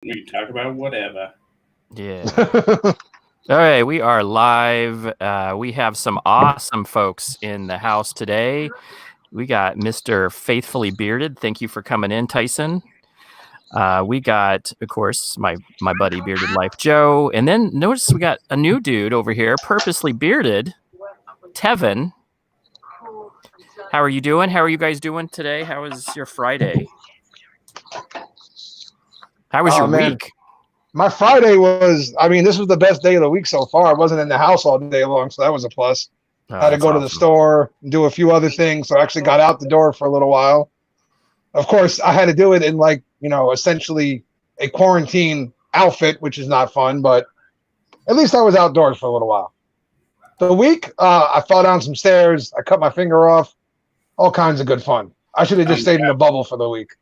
We can talk about whatever. Yeah. All right, we are live. We have some awesome folks in the house today. We got Mr. Faithfully Bearded. Thank you for coming in, Tyson. We got, of course, my buddy Bearded Life Joe. And then notice we got a new dude over here, Purposely Bearded, Tevin. How are you doing? How are you guys doing today? How was your Friday? How was your week? My Friday was, this was the best day of the week so far. I wasn't in the house all day long, so that was a plus. I had to go to the store and do a few other things, so I actually got out the door for a little while. Of course, I had to do it in essentially a quarantine outfit, which is not fun, but at least I was outdoors for a little while. The week, I fell down some stairs. I cut my finger off. All kinds of good fun. I should have just stayed in the bubble for the week.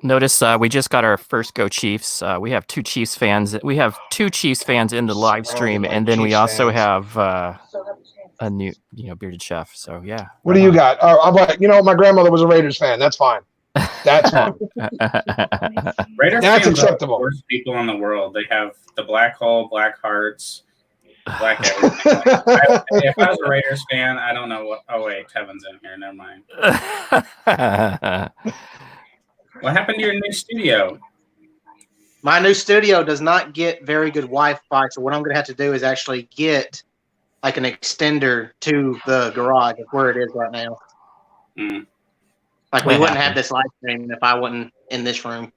Notice we just got our first Go Chiefs. We have two Chiefs fans. We have two Chiefs fans in the live stream, and then we also have a new, bearded chef. So yeah. What do you got? I'm like, my grandmother was a Raiders fan. That's fine. That's fine. Raiders That's fans acceptable. Are the worst people in the world. They have the black hole, black hearts, black everything. If I was a Raiders fan, I don't know what. Oh wait, Kevin's in here. Never mind. What happened to your new studio? My new studio does not get very good Wi-Fi, so what I'm going to have to do is actually get like an extender to the garage of where it is right now. Mm. Like we wouldn't have this live stream if I wasn't in this room.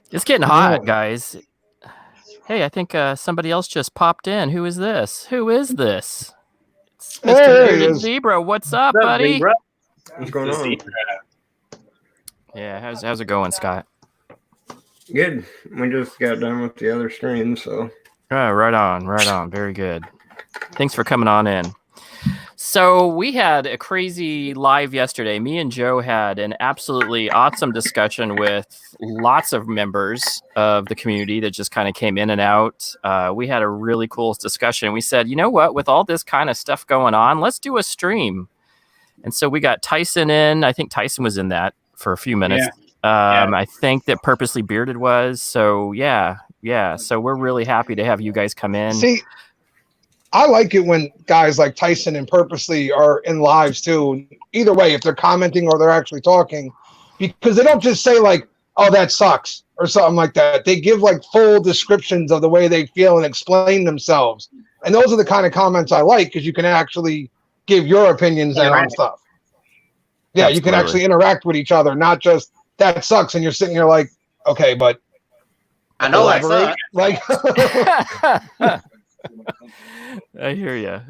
It's getting hot, guys. Hey, I think somebody else just popped in. Who is this? It's Mr. Bearded Zebra. What's up, buddy? Zebra? What's going on? Yeah, how's it going, Scott? Good. We just got done with the other stream, so. Oh, right on. Very good. Thanks for coming on in. So we had a crazy live yesterday. Me and Joe had an absolutely awesome discussion with lots of members of the community that just kind of came in and out. We had a really cool discussion. We said, you know what, with all this kind of stuff going on, let's do a stream. And so we got Tyson in. I think Tyson was in that for a few minutes. Yeah. I think that Purposely Bearded was. So yeah. So we're really happy to have you guys come in. See, I like it when guys like Tyson and Purposely are in lives too. Either way, if they're commenting or they're actually talking, because they don't just say like, "Oh, that sucks" or something like that. They give like full descriptions of the way they feel and explain themselves. And those are the kind of comments I like because you can actually give your opinions on stuff. Yeah, Absolutely. You can actually interact with each other, not just that sucks, and you're sitting here like, okay, but I know that sucks. Like, I hear you.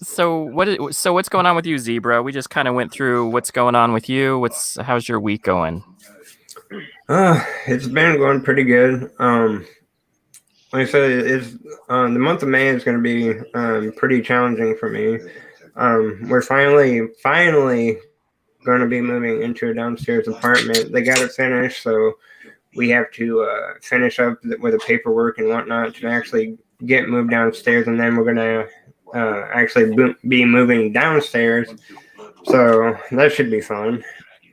So what's going on with you, Zebra? We just kind of went through what's going on with you. How's your week going? It's been going pretty good. Like I said, it's the month of May is going to be pretty challenging for me. We're finally going to be moving into a downstairs apartment. They got it finished, so we have to finish up with the paperwork and whatnot to actually get moved downstairs, and then we're going to actually be moving downstairs. So that should be fun.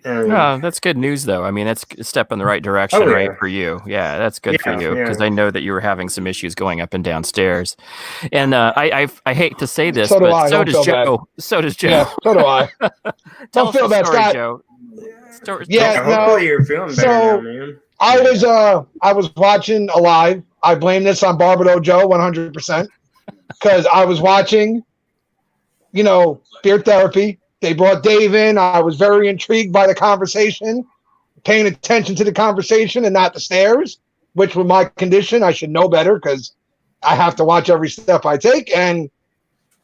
That's good news, though. I mean, that's a step in the right direction, right, for you. Yeah, that's good for you, because I know that you were having some issues going up and downstairs. And I hate to say this, but so does Joe. So does Joe. Yeah, so do I. Don't feel bad, Scott. Joe. Hopefully you're feeling better now, man. I was watching a live. I blame this on Barbado Joe 100% because I was watching, Beard Therapy. They brought Dave in. I was very intrigued by the conversation, paying attention to the conversation and not the stares, which with my condition, I should know better because I have to watch every step I take. And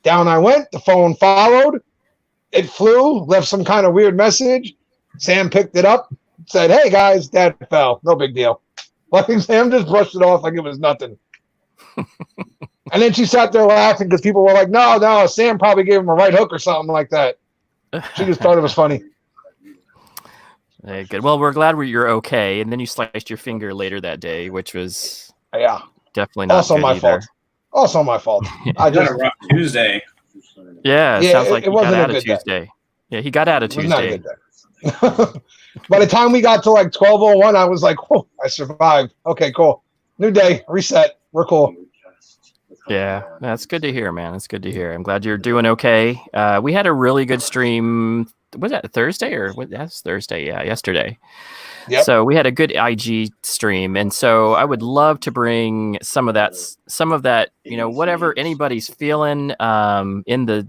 down I went. The phone followed. It flew, left some kind of weird message. Sam picked it up, said, "Hey, guys, Dad fell. No big deal." Like Sam just brushed it off like it was nothing. And then she sat there laughing because people were like, no, Sam probably gave him a right hook or something like that. She just thought it was funny. Hey, good. Well, we're glad you're okay. And then you sliced your finger later that day, which was definitely not also good my either. fault. Also my fault. I just had a rough Tuesday. Yeah, it sounds like it he got wasn't out a of good Tuesday. Yeah, he got out of It was not a Tuesday. good day. By the time we got to like 12:01, I was like, "Oh, I survived. Okay, cool. New day, reset. We're cool." Yeah, that's good to hear, man. That's good to hear. I'm glad you're doing okay. We had a really good stream. Was that Thursday or what? That's Thursday. Yeah, yesterday. Yep. So we had a good IG stream, and so I would love to bring some of that, whatever anybody's feeling, come into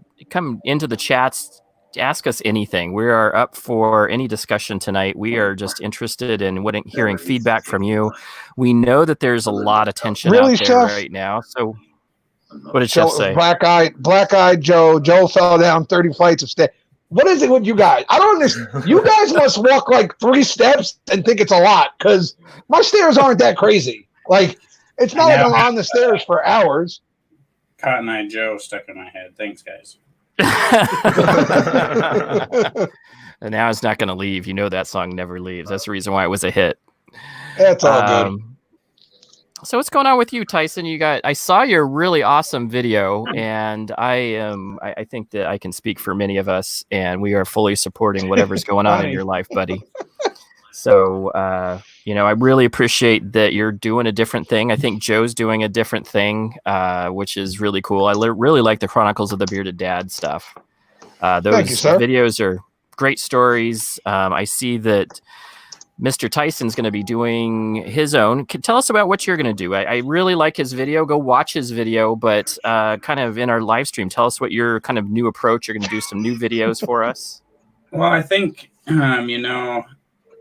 the chats. Ask us anything. We are up for any discussion tonight. We are just interested in hearing feedback from you. We know that there's a lot of tension Really, out there Chef? right now. So what did Chef say? Black-eyed Joe. Joe fell down 30 flights of stairs. What is it with you guys? I don't understand. You guys must walk like 3 steps and think it's a lot, because my stairs aren't that crazy. Like, it's not like I'm on the stairs for hours. Cotton Eye Joe stuck in my head. Thanks, guys. And now it's not going to leave. You know that song never leaves. That's the reason why it was a hit. That's all good. So what's going on with you, Tyson? I saw your really awesome video, and I think that I can speak for many of us, and we are fully supporting whatever's going on in your life, buddy. So, I really appreciate that you're doing a different thing. I think Joe's doing a different thing, which is really cool. I really like the Chronicles of the Bearded Dad stuff. Those Thank you, sir. videos are great stories. I see that Mr. Tyson's going to be doing his own. Tell us about what you're going to do. I really like his video. Go watch his video, but kind of in our live stream, tell us what your kind of new approach. You're going to do some new videos for us. Well, I think,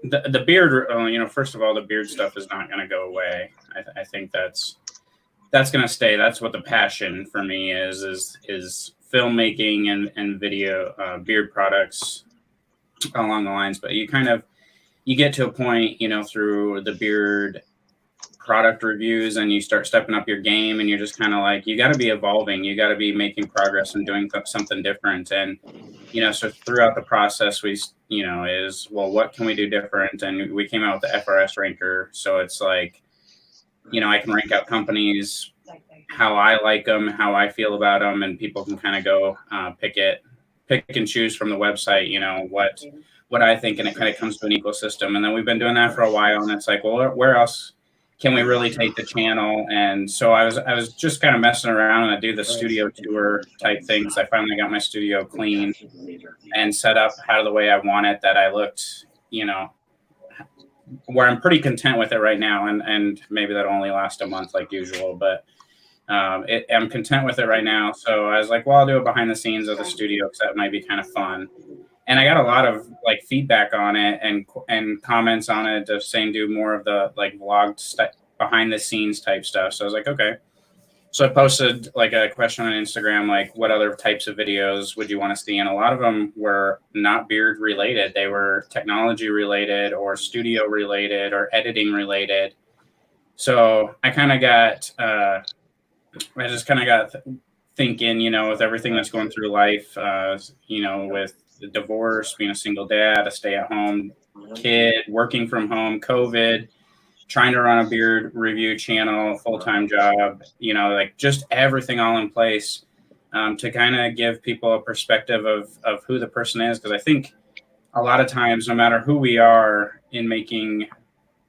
the beard, first of all, the beard stuff is not going to go away. I think that's going to stay. That's what the passion for me is filmmaking and video, beard products along the lines. But you get to a point, through the beard product reviews, and you start stepping up your game, and you're just kind of like, you got to be evolving. You got to be making progress and doing something different. And, so throughout the process, what can we do different? And we came out with the FRS ranker. So it's like, I can rank out companies, how I like them, how I feel about them, and people can kind of go pick and choose from the website, what I think, and it kind of comes to an ecosystem. And then we've been doing that for a while, and it's like, well, where else can we really take the channel? And so I was just kind of messing around, and I do the studio tour type things. I finally got my studio clean and set up how the way I want it, that I looked, where I'm pretty content with it right now. And maybe that'll only last a month like usual, but I'm content with it right now. So I was like, well, I'll do it behind the scenes of the studio, because that might be kind of fun. And I got a lot of like feedback on it and comments on it of saying do more of the like vlogged behind the scenes type stuff. So I was like, okay. So I posted like a question on Instagram, like, what other types of videos would you want to see? And a lot of them were not beard related. They were technology related or studio related or editing related. So I kind of got, thinking, with everything that's going through life, with the divorce, being a single dad, a stay-at-home kid, working from home, COVID, trying to run a beard review channel, full-time job, like just everything all in place, to kind of give people a perspective of who the person is. Because I think a lot of times, no matter who we are in making,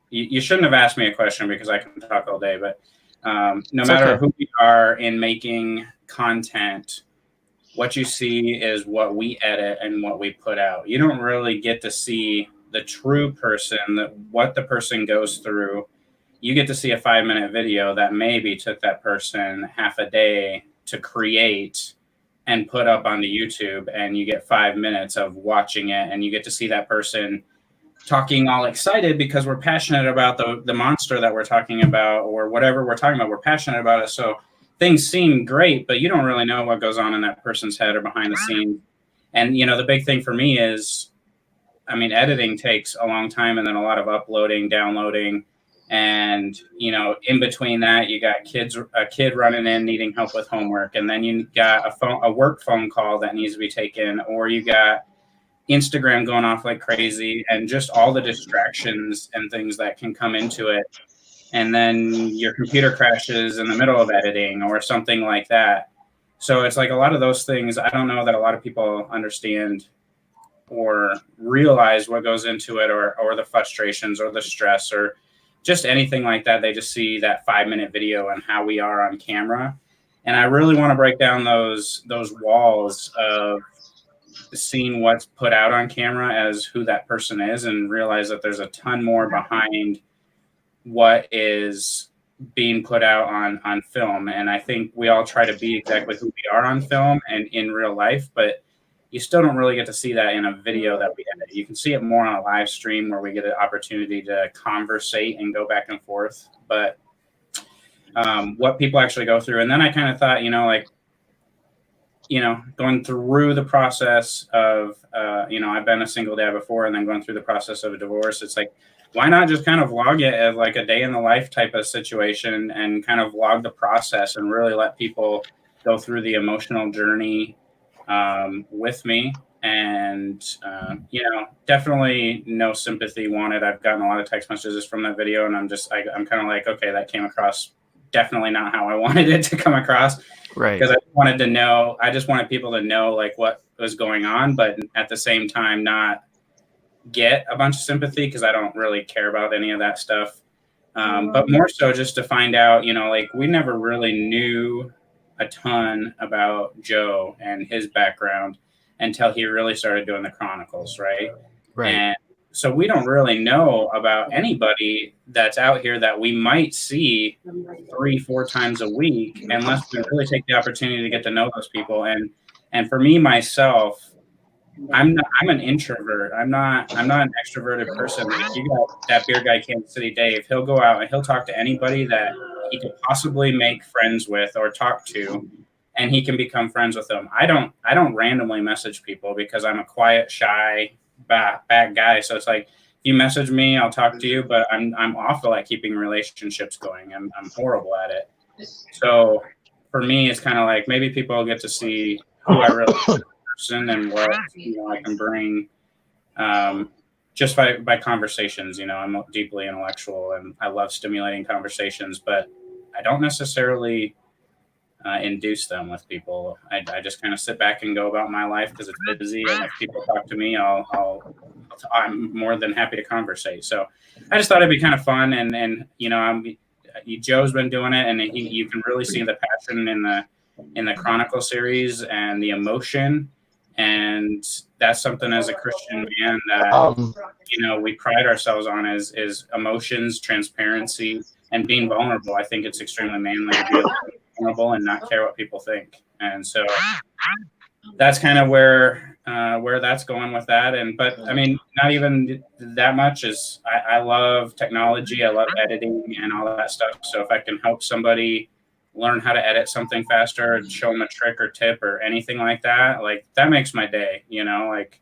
you shouldn't have asked me a question because I can talk all day, but no matter who we are in making content, what you see is what we edit and what we put out. You don't really get to see the true person, what the person goes through. You get to see a 5-minute video that maybe took that person half a day to create and put up onto YouTube, and you get 5 minutes of watching it, and you get to see that person talking all excited because we're passionate about the monster that we're talking about, or whatever we're talking about. We're passionate about it. So things seem great, but you don't really know what goes on in that person's head or behind the scenes. And, the big thing for me is, editing takes a long time, and then a lot of uploading, downloading. And, in between that, you got a kid running in needing help with homework. And then you got a work phone call that needs to be taken, or you got Instagram going off like crazy, and just all the distractions and things that can come into it. And then your computer crashes in the middle of editing or something like that. So it's like a lot of those things. I don't know that a lot of people understand or realize what goes into it, or the frustrations or the stress or just anything like that. They just see that 5-minute video and how we are on camera. And I really want to break down those walls of seeing what's put out on camera as who that person is, and realize that there's a ton more behind what is being put out on film. And I think we all try to be exactly who we are on film and in real life, but you still don't really get to see that in a video that we edit. You can see it more on a live stream where we get an opportunity to conversate and go back and forth. But what people actually go through. And then I kind of thought, going through the process of, I've been a single dad before, and then going through the process of a divorce, it's like, why not just kind of vlog it as like a day in the life type of situation, and kind of vlog the process and really let people go through the emotional journey with me. And, definitely no sympathy wanted. I've gotten a lot of text messages from that video, and I'm kind of like, okay, that came across definitely not how I wanted it to come across. Right. Because I just wanted people to know like what was going on, but at the same time, not get a bunch of sympathy, because I don't really care about any of that stuff. But more so just to find out, we never really knew a ton about Joe and his background until he really started doing the Chronicles, right? Right. And so we don't really know about anybody that's out here that we might see 3-4 times a week, unless we really take the opportunity to get to know those people. And for me, myself, I'm an introvert. I'm not an extroverted person. Like, you got that beer guy, Kansas City Dave. He'll go out and he'll talk to anybody that he could possibly make friends with or talk to, and he can become friends with them. I don't randomly message people, because I'm a quiet, shy, bad guy. So it's like, if you message me, I'll talk to you, but I'm awful at keeping relationships going. I'm horrible at it. So for me, it's kind of like, maybe people will get to see who I really am as a person, and what I can bring just by conversations. I'm deeply intellectual, and I love stimulating conversations, but I don't necessarily induce them with people. I just kind of sit back and go about my life because it's busy, and if people talk to me, I'm more than happy to conversate. So I just thought it'd be kind of fun, and Joe's been doing it, and you can really see the passion in the Chronicle series and the emotion, and that's something as a Christian man that we pride ourselves on is emotions, transparency, and being vulnerable. I think it's extremely manly to be vulnerable and not care what people think. And so that's kind of where that's going with that. But I mean, not even that much is, I love technology. I love editing and all that stuff. So if I can help somebody learn how to edit something faster, and show them a trick or tip or anything like that, like that makes my day, like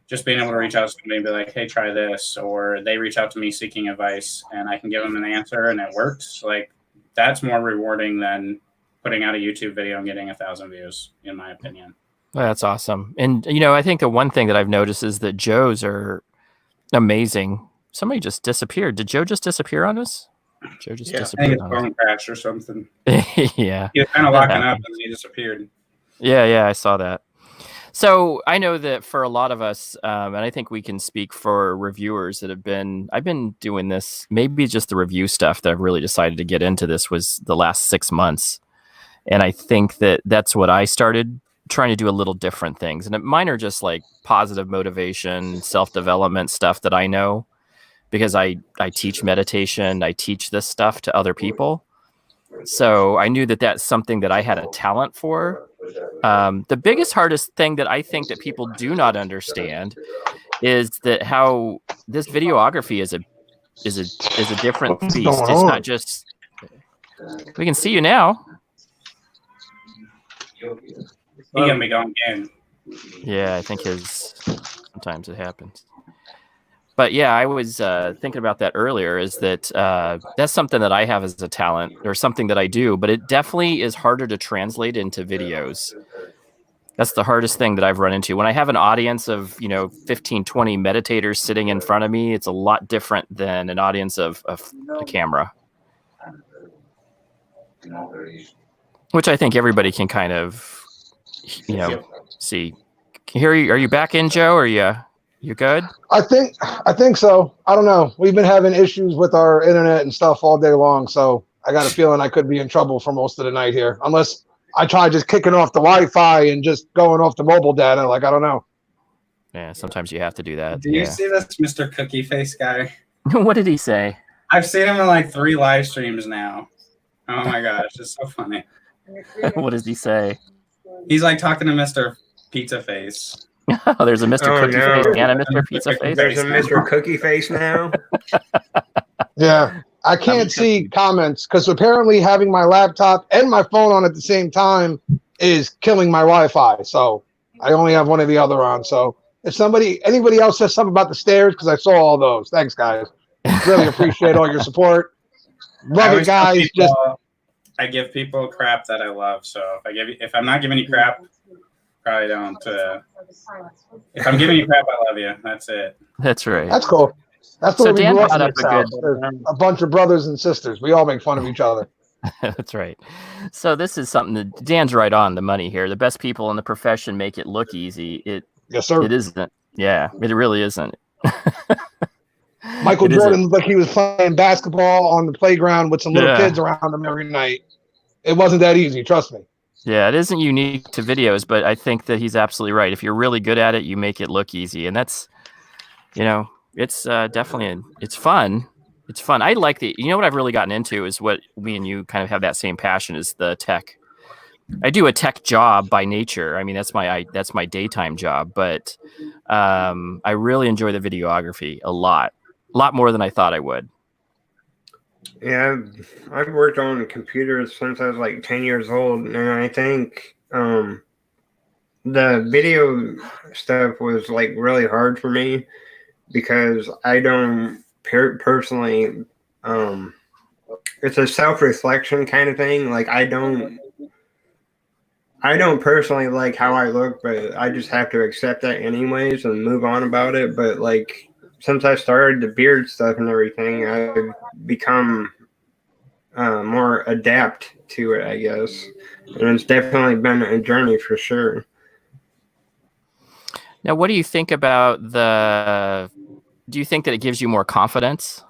just being able to reach out to somebody and be like, hey, try this, or they reach out to me seeking advice and I can give them an answer and it works. Like, that's more rewarding than putting out a YouTube video and getting 1,000 views, in my opinion. Well, that's awesome. And, I think the one thing that I've noticed is that Joe's are amazing. Somebody just disappeared. Did Joe just disappear on us? Joe just disappeared. I think his phone crashed or something. Yeah. He was kind of locking up and he disappeared. Yeah, I saw that. So I know that for a lot of us, and I think we can speak for reviewers that I've been doing this, maybe just the review stuff that I've really decided to get into this was the last 6 months. And I think that's what I started trying to do, a little different things. And mine are just like positive motivation, self-development stuff that I know, because I teach meditation. I teach this stuff to other people. So I knew that that's something that I had a talent for. The biggest, hardest thing that I think that people do not understand is that how this videography is a different beast. It's not just, we can see you now. He gonna be going again. Yeah, I think sometimes it happens. But yeah, I was thinking about that earlier, is that that's something that I have as a talent, or something that I do, but it definitely is harder to translate into videos. That's the hardest thing that I've run into. When I have an audience of, 15, 20 meditators sitting in front of me, it's a lot different than an audience of a camera. Which I think everybody can kind of, see, Can hear you. Are you back in, Joe? Or you good? I think so. I don't know. We've been having issues with our internet and stuff all day long, so I got a feeling I could be in trouble for most of the night here, unless I try just kicking off the Wi-Fi and just going off the mobile data. Like, I don't know. Yeah, sometimes you have to do that. Do you see this Mr. Cookie Face guy? What did he say? I've seen him in like 3 live streams now. Oh my gosh, it's so funny. What does he say? He's like talking to Mr. Pizza Face. Oh, there's a Mr. Oh, Cookie no. Face and a Mr. Pizza Face. There's a Mr. Cookie Face now. Yeah, I can't see comments because apparently having my laptop and my phone on at the same time is killing my Wi-Fi. So I only have one or the other on. So if anybody else says something about the stairs, because I saw all those. Thanks, guys. Really appreciate all your support. Love it, guys. I give people crap that I love. So if I'm not giving you crap, probably don't. If I'm giving you crap, I love you. That's it. That's right. That's cool. That's the So way we Dan grew up brought in up the a South. good- There's a bunch of brothers and sisters. We all make fun of each other. That's right. So this is something that Dan's right on the money here. The best people in the profession make it look easy. Yes, sir. It isn't. Yeah, it really isn't. Michael It Jordan isn't. looked like he was playing basketball on the playground with some little Yeah. kids around him every night. It wasn't that easy. Trust me. Yeah, it isn't unique to videos, but I think that he's absolutely right. If you're really good at it, you make it look easy, and that's, it's definitely it's fun. It's fun. I like what I've really gotten into is what me and you kind of have that same passion is the tech. I do a tech job by nature. I mean, that's my daytime job, but I really enjoy the videography a lot more than I thought I would. Yeah, I've worked on computers since I was like 10 years old, and I think the video stuff was like really hard for me because I don't personally. It's a self-reflection kind of thing. Like I don't personally like how I look, but I just have to accept that anyways and move on about it. But like since I started the beard stuff and everything, I've become more adept to it, I guess. And it's definitely been a journey for sure. Now, what do you think about do you think that it gives you more confidence?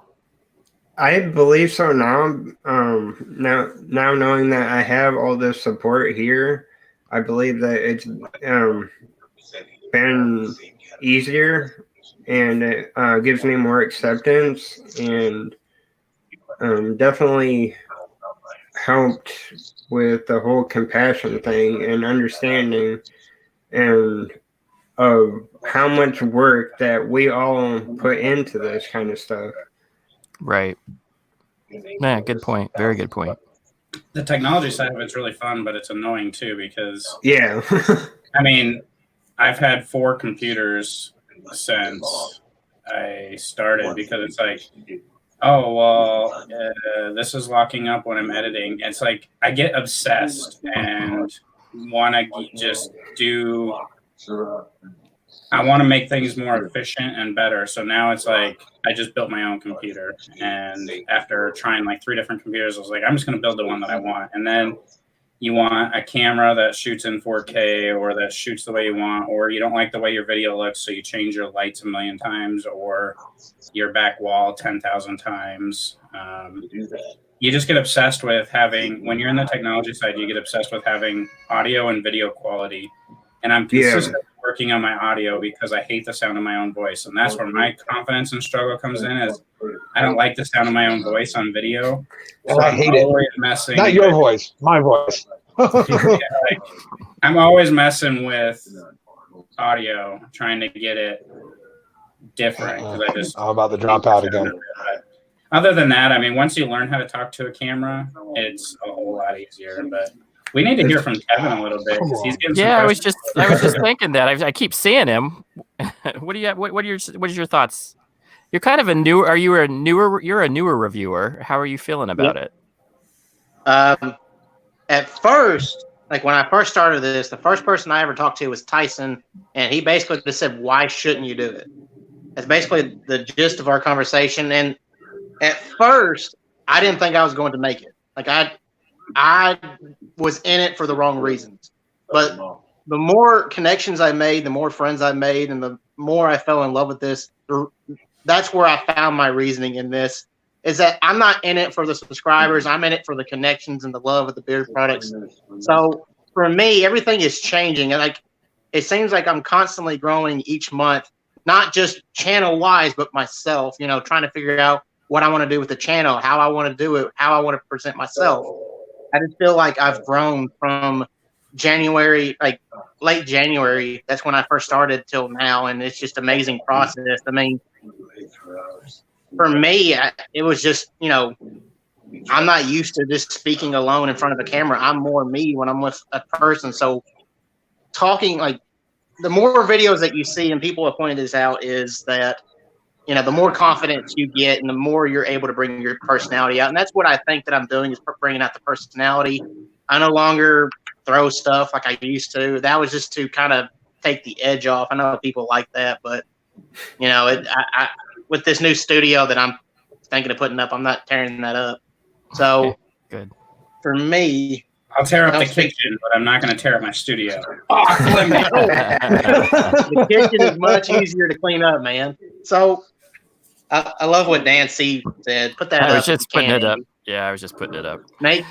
I believe so now. Now knowing that I have all this support here, I believe that it's been easier and it gives me more acceptance and definitely helped with the whole compassion thing and understanding and of how much work that we all put into this kind of stuff. Right. Yeah, good point. Very good point. The technology side of it's really fun, but it's annoying too because Yeah. I mean, I've had 4 computers since I started because it's like, oh, well, this is locking up when I'm editing. It's like I get obsessed and want to just I want to make things more efficient and better. So now it's like I just built my own computer. And after trying like 3 different computers, I was like, I'm just going to build the one that I want. And then you want a camera that shoots in 4K or that shoots the way you want, or you don't like the way your video looks, so you change your lights 1,000,000 times or your back wall 10,000 times. You just get obsessed with when you're in the technology side, you get obsessed with having audio and video quality. And I'm consistently working on my audio because I hate the sound of my own voice. And that's where my confidence and struggle comes in is I don't like the sound of my own voice on video. So I hate it. Messing Not your voice, my voice. I'm always messing with audio, trying to get it different. I'm about to drop out again. Other than that, I mean, once you learn how to talk to a camera, it's a whole lot easier. But we need to hear from Kevin a little bit. 'Cause he's getting some Yeah, I was questions. just thinking that. I keep seeing him. What is your thoughts? You're kind of you're a newer reviewer. How are you feeling about it? At first, like when I first started this, the first person I ever talked to was Tyson, and he basically just said, "Why shouldn't you do it?" That's basically the gist of our conversation. And at first, I didn't think I was going to make it. Like I was in it for the wrong reasons. But the more connections I made, the more friends I made, and the more I fell in love with this, that's where I found my reasoning in this, is that I'm not in it for the subscribers. I'm in it for the connections and the love of the beard products. So for me, everything is changing. And like, it seems like I'm constantly growing each month, not just channel wise, but myself, you know, trying to figure out what I want to do with the channel, how I want to do it, how I want to present myself. I just feel like I've grown from January, like late January. That's when I first started till now. And it's just amazing process. I mean, for me, it was just, you know, I'm not used to just speaking alone in front of a camera. I'm more me when I'm with a person. So talking, like, the more videos that you see, and people have pointed this out, is that, you know, the more confidence you get and the more you're able to bring your personality out. And that's what I think that I'm doing, is bringing out the personality. I no longer throw stuff like I used to. That was just to kind of take the edge off. I know people like that, but, you know, with this new studio that I'm thinking of putting up, I'm not tearing that up. So Okay, good. For me, I'll tear up the kitchen, but I'm not going to tear up my studio. Oh, the kitchen is much easier to clean up, man. So I love what Dan C said. Put that up. I was just putting it up. Yeah, I was just putting it up. Nate,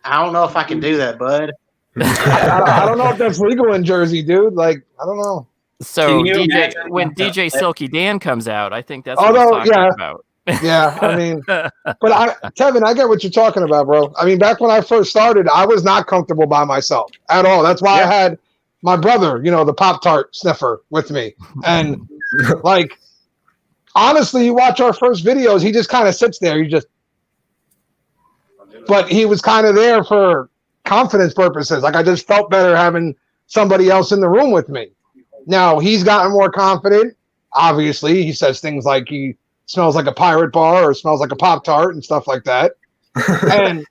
I don't know if I can do that, bud. I don't know if that's legal in Jersey, dude. Like, I don't know. So Can you DJ, imagine when the- DJ Silky Dan comes out, I think that's Oh, what no, he's talking yeah. about. Yeah, I mean, but Kevin, I get what you're talking about, bro. I mean, back when I first started, I was not comfortable by myself at all. That's why I had my brother, you know, the Pop-Tart sniffer with me. And like, honestly, you watch our first videos, he just kind of sits there. But he was kind of there for confidence purposes. Like, I just felt better having somebody else in the room with me. Now he's gotten more confident. Obviously, he says things like he smells like a pirate bar or smells like a Pop-Tart and stuff like that. And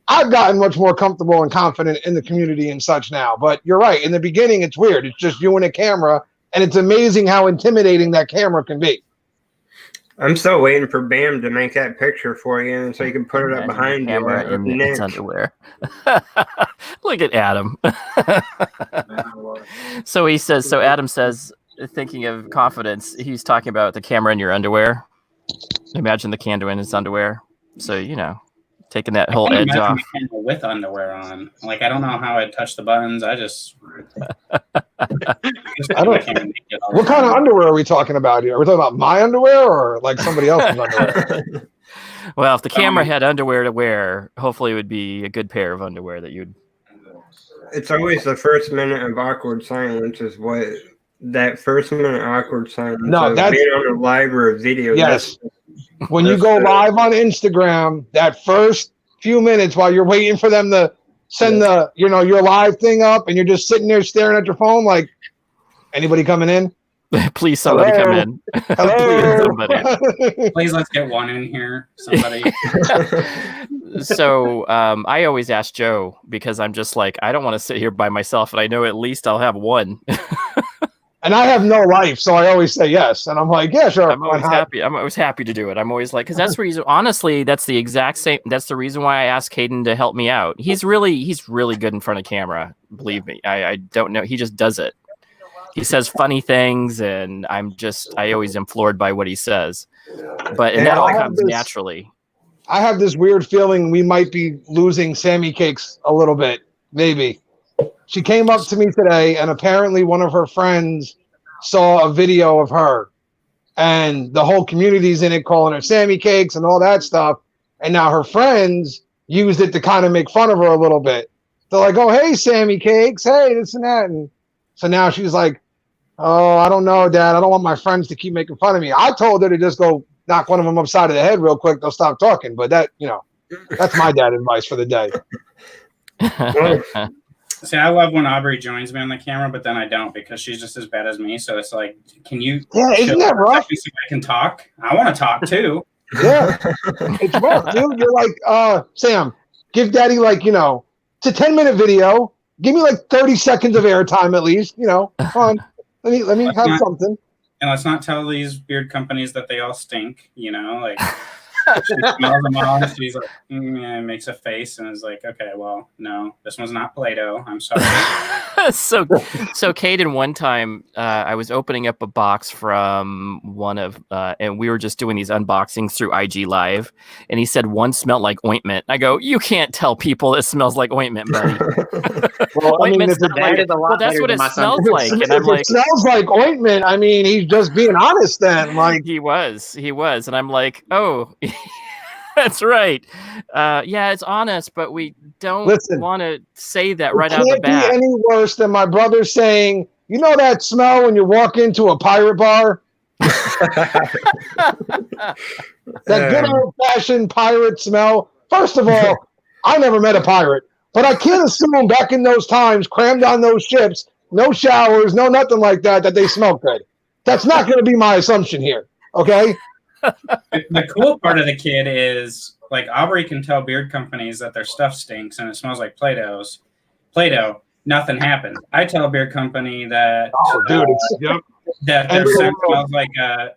I've gotten much more comfortable and confident in the community and such now. But you're right. In the beginning, it's weird. It's just you and a camera, and it's amazing how intimidating that camera can be. I'm still waiting for Bam to make that picture for you, and so you can put it up behind you. Camera in its underwear. Look at Adam. So he says. So Adam says, thinking of confidence, he's talking about the camera in your underwear. Imagine the camera in his underwear. So, you know, taking that whole I can't edge imagine off. the camera with underwear on. Like, I don't know how I'd touch the buttons. I just What kind of underwear are we talking about here? Are we talking about my underwear or like somebody else's underwear? Well, if the camera had underwear to wear, hopefully it would be a good pair of underwear that you'd. It's always the first minute of awkward silence is what that first minute awkward silence. No, of that's being on a live or a video. yes. When you go live on Instagram, that first few minutes while you're waiting for them to send the, you know, your live thing up, and you're just sitting there staring at your phone, like, anybody coming in? Please, somebody Hello? come in. Hello. Please, somebody. Please, let's get one in here. Somebody. So I always ask Joe, because I'm just like, I don't want to sit here by myself, and I know at least I'll have one. And I have no life, so I always say yes. And I'm like, yeah, sure. I'm always happy. I'm always happy to do it. I'm always like, because that's the reason. Honestly, that's the exact same. That's the reason why I asked Caden to help me out. He's really good in front of camera. Believe me. I don't know. He just does it. He says funny things, and I always am floored by what he says. But that all comes naturally. I have this weird feeling we might be losing Sammy Cakes a little bit, maybe. She came up to me today, and apparently one of her friends saw a video of her, and the whole community's in it calling her Sammy Cakes and all that stuff. And now her friends used it to kind of make fun of her a little bit. They're like, oh, hey, Sammy Cakes, hey, this and that. And so now she's like, oh, I don't know, Dad. I don't want my friends to keep making fun of me. I told her to just go knock one of them upside of the head real quick. They'll stop talking. But that, you know, that's my dad advice for the day. See, I love when Aubrey joins me on the camera, but then I don't because she's just as bad as me. So it's like, can you? Yeah, isn't that rough? So I can talk. I want to talk too. Yeah, it's rough, dude. You're like, Sam, give Daddy like, you know, it's a 10-minute video. Give me like 30 seconds of airtime at least. You know, come on, let me have something. And let's not tell these beard companies that they all stink. You know, like She smells them all, and she's like, makes a face, and is like, okay, well, no, this one's not Play-Doh. I'm sorry. so Caden, one time I was opening up a box from one of, and we were just doing these unboxings through IG Live, and he said one smelled like ointment. I go, you can't tell people it smells like ointment, buddy. Well, I mean, Ointment's not like, well, that's what it smells like. And I'm if like, it smells like ointment, I mean, he's just being honest then. Like, he was, and I'm like, oh, that's right. Yeah, it's honest, but we don't want to say that right out of the bat. It can't be any worse than my brother saying, you know that smell when you walk into a pirate bar? That good old-fashioned pirate smell. First of all, I never met a pirate, but I can't assume back in those times, crammed on those ships, no showers, no nothing like that, that they smell good. That's not going to be my assumption here, okay? The cool part of the kid is, like, Aubrey can tell beard companies that their stuff stinks and it smells like Play-Doh. Nothing happens. I tell a beard company that that their scent smells like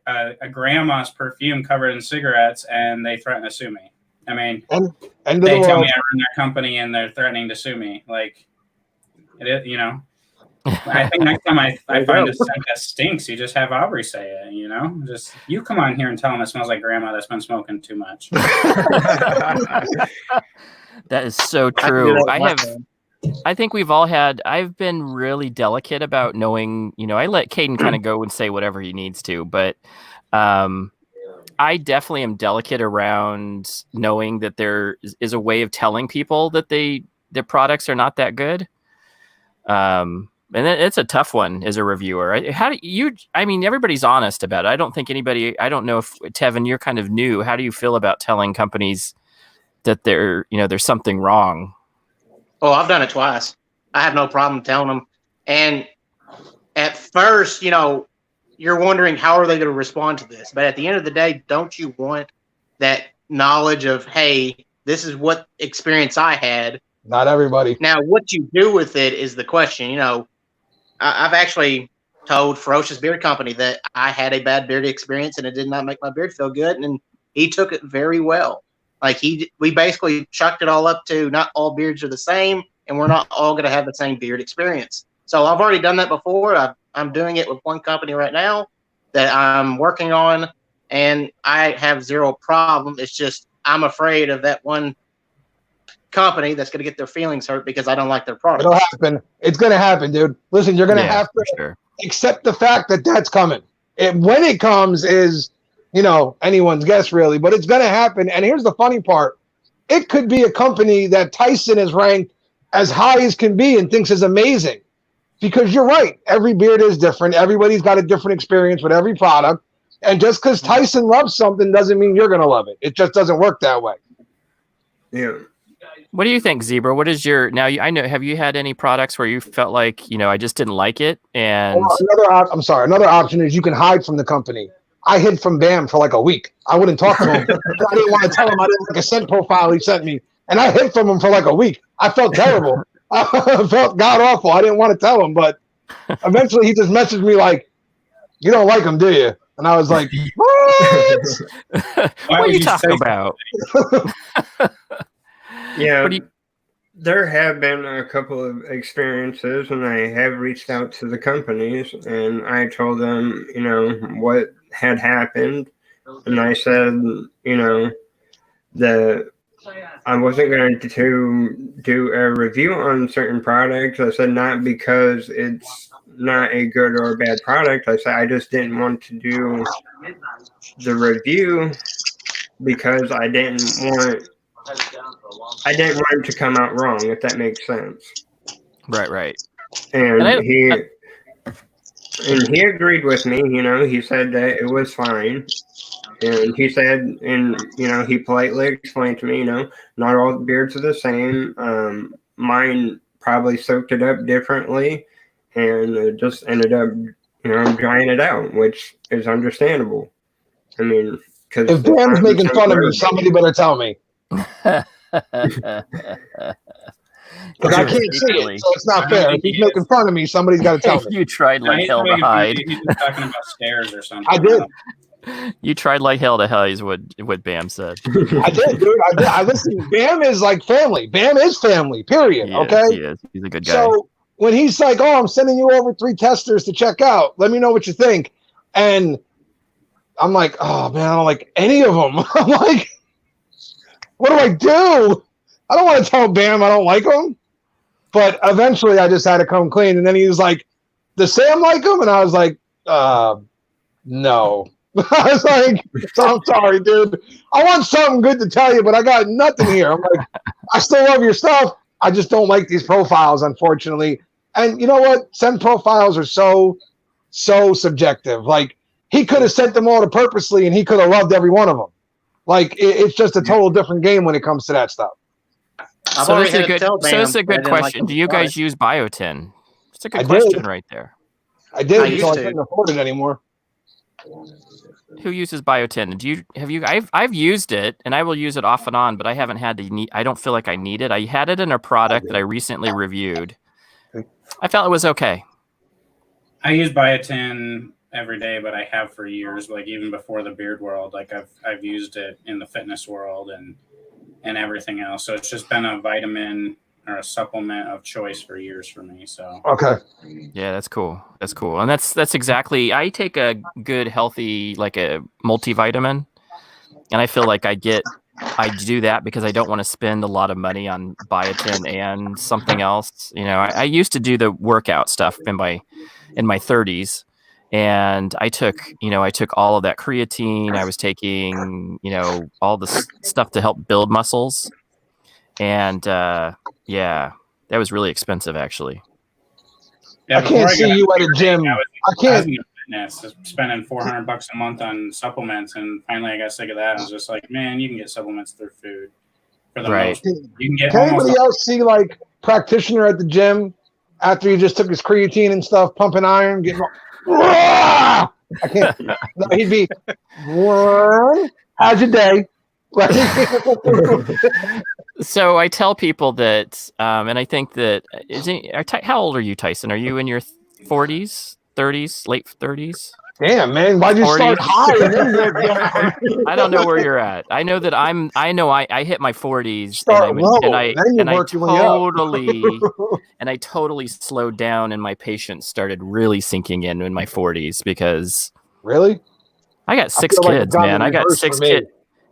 a grandma's perfume covered in cigarettes, and they threaten to sue me. I mean, they tell me I run their company, and they're threatening to sue me. Like, it is, you know. I think next time I find a scent that stinks, you just have Aubrey say it, you know? Just, you come on here and tell them it smells like grandma that's been smoking too much. That is so true. I think we've all had, I've been really delicate about knowing, you know, I let Caden kind of go and say whatever he needs to, but I definitely am delicate around knowing that there is a way of telling people that their products are not that good. And it's a tough one as a reviewer. How do you, I mean, everybody's honest about it. I don't think anybody, I don't know if, Tevin, you're kind of new. How do you feel about telling companies that there's something wrong? Oh, I've done it twice. I have no problem telling them. And at first, you know, you're wondering how are they going to respond to this? But at the end of the day, don't you want that knowledge of, hey, this is what experience I had. Not everybody. Now, what you do with it is the question. You know, I've actually told Ferocious Beard Company that I had a bad beard experience and it did not make my beard feel good. And he took it very well. Like we basically chucked it all up to not all beards are the same and we're not all going to have the same beard experience. So I've already done that before. I'm doing it with one company right now that I'm working on and I have zero problem. It's just, I'm afraid of that one company that's going to get their feelings hurt because I don't like their product. It'll happen. It's going to happen, dude. Listen, you're going to have to accept the fact that that's coming. When it comes is, you know, anyone's guess really, but it's going to happen. And here's the funny part. It could be a company that Tyson has ranked as high as can be and thinks is amazing because you're right. Every beard is different. Everybody's got a different experience with every product. And just because Tyson loves something doesn't mean you're going to love it. It just doesn't work that way. Yeah. What do you think, Zebra? What is your, now I know, have you had any products where you felt like, you know, I just didn't like it? And another option is you can hide from the company. I hid from BAM for like a week. I wouldn't talk to him. I didn't want to tell him I didn't like a scent profile he sent me. And I hid from him for like a week. I felt terrible. I felt god awful. I didn't want to tell him, but eventually he just messaged me like, you don't like him, do you? And I was like, what? What are you talking about? Yeah, there have been a couple of experiences, and I have reached out to the companies, and I told them, you know, what had happened, and I said, you know, that I wasn't going to do a review on certain products. I said not because it's not a good or a bad product. I said I just didn't want to do the review because I didn't want it to come out wrong, if that makes sense. Right. And he agreed with me, you know, he said that it was fine. And he said, and, you know, he politely explained to me, you know, not all beards are the same. Mine probably soaked it up differently and it just ended up, you know, drying it out, which is understandable. I mean, because if Dan's making fun of me, somebody better tell me. Because I can't see it, so it's not fair. If he's making fun of me, somebody's got to tell me. You tried like hell to hide. He's talking about stairs or something. I did. You tried like hell to hell is what Bam said. I did, dude. I did. I listen. Bam is like family. Bam is family. Period. He Okay. is, he is. He's a good guy. So when he's like, "Oh, I'm sending you over 3 testers to check out. Let me know what you think," and I'm like, "Oh man, I don't like any of them." I'm like, "What do I do?" I don't want to tell Bam I don't like him, but eventually I just had to come clean. And then he was like, "Does Sam like him?" And I was like, "No." I was like, "I'm sorry, dude. I want something good to tell you, but I got nothing here." I'm like, "I still love your stuff. I just don't like these profiles, unfortunately." And you know what? Send profiles are so subjective. Like, he could have sent them all to Purposely, and he could have loved every one of them. Like, it's just a total different game when it comes to that stuff. So this is a good question. Do you guys use Biotin? It's a good question right there. I did until I couldn't afford it anymore. Who uses Biotin? I've used it, and I will use it off and on, but I haven't had to I don't feel like I need it. I had it in a product that I recently reviewed. I felt it was okay. I use biotin every day, but I have for years, like even before the beard world. Like I've used it in the fitness world and everything else. So it's just been a vitamin or a supplement of choice for years for me. So okay. Yeah, that's cool. That's cool. And that's exactly, I take a good, healthy, like a multivitamin, and I feel like I do that because I don't want to spend a lot of money on biotin and something else. You know, I used to do the workout stuff in my 30s, and I took all of that creatine. I was taking, all the stuff to help build muscles. And yeah, that was really expensive, actually. Yeah, I can't see you at a gym. I can't. Fitness, spending $400 a month on supplements, and finally I got sick of that. I was just like, man, you can get supplements through food for the most. You can get. Can anybody else see like practitioner at the gym after he just took his creatine and stuff, pumping iron, getting? I can't. No, he'd be. How's your day? So I tell people that, and I think that how old are you, Tyson? Are you in your 40s, 30s, late 30s? Damn, man, why'd you 40s? Start high? I don't know where you're at. I know that I hit my 40s, and I totally slowed down, and my patience started really sinking in my 40s because really, I got 6 kids, man. I got 6 kids.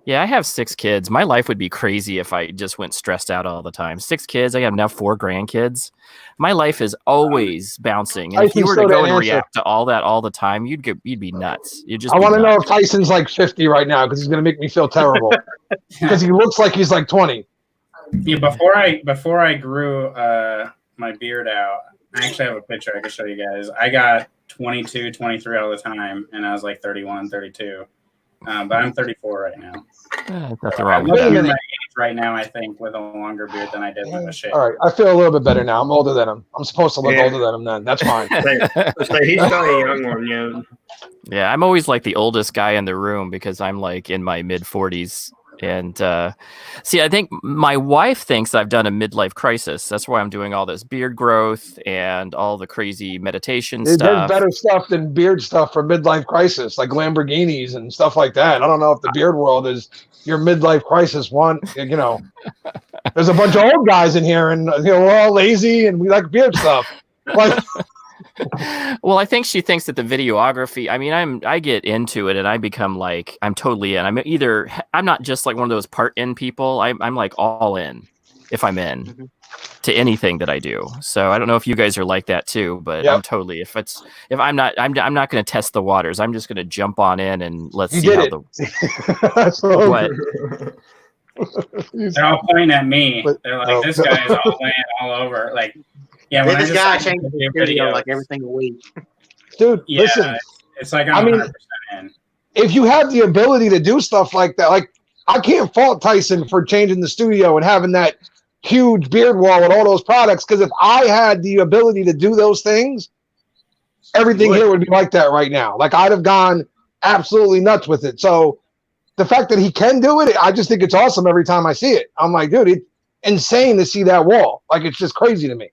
Yeah, I have 6 kids. My life would be crazy if I just went stressed out all the time. 6 kids. I have now 4 grandkids. My life is always bouncing. And if you were to go and react to all that all the time, you'd be nuts. I want to know if Tyson's like 50 right now because he's going to make me feel terrible. Because he looks like he's like 20. Yeah, before I grew my beard out, I actually have a picture I can show you guys. I got 22, 23 all the time, and I was like 31, 32. But I'm 34 right now. Nothing wrong with that. I'm my age right now, I think, with a longer beard than I did with a shave. All right, I feel a little bit better now. I'm older than him. I'm supposed to look older than him then. That's fine. So he's still a young one, yeah. Yeah, I'm always like the oldest guy in the room because I'm like in my mid 40s. And see, I think my wife thinks I've done a midlife crisis. That's why I'm doing all this beard growth and all the crazy meditation stuff. There's better stuff than beard stuff for midlife crisis, like Lamborghinis and stuff like that. I don't know if the beard world is your midlife crisis one. There's a bunch of old guys in here, and we're all lazy and we like beard stuff. Like. Well, I think she thinks that the videography, I mean, I get into it and I become like, I'm totally in. I'm not just like one of those part in people. I'm like all in if I'm in to anything that I do. So I don't know if you guys are like that too, but I'm totally, I'm not going to test the waters. I'm just going to jump on in and let's see how what? They're all pointing at me. They're like, this guy is all laying all over. Like, yeah, when this guy changes the video like every single week. Dude, listen. It's like I'm 100% in. If you have the ability to do stuff like that, like I can't fault Tyson for changing the studio and having that huge beard wall with all those products, because if I had the ability to do those things, everything here would be like that right now. Like I'd have gone absolutely nuts with it. So the fact that he can do it, I just think it's awesome every time I see it. I'm like, dude, it's insane to see that wall. Like it's just crazy to me.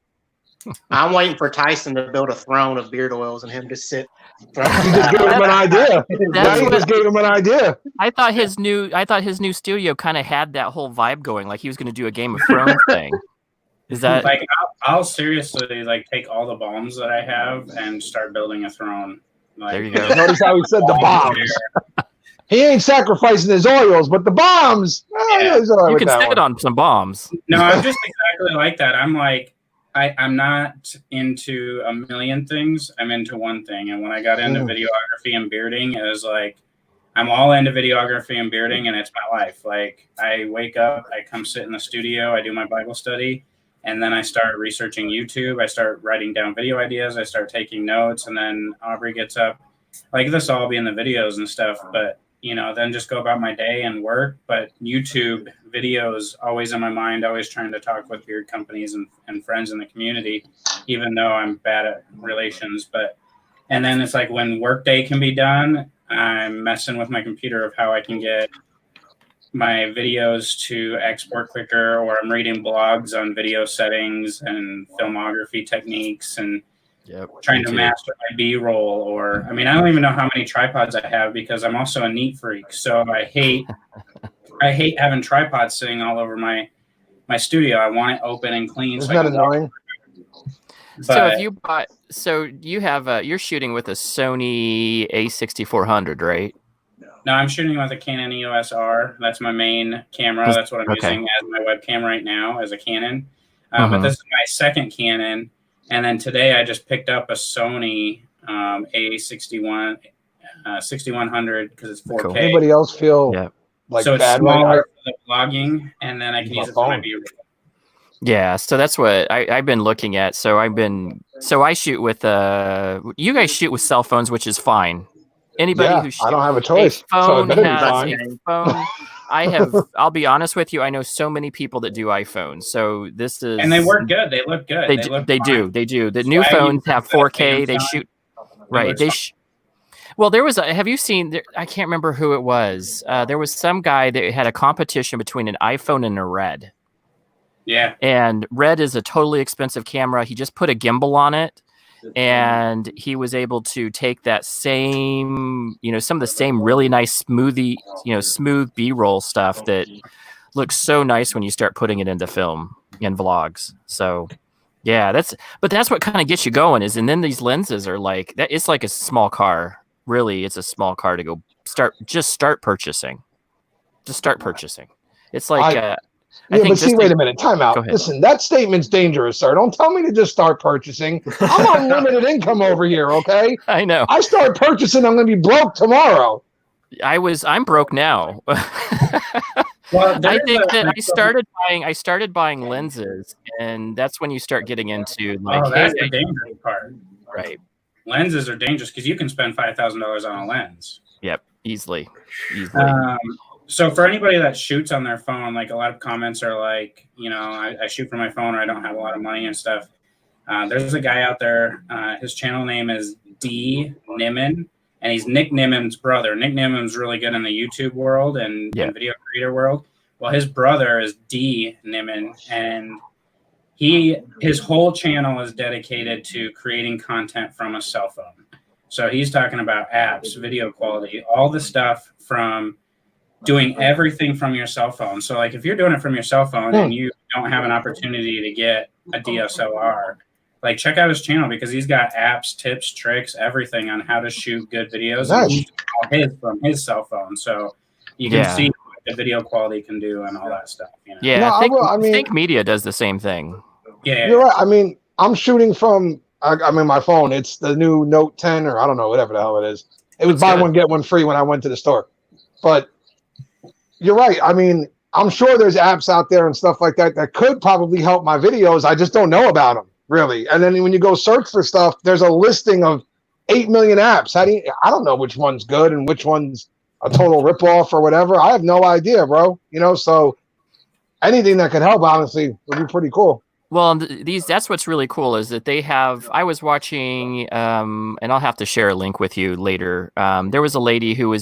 I'm waiting for Tyson to build a throne of beard oils and him to sit. You just gave him an idea. Now you just gave him an idea. I thought his new studio kind of had that whole vibe going, like he was going to do a Game of Thrones thing. Is that like I'll seriously like take all the bombs that I have and start building a throne. Like, there you go. Notice how he said the bombs. He ain't sacrificing his oils, but the bombs. Yeah. He's all right You with can that stick one. it on some bombs. No, I'm just exactly like that. I'm like, I'm not into a million things. I'm into one thing. And when I got into videography and bearding, it was like, I'm all into videography and bearding, and it's my life. Like, I wake up, I come sit in the studio, I do my Bible study, and then I start researching YouTube. I start writing down video ideas. I start taking notes, and then Aubrey gets up. Like, this will all be in the videos and stuff, but then just go about my day and work. But YouTube videos always in my mind, always trying to talk with beard companies and friends in the community, even though I'm bad at relations. And then it's like when workday can be done, I'm messing with my computer of how I can get my videos to export quicker, or I'm reading blogs on video settings and filmography techniques and trying to master my B-roll. Or, I don't even know how many tripods I have because I'm also a neat freak. So I hate having tripods sitting all over my studio. I want it open and clean. Isn't that annoying? So if you bought, you have you're shooting with a Sony A6400, right? No, I'm shooting with a Canon EOS R. That's my main camera. That's what I'm using as my webcam right now, as a Canon. But this is my second Canon. And then today I just picked up a Sony A61 6100 because it's 4K. Cool. Anybody else feel like so it's bad smaller right for the vlogging, and then I can use it for my B-roll. Yeah, so that's what I've been looking at. So I shoot with you guys shoot with cell phones, which is fine. Anybody who shoots I don't have a choice. Phone so has a phone. I'll be honest with you, I know so many people that do iPhones. So this is, and they work good. They look good. They do. The new phones have 4K. They shoot right. Well, there was have you seen, I can't remember who it was. There was some guy that had a competition between an iPhone and a Red. Yeah. And Red is a totally expensive camera. He just put a gimbal on it, and he was able to take that same, some of the same really nice smooth B-roll stuff that looks so nice when you start putting it into film and vlogs. So yeah, that's what kind of gets you going and then these lenses are like that. It's like a small car. Really, it's a small car to go start purchasing. Just start purchasing. It's like, wait a minute. Time out. Listen, that statement's dangerous, sir. Don't tell me to just start purchasing. I'm on limited income over here, okay? I know. I start purchasing, I'm going to be broke tomorrow. I'm broke now. Well, I think that I started buying lenses, and that's when you start getting into like, that's the dangerous part. Right. Lenses are dangerous because you can spend $5,000 on a lens. Yep, easily. So for anybody that shoots on their phone, like a lot of comments are like, I shoot from my phone or I don't have a lot of money and stuff. There's a guy out there. His channel name is D Nimmin, and he's Nick Nimmin's brother. Nick Nimmin's really good in the YouTube world and video creator world. Well, his brother is D Nimmin, and his whole channel is dedicated to creating content from a cell phone. So he's talking about apps, video quality, all the stuff from doing everything from your cell phone. So like if you're doing it from your cell phone and you don't have an opportunity to get a DSLR, like check out his channel because he's got apps, tips, tricks, everything on how to shoot good videos from his cell phone. So you can see what the video quality can do and all that stuff. Yeah, I think Media does the same thing. Yeah, you're right. I'm shooting from my phone. It's the new Note 10 or I don't know, whatever the hell it is. It was buy one get one free when I went to the store. But you're right. I'm sure there's apps out there and stuff like that could probably help my videos. I just don't know about them, really. And then when you go search for stuff, there's a listing of 8 million apps. I don't know which one's good and which one's a total ripoff or whatever. I have no idea, bro. So anything that could help, honestly, would be pretty cool. Well, that's what's really cool is that they have. I was watching, and I'll have to share a link with you later. There was a lady who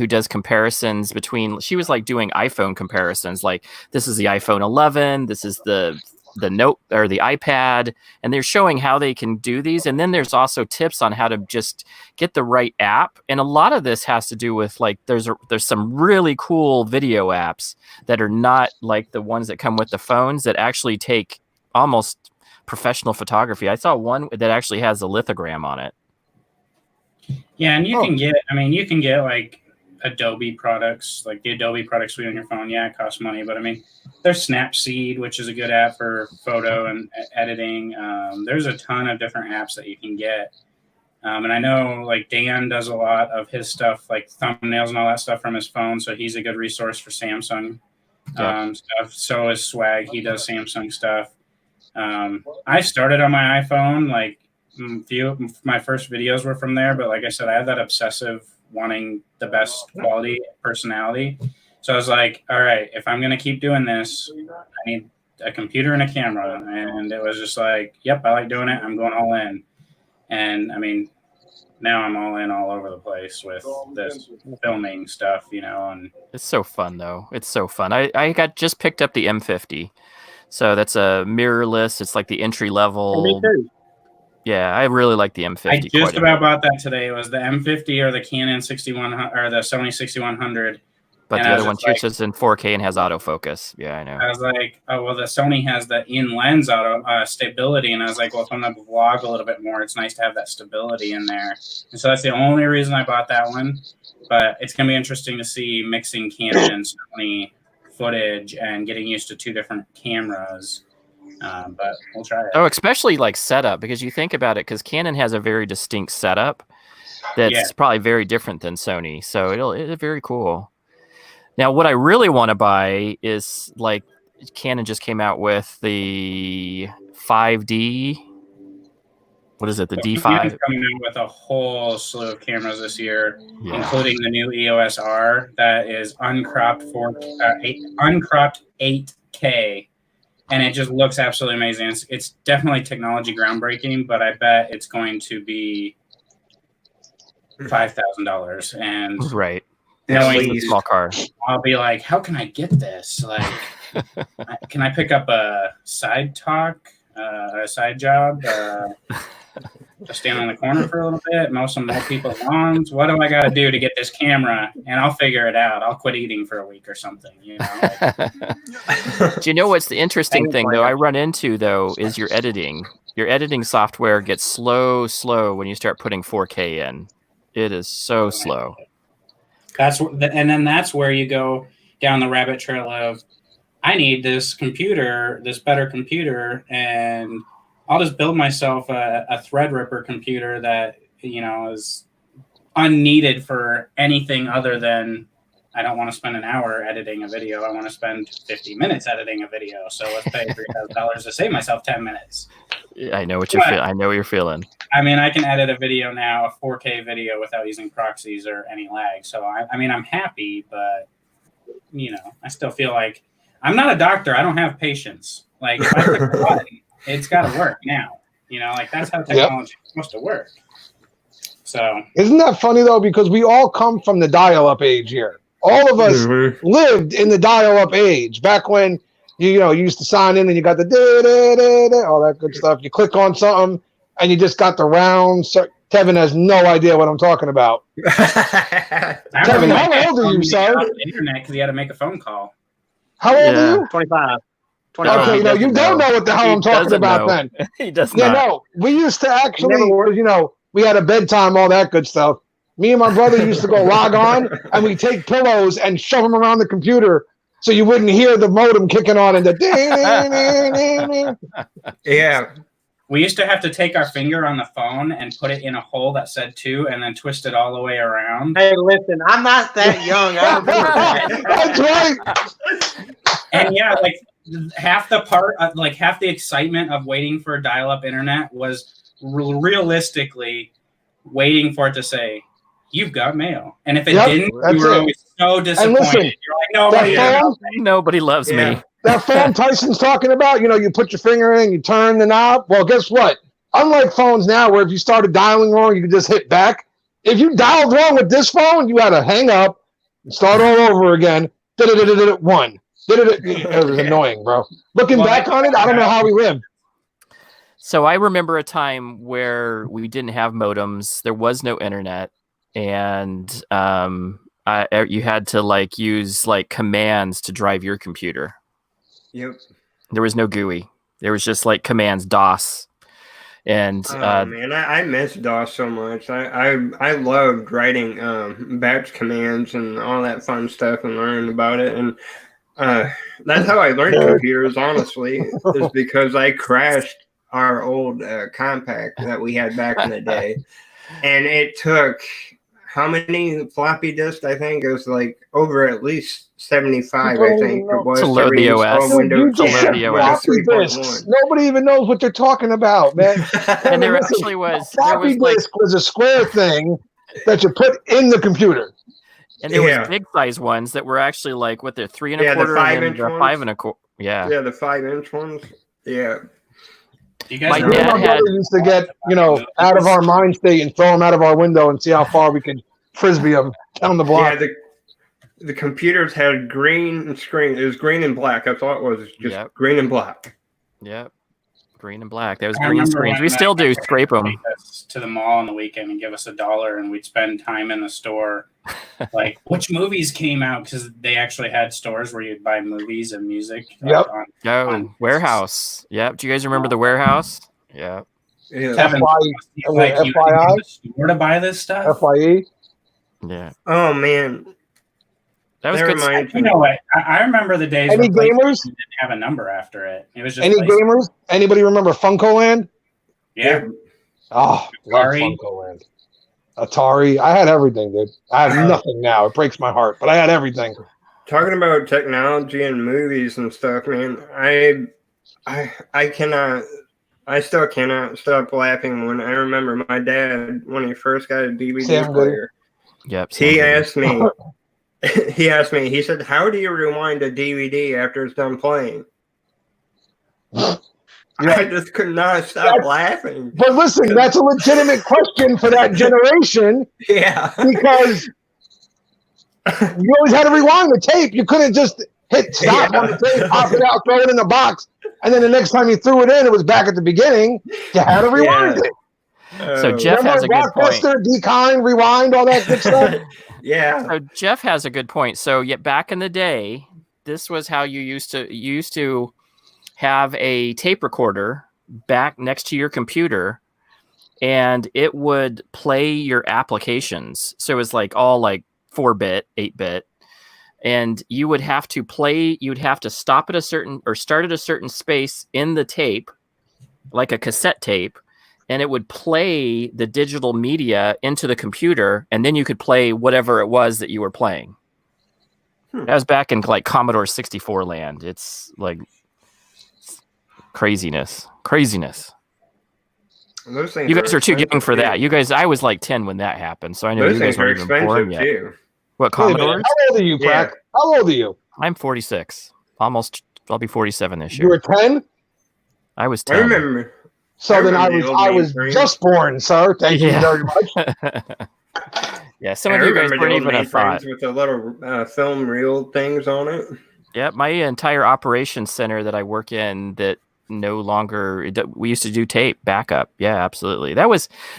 does comparisons between. She was like doing iPhone comparisons, like this is the iPhone 11, this is the Note or the iPad, and they're showing how they can do these. And then there's also tips on how to just get the right app. And a lot of this has to do with like there's some really cool video apps that are not like the ones that come with the phones that actually take almost professional photography. I saw one that actually has a lithogram on it. Yeah, and you can get like Adobe products, like the Adobe product suite on your phone. Yeah, it costs money, but I mean, there's Snapseed, which is a good app for photo and editing. There's a ton of different apps that you can get. And I know like Dan does a lot of his stuff, like thumbnails and all that stuff from his phone. So he's a good resource for Samsung stuff. So is Swag. He does Samsung stuff. I started on my iPhone, like my first videos were from there, but like I said, I have that obsessive wanting the best quality personality. So I was like, all right, if I'm going to keep doing this, I need a computer and a camera. And it was just like, yep, I like doing it. I'm going all in. And I mean, now I'm all in all over the place with this filming stuff, you know, and it's so fun though. It's so fun. I just picked up the M50. So that's a mirrorless. It's like the entry level. Me too. Yeah, I really like the M50. I just about bought that today. It was the M50 or the Canon 6100 or the Sony 6100. But the other one shoots in 4K and has autofocus. Yeah, I know. I was like, oh, well, the Sony has the in-lens auto stability. And I was like, well, if I'm going to vlog a little bit more, it's nice to have that stability in there. And so that's the only reason I bought that one. But it's going to be interesting to see mixing Canon and Sony footage and getting used to two different cameras. But we'll try it. Oh, especially like setup, because you think about it, because Canon has a very distinct setup that's probably very different than Sony. So it's very cool. Now, what I really want to buy is like Canon just came out with the 5D. What is it? The D5. Canon's coming out with a whole slew of cameras this year, including the new EOS R that is uncropped 8K. And it just looks absolutely amazing. It's definitely technology groundbreaking, but I bet it's going to be $5,000. And right, knowing a small car, I'll be like, how can I get this? Like, can I pick up a side talk, a side job, just stand on the corner for a little bit, mow some more people's lawns? What do I got to do to get this camera? And I'll figure it out. I'll quit eating for a week or something. You know. Do you know what's the interesting thing though? I run into though is your editing. Your editing software gets slow when you start putting 4K in. It is so slow. And then that's where you go down the rabbit trail of, I need this better computer, and I'll just build myself a Threadripper computer that, you know, is unneeded for anything other than, I don't want to spend an hour editing a video. I want to spend 50 minutes editing a video. So let's pay $3,000 to save myself 10 minutes. I know what you're feeling. I know what you're feeling. I mean, I can edit a video now, a 4K video, without using proxies or any lag. So, I mean, I'm happy, but, you know, I still feel like I'm not a doctor. I don't have patience. Like, if I click a button, it's got to work now. You know, like, that's how technology is supposed to work. So, isn't that funny, though? Because we all come from the dial-up age here. All of us lived in the dial-up age back when, you used to sign in and you got the da-da-da-da, all that good stuff. You click on something and you just got the round. Kevin has no idea what I'm talking about. Kevin, how old are you, sir? Internet, because he had to make a phone call. How old are you? 25. Okay, you don't know what the hell I'm talking about then. He does not. No, we used to actually, we had a bedtime, all that good stuff. Me and my brother used to go log on, and we take pillows and shove them around the computer so you wouldn't hear the modem kicking on and the Yeah. We used to have to take our finger on the phone and put it in a hole that said 2 and then twist it all the way around. Hey, listen, I'm not that young. I remember that. That's right. And yeah, like half the excitement of waiting for dial-up internet was realistically waiting for it to say, "You've got mail." And if it didn't, you were always so disappointed. Listen, you're like, nobody loves me. That phone Tyson's talking about, you put your finger in, you turn the knob. Well, guess what? Unlike phones now where if you started dialing wrong, you could just hit back. If you dialed wrong with this phone, you had to hang up and start all over again. 1. It was annoying, bro. Looking back on it, I don't know how we lived. So I remember a time where we didn't have modems. There was no internet, and you had to like use like commands to drive your computer. Yep. There was no GUI. There was just like commands, DOS. And man, I miss DOS so much. I loved writing batch commands and all that fun stuff and learning about it. And that's how I learned computers, honestly, is because I crashed our old Compaq that we had back in the day. And it took how many floppy disks? I think it was like over at least 75, I think it was, to load the OS. Windows To load the OS. 3.1. Nobody even knows what they're talking about, man. And there actually was Floppy disk was a square thing that you put in the computer. And there was big size ones that were actually like what they're 3 1/4 and then 5 1/4. Yeah. Yeah, the 5-inch ones. Yeah. You guys My My dad brother had used to get, out of our mind state and throw them out of our window and see how far we could frisbee them down the block. Yeah, the computers had green screen. It was green and black. That's all it was. Just green and black. Yep. Green and black. That was I green remember screens. when We still do my scrape them. take us to the mall on the weekend and give us $1, and we'd spend time in the store, like which movies came out, because they actually had stores where you'd buy movies and music. Yep. Oh, Warehouse. Yep. Do you guys remember the Warehouse? Yeah. Yeah. Kevin, like you FYI? went to the store to buy this stuff. FYE. Yeah. Oh man, That was that good. reminds You me. know what? I remember the days Any where PlayStation gamers? didn't have a number after it. It was just Any PlayStation. gamers? Anybody remember Funko Land? Yeah. Oh, love Atari. Funko Land. Atari. I had everything, dude. I have nothing now. It breaks my heart, but I had everything. Talking about technology and movies and stuff, man. I cannot. I still cannot stop laughing when I remember my dad when he first got a DVD Sam player. Yep. He asked me. He said, "How do you rewind a DVD after it's done playing?" I just could not stop laughing. But listen, that's a legitimate question for that generation Yeah. because you always had to rewind the tape. You couldn't just hit stop on the tape, pop it out, throw it in the box, and then the next time you threw it in, it was back at the beginning. You had to rewind it. So Jeff has a good point. Blockbuster, Dekind, rewind, all that good stuff. Yeah. So Jeff has a good point. So back in the day, this was how you used to have a tape recorder back next to your computer, and it would play your applications. So it was like all like 4-bit, 8-bit, and you would have to play. You'd have to stop at a certain or start at a certain space in the tape, like a cassette tape, and it would play the digital media into the computer, and then you could play whatever it was that you were playing. That was back in like Commodore 64 land. It's like craziness. Those things You guys are too expensive, young for too. that. You guys, I was like 10 when that happened, so I know Those you guys things are weren't even born expensive yet. too. What, Wait a minute, Commodores? how old are you, Crack? How old are you? I'm 46. Almost, I'll be 47 this You year. were 10? I was I 10. remember. So I then remember the I old was mainframe. just born, sir. Thank you Yeah. very much. Yeah, some I of you guys remember weren't the even a old thought. mainframes with the little film reel things on it. Yep, my entire operations center that I work in that no longer we used to do tape backup. Yeah, absolutely. That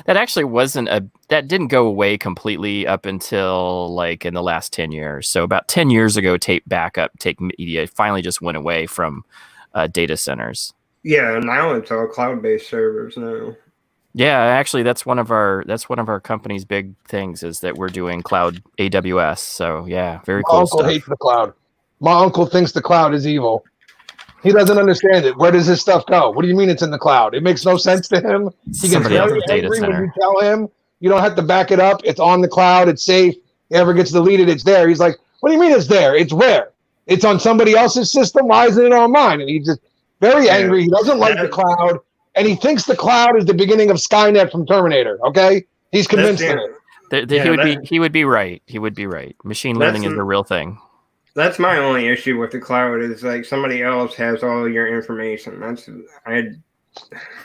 actually wasn't that didn't go away completely up until like in the last 10 years. So about 10 years ago, tape backup, tape media finally just went away from data centers. Yeah, now it's all cloud-based servers now. Yeah, actually that's one of our company's big things is that we're doing cloud AWS. So yeah, very My cool uncle stuff. hates the cloud. My uncle thinks the cloud is evil. He doesn't understand it. Where does this stuff go? What do you mean it's in the cloud? It makes no sense to him. He gets Somebody very else's data angry when center. you tell him you don't have to back it up. It's on the cloud. It's safe. It ever gets deleted, it's there. He's like, what do you mean it's there? It's where? It's on somebody else's system. Why isn't it on mine? And he's just very angry. He doesn't like the cloud. And he thinks the cloud is the beginning of Skynet from Terminator. Okay? He's convinced of it. He would be right. He would be right. Machine learning is a real thing. That's my only issue with the cloud is like somebody else has all your information.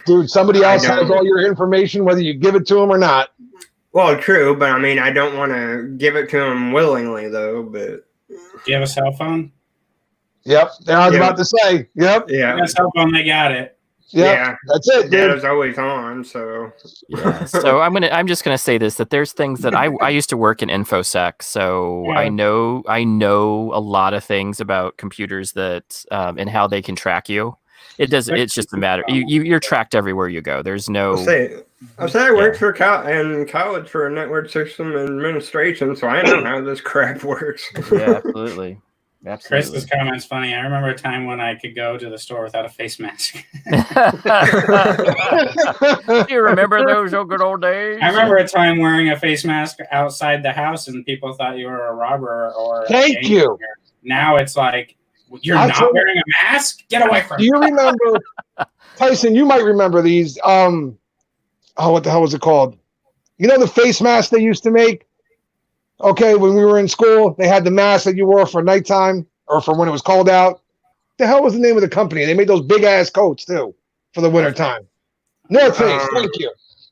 Dude, somebody else has all your information, whether you give it to them or not. Well, true, but I mean, I don't want to give it to them willingly, though. But Do you have a cell phone? Yep. I was Yeah. about to say. Yep. Yeah. That cell phone, they got it. Yep. Yeah. That's it, dude. Data's always on, so Yeah. So I'm just gonna say this, that there's things that I used to work in InfoSec, so Yeah. I know a lot of things about computers that and how they can track you. It's just a matter. You're tracked everywhere you go. There's no. I'll say I worked in college for a network system administration, so I know how this crap works. Yeah, absolutely. Chris's comment's funny. I remember a time when I could go to the store without a face mask. You remember those good old days? I remember a time wearing a face mask outside the house, and people thought you were a robber or. Thank you. Now it's like you're I'll not tell you- wearing a mask. Get away from Do me. you remember, Tyson? You might remember these. What the hell was it called? You know the face mask they used to make. Okay, when we were in school, they had the mask that you wore for nighttime or for when it was cold out. The hell was the name of the company? They made those big ass coats too for the winter time. North Face, thank you.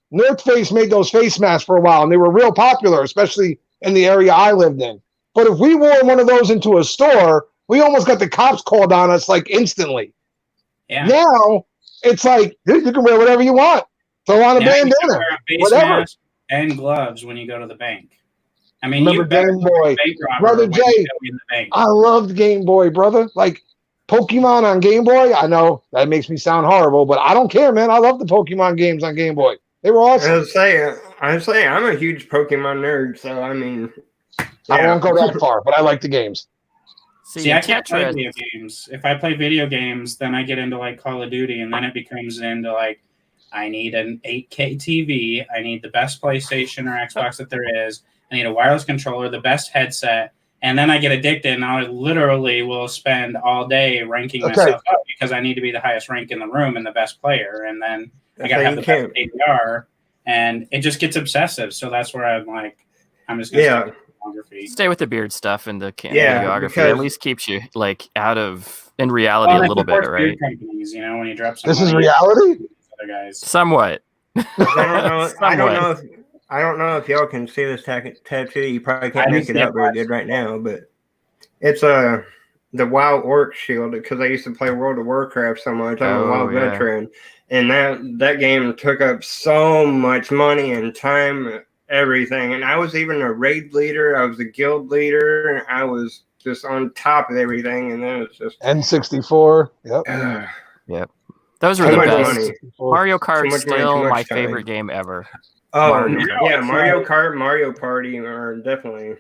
North Face made those face masks for a while, and they were real popular, especially in the area I lived in. But if we wore one of those into a store, we almost got the cops called on us like instantly. Yeah. Now it's like, dude, you can wear whatever you want. Throw on a Now you can bandana, wear a face whatever. mask and gloves when you go to the bank. I mean, Remember you better Game be a Boy. bank robber Brother when Jay, you go in the bank. I loved Game Boy, brother. Like Pokemon on Game Boy. I know that makes me sound horrible, but I don't care, man. I love the Pokemon games on Game Boy. They were awesome. I say I'm a huge Pokemon nerd, so I mean, I won't go that far, but I like the games. See, I can't play video games. If I play video games, then I get into like Call of Duty, and then it becomes into like, I need an 8K TV. I need the best PlayStation or Xbox that there is. I need a wireless controller, the best headset. And then I get addicted, and I literally will spend all day ranking myself up because I need to be the highest rank in the room and the best player. And then I got to have the best ADR, and it just gets obsessive. So that's where I'm like, I'm just going to stay with the beard stuff and the videography. because At least keeps you like out of in reality a little bit, right? Companies, you know, when you drop some This is money, reality. other guys. Somewhat. I don't know if y'all can see this tattoo. You probably can't make it out very good right now, but it's the Wild Orc shield because I used to play World of Warcraft so much. I'm a WoW veteran, and that game took up so much money and time, everything. And I was even a raid leader. I was a guild leader. And I was just on top of everything, and then it's just N64. Yep. Yep. Those were the best. Mario Kart still my favorite game ever. Oh, Mario Kart, Mario Party are definitely.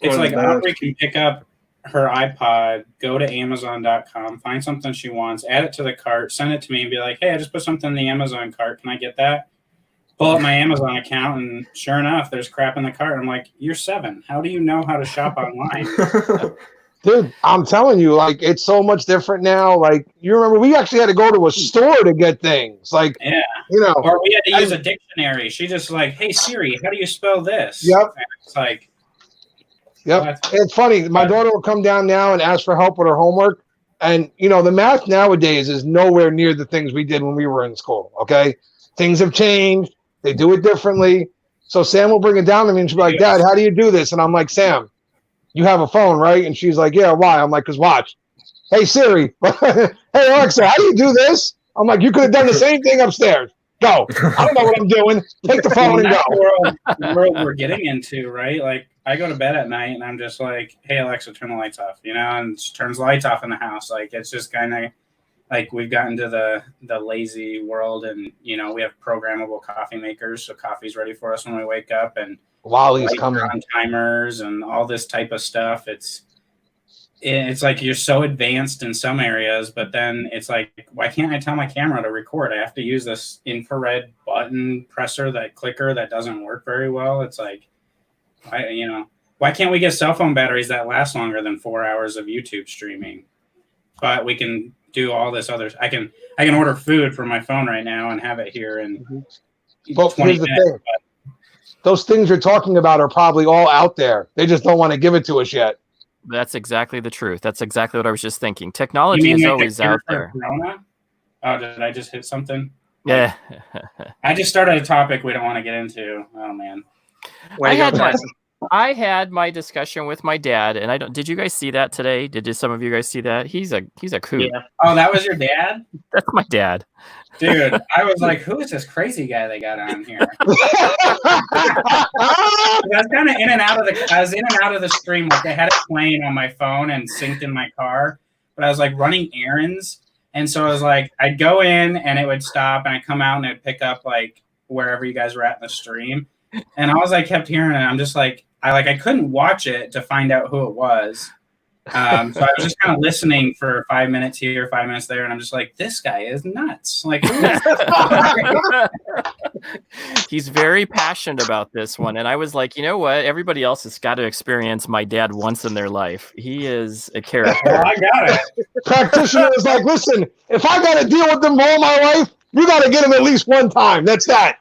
It's like Aubrey can pick up her iPod, go to Amazon.com, find something she wants, add it to the cart, send it to me, and be like, "Hey, I just put something in the Amazon cart. Can I get that?" Pull up my Amazon account, and sure enough, there's crap in the cart. I'm like, "You're 7. How do you know how to shop online?" Dude, I'm telling you, like, it's so much different now. Like, you remember we actually had to go to a store to get things. Like, yeah, you know, or we had to use a dictionary. She just like, "Hey Siri, how do you spell this?" Yep. And it's like, yep. It's funny. My daughter will come down now and ask for help with her homework. And, you know, the math nowadays is nowhere near the things we did when we were in school. Okay. Things have changed. They do it differently. So Sam will bring it down to me and she'll be like, "Dad, how do you do this?" And I'm like, "Sam, you have a phone, right?" And she's like, "Yeah, why?" I'm like, "'Cause watch. Hey, Siri. Hey, Alexa, how do you do this?" I'm like, "You could have done the same thing upstairs. Go. I don't know what I'm doing. Take the phone and go." The world we're getting into, right? Like, I go to bed at night and I'm just like, "Hey, Alexa, turn the lights off," you know, and she turns the lights off in the house. Like, it's just kind of like we've gotten to the lazy world, and, you know, we have programmable coffee makers. So coffee's ready for us when we wake up, and Wally's coming on timers and all this type of stuff. It's like you're so advanced in some areas, but then it's like, why can't I tell my camera to record? I have to use this infrared button presser, that clicker that doesn't work very well. It's like, why can't we get cell phone batteries that last longer than 4 hours of YouTube streaming? But we can do all this other. I can order food from my phone right now and have it here in 20 minutes. Those things you're talking about are probably all out there. They just don't want to give it to us yet. That's exactly the truth. That's exactly what I was just thinking. Technology is always out there. Corona? Oh, did I just hit something? Yeah. I just started a topic we don't want to get into. Oh, man. I I had my discussion with my dad, and I don't. Did you guys see that today? Did some of you guys see that? He's a coot. Yeah. Oh, that was your dad? That's my dad. Dude, I was like, who is this crazy guy they got on here? I was kind of in and out of the stream. Like I had it playing on my phone and synced in my car, but I was like running errands. And so I was like, I'd go in and it would stop and I'd come out and it'd pick up like wherever you guys were at in the stream. And all I kept hearing, and I'm just like, I couldn't watch it to find out who it was. So I was just kind of listening for 5 minutes here, 5 minutes there, and I'm just like, this guy is nuts. Like, who is this guy? He's very passionate about this one, and I was like, you know what? Everybody else has got to experience my dad once in their life. He is a character. Well, I got it. Practitioner is like, listen, if I got to deal with them all my life, you got to get him at least one time. That's that.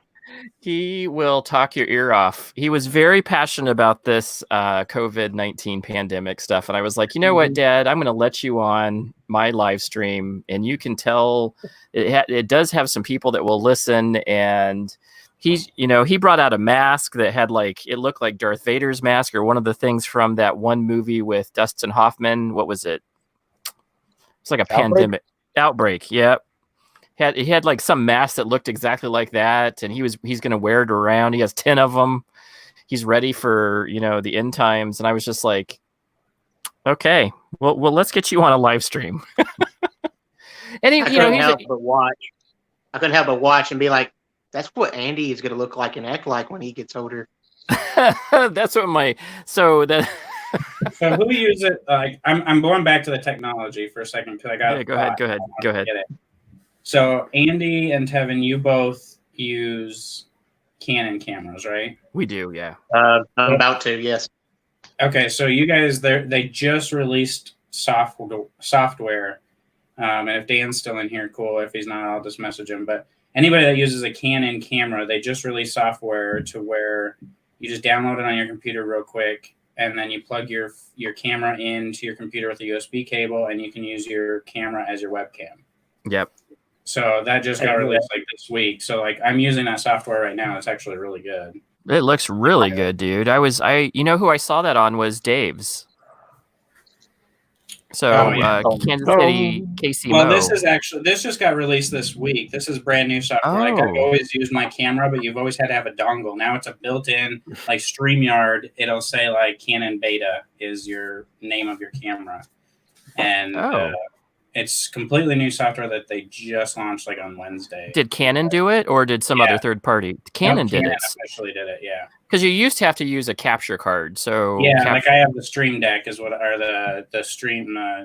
He will talk your ear off. He was very passionate about this COVID-19 pandemic stuff. And I was like, you know what, Dad, I'm going to let you on my live stream. And you can tell it does have some people that will listen. And he brought out a mask that had it looked like Darth Vader's mask or one of the things from that one movie with Dustin Hoffman. What was it? It's like a pandemic outbreak. Yep. He had like some mask that looked exactly like that, and he's going to wear it around. He has 10 of them. He's ready for the end times. And I was just like, okay, well, let's get you on a live stream. And I couldn't help but watch. I couldn't help but watch and be like, that's what Andy is going to look like and act like when he gets older. That's what So who uses it? I'm going back to the technology for a second because I got. Yeah, go ahead. So Andy and Tevin, you both use Canon cameras, right? We do, yeah. I'm about to, yes. Okay, so you guys, they just released software. And if Dan's still in here, cool. If he's not, I'll just message him. But anybody that uses a Canon camera, they just released software to where you just download it on your computer real quick, and then you plug your camera into your computer with a USB cable, and you can use your camera as your webcam. Yep. So that just got released this week. So I'm using that software right now. It's actually really good. It looks really good, dude. Who I saw that on was Dave's. So Kansas City KC. Well, this just got released this week. This is brand new software. I've always used my camera, but you've always had to have a dongle. Now it's a built-in StreamYard. It'll say Canon Beta is your name of your camera, and it's completely new software that they just launched on Wednesday. Did Canon do it, or did some other third party? Canon did it. Officially did it, yeah. Because you used to have to use a capture card. So I have the Stream Deck the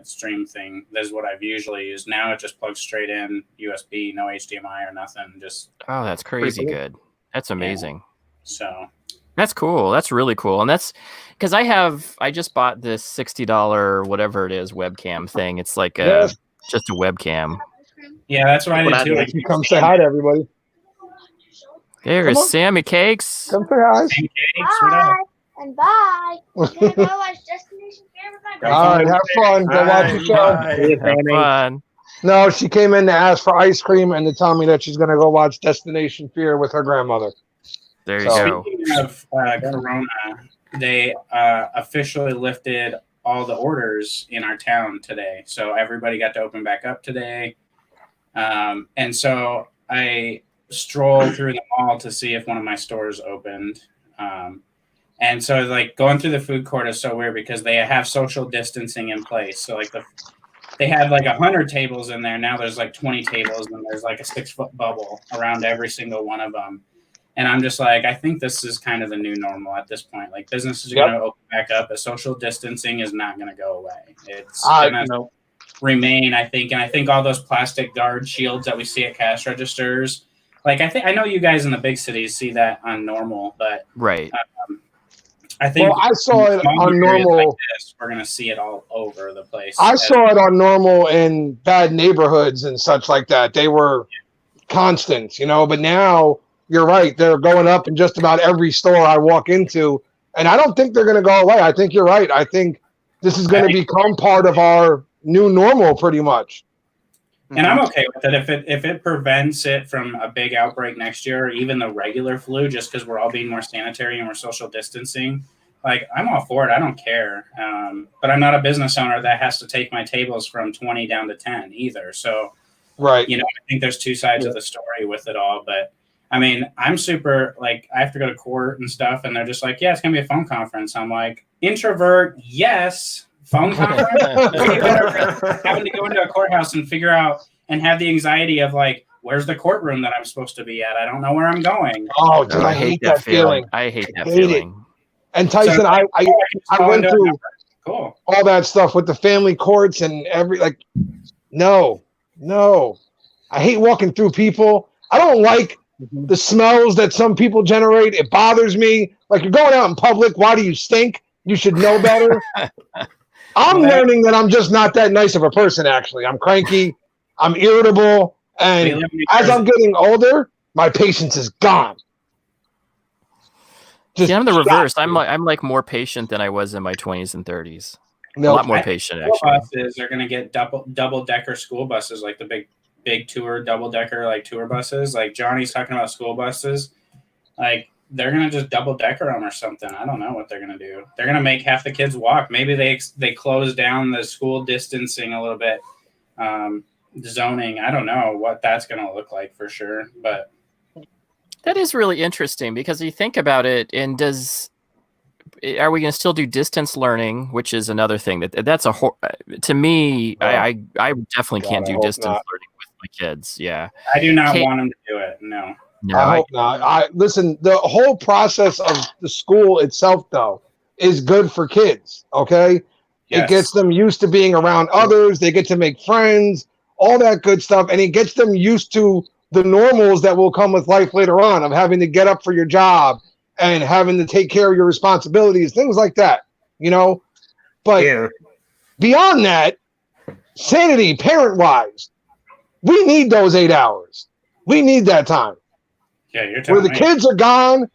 stream thing. That's what I've usually used. Now it just plugs straight in USB, no HDMI or nothing. That's crazy good. That's amazing. Yeah. So that's cool. That's really cool. And that's because I just bought this $60 whatever it is webcam thing. It's like just a webcam. Yeah, that's what I did too. You come say hi to everybody. There is Sammy Cakes. Come say hi. Sammy Cakes, what up? And bye. I'm gonna go watch Destination Fear with my brother. All right, have fun. Go watch the show. Have fun. No, she came in to ask for ice cream and to tell me that she's going to go watch Destination Fear with her grandmother. There you go. Speaking of Corona, they officially lifted all the orders in our town today. So everybody got to open back up today. And so I strolled through the mall to see if one of my stores opened. And so going through the food court is so weird because they have social distancing in place. So they had 100 tables in there. Now there's 20 tables and there's a 6-foot bubble around every single one of them. And I'm just I think this is kind of the new normal at this point. Businesses are going to open back up, but social distancing is not going to go away. It's going to remain, I think. And I think all those plastic guard shields that we see at cash registers, I know you guys in the big cities see that on normal, but right. I think I saw it on normal. We're going to see it all over the place. I saw it on normal in bad neighborhoods and such like that. They were constant, but now you're right. They're going up in just about every store I walk into, and I don't think they're going to go away. I think you're right. I think this is going to become part of our new normal pretty much. And I'm okay with it if it prevents it from a big outbreak next year, or even the regular flu, just because we're all being more sanitary and we're social distancing. like I'm all for it. I don't care. But I'm not a business owner that has to take my tables from 20 down to 10 either. So, Right. I think there's two sides of the story with it all. But I mean, I'm super, like, I have to go to court and stuff, and they're just like, yeah, it's going to be a phone conference. I'm like, introvert, yes. Phone conference? Having to go into a courthouse and figure out and have the anxiety of, like, where's the courtroom that I'm supposed to be at? I don't know where I'm going. Oh, dude, I hate that feeling. I hate that hate it. feeling. And Tyson, So, I went through cool. all that stuff with the family courts and no. I hate walking through people. I don't like the smells that some people generate. It bothers me. Like, you're going out in public. Why do you stink? You should know better. I'm learning that I'm just not that nice of a person, actually. I'm cranky. I'm irritable. And as I'm getting older, my patience is gone. See, I'm the reverse. I'm like more patient than I was in my 20s and 30s. A lot more patient, actually. Buses are going to get double decker school buses, like the big tour double decker like tour buses. Like Johnny's talking about school buses. Like they're going to just double decker them or something. I don't know what they're going to do. They're going to make half the kids walk. Maybe they close down the school distancing a little bit. Zoning. I don't know what that's going to look like for sure, but. That is really interesting because you think about it, and are we going to still do distance learning, which is another thing that's to me, I definitely can't do distance learning with my kids. Yeah. I do not want them to do it. No, I hope not. Listen, the whole process of the school itself, though, is good for kids. Okay. Yes. It gets them used to being around others. They get to make friends, all that good stuff. And it gets them used to the normals that will come with life later on, of having to get up for your job and having to take care of your responsibilities, things like that, But beyond that, sanity, parent-wise, we need those 8 hours. We need that time. Yeah, you're telling where the kids are gone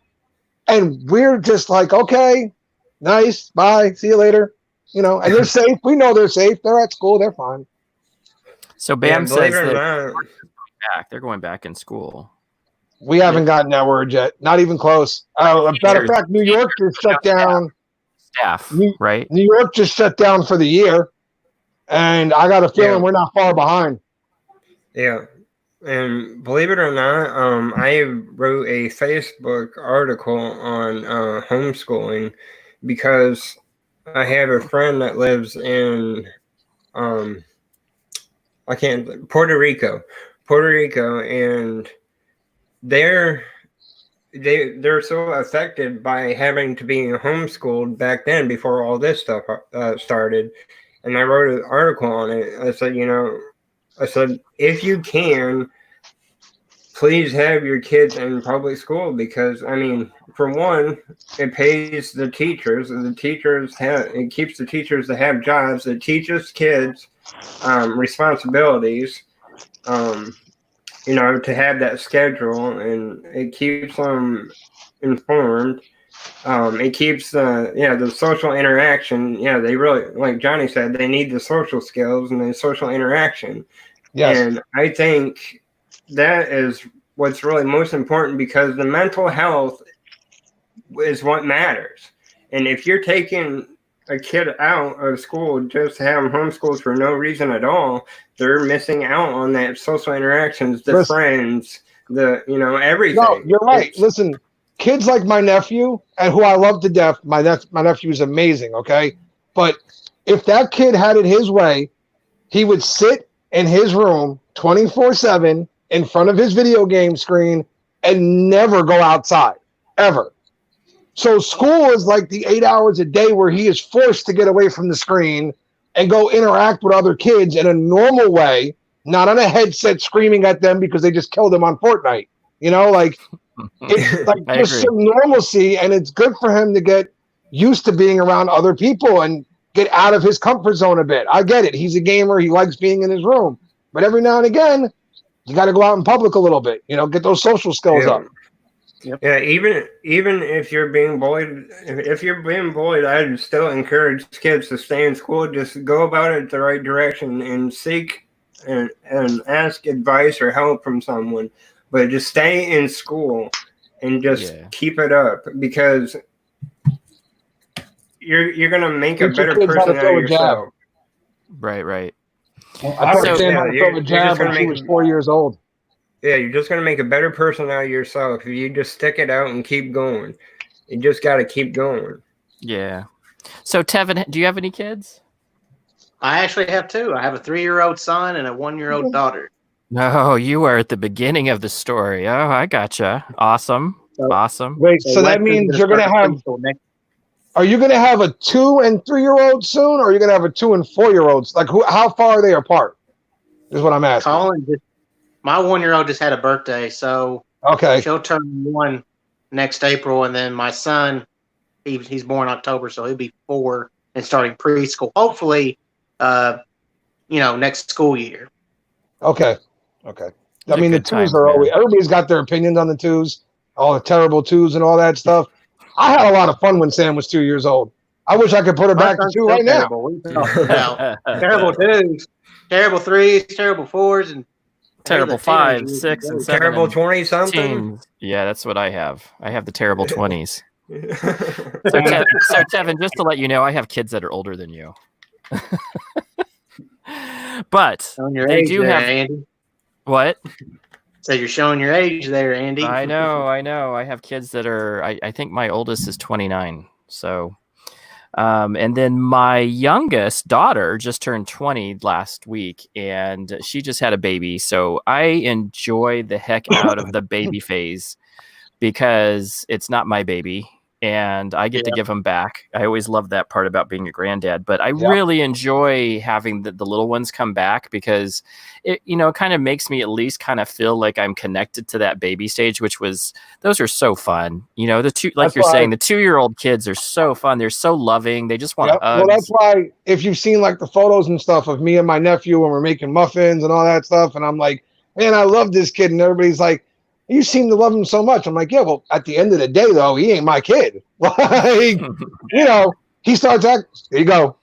and we're just like, okay, nice, bye, see you later. And they're safe. We know they're safe. They're at school. They're fine. So Bam says they're going back in school. We haven't gotten that word yet. Not even close. Matter of fact, New York just shut down. Staff, right? New York just shut down for the year. And I got a feeling we're not far behind. Yeah. And believe it or not, I wrote a Facebook article on homeschooling because I have a friend that lives in Puerto Rico, and they're so affected by having to be homeschooled back then before all this stuff started. And I wrote an article on it. I said, if you can, please have your kids in public school because, for one, it pays the teachers. And it keeps the teachers to have jobs. It teaches kids responsibilities, to have that schedule, and it keeps them informed. It keeps the social interaction. Yeah, they really, like Johnny said, they need the social skills and the social interaction. Yes. And I think that is what's really most important because the mental health is what matters. And if you're taking a kid out of school just to have them homeschooled for no reason at all, they're missing out on that social interactions, the friends, everything. No, you're right. Listen, kids like my nephew, and who I love to death, my nephew is amazing, okay? But if that kid had it his way, he would sit in his room 24/7 in front of his video game screen and never go outside, ever. So school is like the 8 hours a day where he is forced to get away from the screen and go interact with other kids in a normal way, not on a headset screaming at them because they just killed him on Fortnite. It's like just some normalcy, and it's good for him to get used to being around other people and get out of his comfort zone a bit. I get it. He's a gamer. He likes being in his room. But every now and again, you got to go out in public a little bit, get those social skills up. Yep. Yeah, even if you're being bullied, I'd still encourage kids to stay in school. Just go about it the right direction and seek and ask advice or help from someone. But just stay in school and just keep it up because you're gonna make a Teach your better kids how to person out throw of a jab. yourself. Right. I taught So- Sam how to throw a you're jab just when gonna she make- was 4 years old. Yeah, you're just gonna make a better person out of yourself if you just stick it out and keep going. You just gotta keep going. Yeah. So Tevin, do you have any kids? I actually have two. I have a 3-year-old son and a 1-year-old daughter. No, you are at the beginning of the story. Oh, I gotcha. Awesome. Awesome. Wait, so that Weston's means you're start gonna have. preschool next. Are you gonna have a 2 and 3-year-old soon, or are you gonna have a 2 and 4-year-olds? Like, how far are they apart? Is what I'm asking. Colin my 1-year-old just had a birthday, so Okay. she'll turn 1 next April, and then my son, he's born October, so he'll be 4 and starting preschool. Hopefully, next school year. Okay. Those I mean, are the good 2s times, are man. always. Everybody's got their opinions on the 2s, all the terrible 2s and all that stuff. I had a lot of fun when Sam was 2 years old. I wish I could put her My back to son's 2 still right now. terrible. We talk about terrible 2s, terrible 3s, terrible 4s, and Terrible the teenage 5, years 6, and go. 7. Terrible and 20 something. teens. Yeah, that's what I have. I have the terrible 20s. Yeah. So Tevin, just to let you know, I have kids that are older than you. But Showing your they age do there, have Andy. what? So you're showing your age there, Andy. I know. I have kids that are. I think my oldest is 29. So, and then my youngest daughter just turned 20 last week, and she just had a baby. So I enjoy the heck out of the baby phase because it's not my baby, and I get to give them back. I always love that part about being a granddad, but I really enjoy having the little ones come back because it, kind of makes me at least kind of feel like I'm connected to that baby stage, those are so fun. The two, like That's you're why- saying, the 2-year-old kids are so fun. They're so loving. They just want Yep. hugs. Well, that's why if you've seen like the photos and stuff of me and my nephew when we're making muffins and all that stuff, and I'm like, man, I love this kid, and everybody's like, you seem to love him so much. I'm like, yeah, well, at the end of the day, though, he ain't my kid. Like, he starts acting. There you go.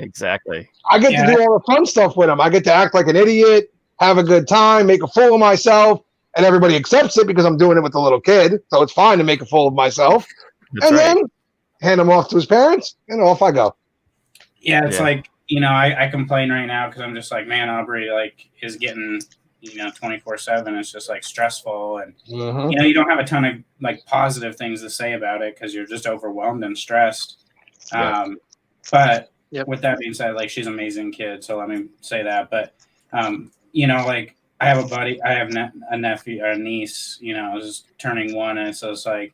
Exactly. I get to do all the fun stuff with him. I get to act like an idiot, have a good time, make a fool of myself, and everybody accepts it because I'm doing it with the little kid. So it's fine to make a fool of myself. That's and right. then hand him off to his parents, and off I go. Yeah, it's Yeah. like, I complain right now because I'm just like, man, Aubrey is getting 24/7. It's just like stressful, and you don't have a ton of positive things to say about it because you're just overwhelmed and stressed. Yeah. But Yep. with that being said, she's an amazing kid, so let me say that. But I have a buddy, I have a nephew or a niece, is turning 1, and so it's like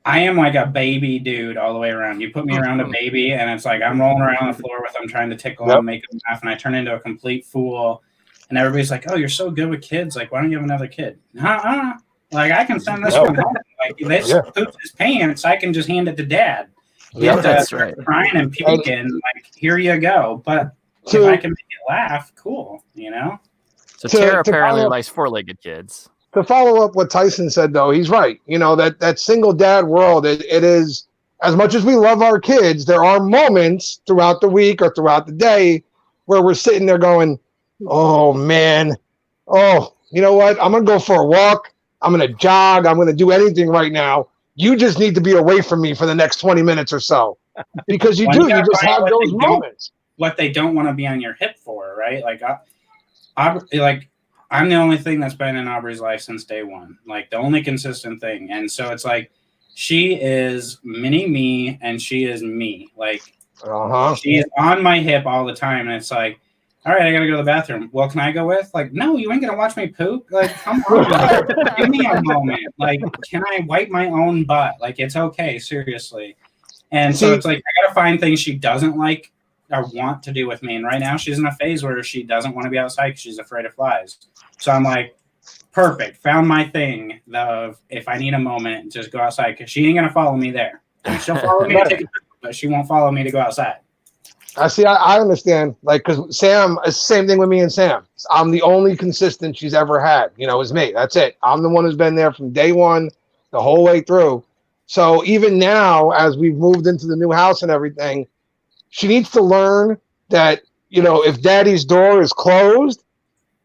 I am like a baby dude all the way around. You put me around a baby, and it's like I'm rolling around the floor with them, trying to tickle them, make them laugh, and I turn into a complete fool. And everybody's like, "Oh, you're so good with kids. Like, why don't you have another kid?" Like, I can send this one home. Like, this poops his pants. I can just hand it to dad. Yeah, that's right. Crying and puking. Like, here you go. But if I can make it laugh, cool. So To- Tara to apparently follow- likes 4-legged kids. To follow up what Tyson said, though, he's right. That single dad world, it is, as much as we love our kids, there are moments throughout the week or throughout the day where we're sitting there going, oh, man. Oh, you know what? I'm going to go for a walk. I'm going to jog. I'm going to do anything right now. You just need to be away from me for the next 20 minutes or so. Because you Well, do. you You gotta just find have what those they don't- moments. What they don't want to be on your hip for, right? I'm the only thing that's been in Aubrey's life since day one. Like, the only consistent thing. And so it's like, she is mini me and she is me. Like, she is on my hip all the time. And it's like, all right, I got to go to the bathroom. Well, can I go with? Like, no, you ain't going to watch me poop. Like, come on. Give me a moment. Like, can I wipe my own butt? Like, it's okay. Seriously. And so it's like, I got to find things she doesn't like or want to do with me. And right now she's in a phase where she doesn't want to be outside because she's afraid of flies. So I'm like, perfect. Found my thing of if I need a moment, just go outside because she ain't going to follow me there. She'll follow me to take a picture, but she won't follow me to go outside. I understand. Like, because Sam, it's the same thing with me and Sam. I'm the only consistent she's ever had, is me. That's it. I'm the one who's been there from day one, the whole way through. So even now, as we've moved into the new house and everything, she needs to learn that, if daddy's door is closed,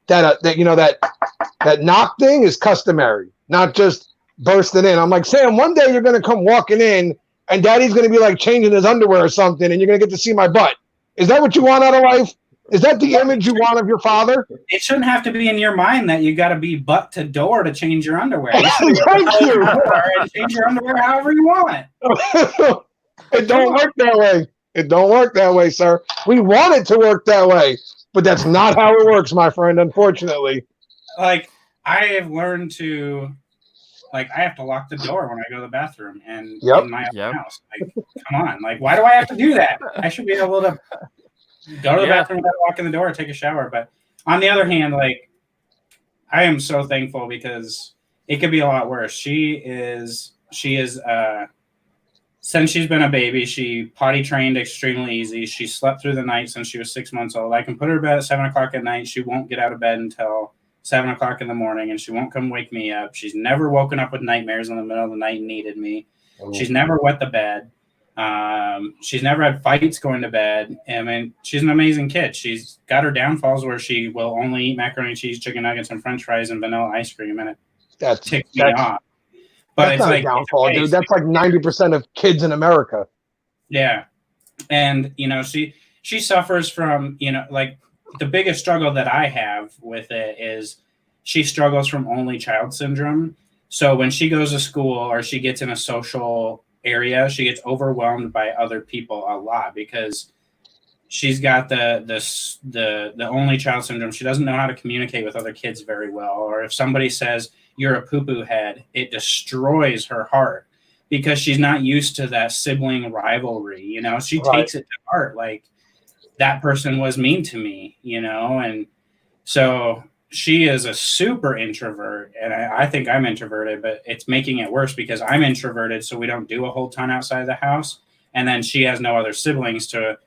that knock thing is customary, not just bursting in. I'm like, Sam, one day you're going to come walking in and daddy's going to be like changing his underwear or something, and you're going to get to see my butt. Is that what you want out of life? Is that the image you want of your father? It shouldn't have to be in your mind that you got to be butt to door to change your underwear. You should Thank you. and change your underwear however you want. It don't work that way. It don't work that way, sir. We want it to work that way, but that's not how it works, my friend, unfortunately. Like, I have learned to, like, I have to lock the door when I go to the bathroom and in my own house. Like, come on. Like, why do I have to do that? I should be able to go to the bathroom without locking the door and take a shower. But on the other hand, like, I am so thankful because it could be a lot worse. She is since she's been a baby, she potty trained extremely easy. She slept through the night since she was 6 months old. I can put her to bed at 7 o'clock at night. She won't get out of bed until 7 o'clock in the morning, and she won't come wake me up. She's never woken up with nightmares in the middle of the night and needed me. She's never wet the bed. She's never had fights going to bed. I mean, she's an amazing kid. She's got her downfalls where she will only eat macaroni and cheese, chicken nuggets, and french fries and vanilla ice cream, and it ticks me off. But that's it's not like a downfall, dude. That's like 90% of kids in America. Yeah. And, you know, she suffers from, you know, like the biggest struggle that I have with it is she struggles from only child syndrome. So when she goes to school or she gets in a social area, she gets overwhelmed by other people a lot because she's got the only child syndrome. She doesn't know how to communicate with other kids very well. Or if somebody says, "You're a poo-poo head," it destroys her heart because she's not used to that sibling rivalry. You know, she takes it to heart. Like, that person was mean to me, you know? And so she is a super introvert, and I think I'm introverted, but it's making it worse because I'm introverted. So we don't do a whole ton outside the house. And then she has no other siblings to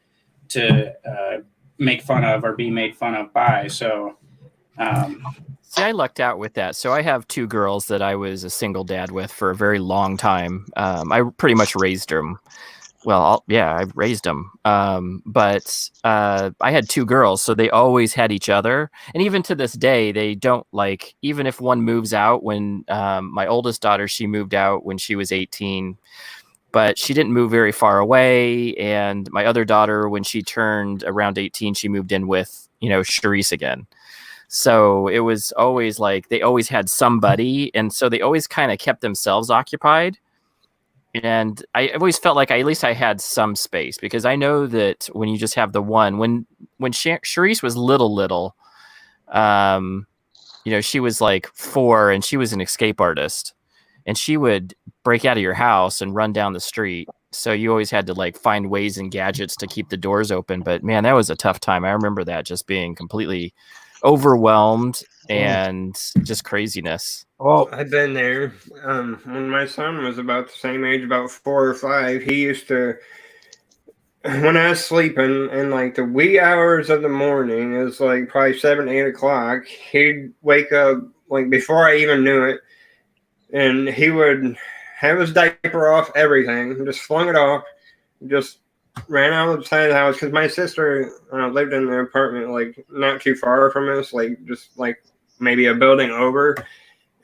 make fun of or be made fun of by. So, see, I lucked out with that. So I have 2 girls that I was a single dad with for a very long time. I pretty much raised them. Well, I raised them. But I had 2 girls, so they always had each other. And even to this day, they don't like, even if one moves out when my oldest daughter, she moved out when she was 18, but she didn't move very far away. And my other daughter, when she turned around 18, she moved in with, Charisse again. So it was always like they always had somebody, and so they always kind of kept themselves occupied. And I always felt like at least I had some space, because I know that when you just have the one, when Charisse was little, she was like 4 and she was an escape artist, and she would break out of your house and run down the street. So you always had to like find ways and gadgets to keep the doors open. But man, that was a tough time. I remember that just being completely overwhelmed and just craziness. Well, I've been there. When my son was about the same age, about 4 or 5, he used to, when I was sleeping in like the wee hours of the morning, it was like probably 7, 8 o'clock, he'd wake up like before I even knew it, and he would have his diaper off, everything, just flung it off, just ran outside of the house, because my sister lived in an apartment like not too far from us, like just like maybe a building over,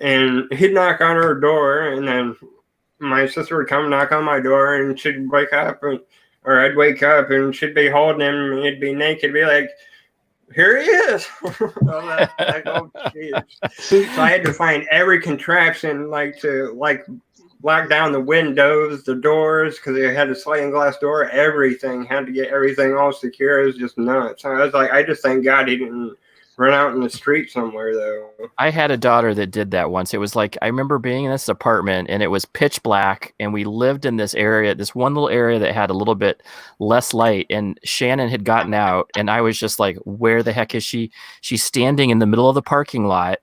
and he'd knock on her door, and then my sister would come knock on my door, and she'd wake up, or I'd wake up, and she'd be holding him, and he'd be naked, be like, "Here he is." Like, oh, so I had to find every contraption to lock down the windows, the doors, because they had a sliding glass door, everything. Had to get everything all secure. It was just nuts. I was like, I just thank God he didn't run out in the street somewhere, though. I had a daughter that did that once. It was like, I remember being in this apartment, and it was pitch black, and we lived in this area, this one little area that had a little bit less light, and Shannon had gotten out, and I was just like, where the heck is she? She's standing in the middle of the parking lot.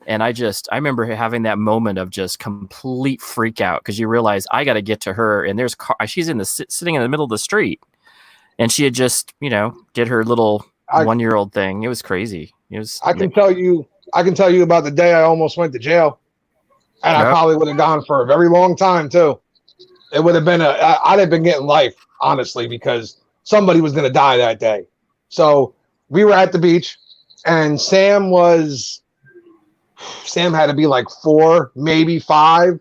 And I remember having that moment of just complete freak out, because you realize I got to get to her, and there's she's sitting in the middle of the street, and she had just, did her little 1-year-old thing. It was crazy. I can tell you about the day I almost went to jail, and I probably would have gone for a very long time too. It would have been I'd have been getting life, honestly, because somebody was going to die that day. So we were at the beach, and Sam had to be like 4, maybe 5.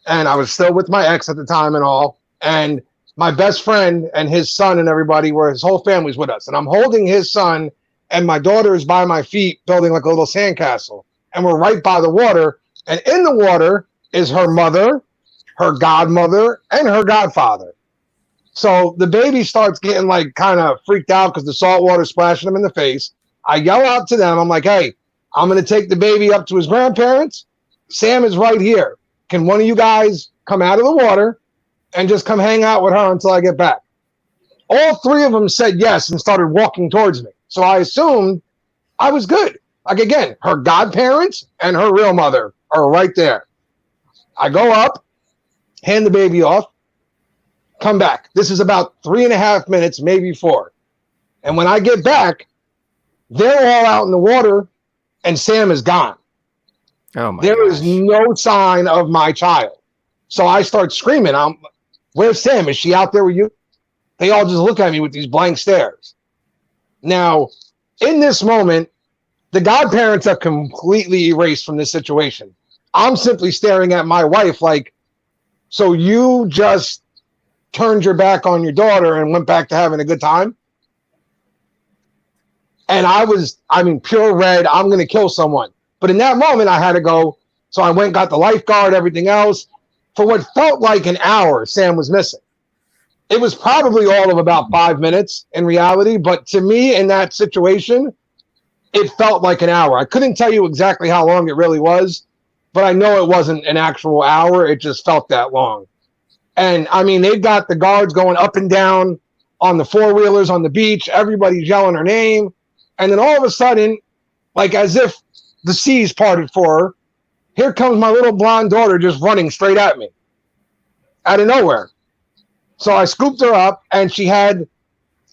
And I was still with my ex at the time and all. and my best friend and his son and everybody his whole family's with us. And I'm holding his son, and my daughter is by my feet building like a little sandcastle. And we're right by the water. And in the water is her mother, her godmother, and her godfather. So the baby starts getting like kind of freaked out because the salt water splashing him in the face. I yell out to them. I'm like, hey, I'm going to take the baby up to his grandparents. Sam is right here. Can one of you guys come out of the water and just come hang out with her until I get back? All three of them said yes and started walking towards me. So I assumed I was good. Like, again, her godparents and her real mother are right there. I go up, hand the baby off, come back. This is about 3.5 minutes, maybe 4. And when I get back, they're all out in the water and Sam is gone. Oh my There is gosh. no sign of my child. So I start screaming, where's Sam? Is she out there with you? They all just look at me with these blank stares. Now, in this moment, the godparents are completely erased from this situation. I'm simply staring at my wife like, so you just turned your back on your daughter and went back to having a good time? And pure red, I'm going to kill someone. But in that moment, I had to go. So I went, got the lifeguard, everything else. For what felt like an hour, Sam was missing. It was probably all of about 5 minutes in reality. But to me, in that situation, it felt like an hour. I couldn't tell you exactly how long it really was, but I know it wasn't an actual hour. It just felt that long. And they've got the guards going up and down on the four-wheelers on the beach. Everybody's yelling her name. And then all of a sudden, like as if the seas parted for her, here comes my little blonde daughter just running straight at me out of nowhere. So I scooped her up, and she had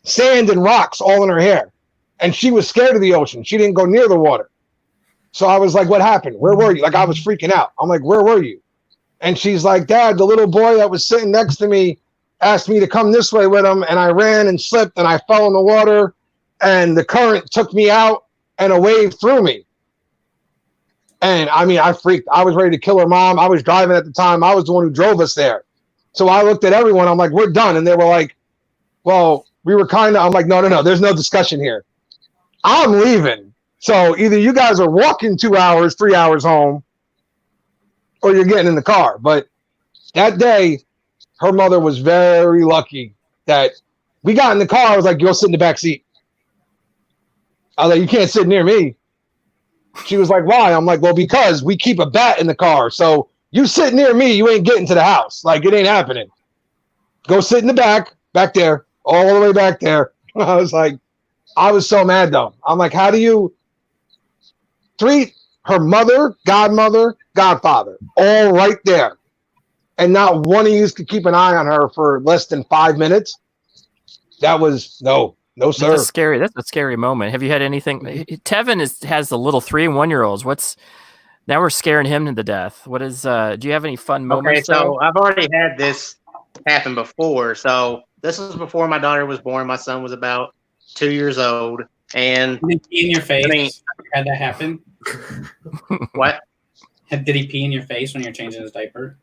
sand and rocks all in her hair. And she was scared of the ocean. She didn't go near the water. So I was like, what happened? Where were you? Like, I was freaking out. I'm like, where were you? And she's like, Dad, the little boy that was sitting next to me asked me to come this way with him, and I ran and slipped, and I fell in the water, and the current took me out, and a wave threw me. And I freaked. I was ready to kill her mom. I was driving at the time. I was the one who drove us there. So I looked at everyone. I'm like, we're done. And they were like, well, we were I'm like, no. There's no discussion here. I'm leaving. So either you guys are walking 2 hours, 3 hours home, or you're getting in the car. But that day, her mother was very lucky that we got in the car. I was like, go sit in the back seat. I was like, you can't sit near me. She was like, why? I'm like, well, because we keep a bat in the car. So you sit near me, you ain't getting to the house. Like, it ain't happening. Go sit in the back there, all the way back there. I was like, I was so mad though. I'm like, how do you treat her mother, godmother, godfather, all right there, and not one of you could keep an eye on her for less than 5 minutes? That was no, sir. That's scary. That's a scary moment. Have you had anything? Tevin has the little 3 and 1 year olds. Now we're scaring him to death. What is? Do you have any fun moments? Okay, so I've already had this happen before. So this was before my daughter was born. My son was about 2 years old, and Did he pee in your face? Had that happen? What? Did he pee in your face when you're changing his diaper?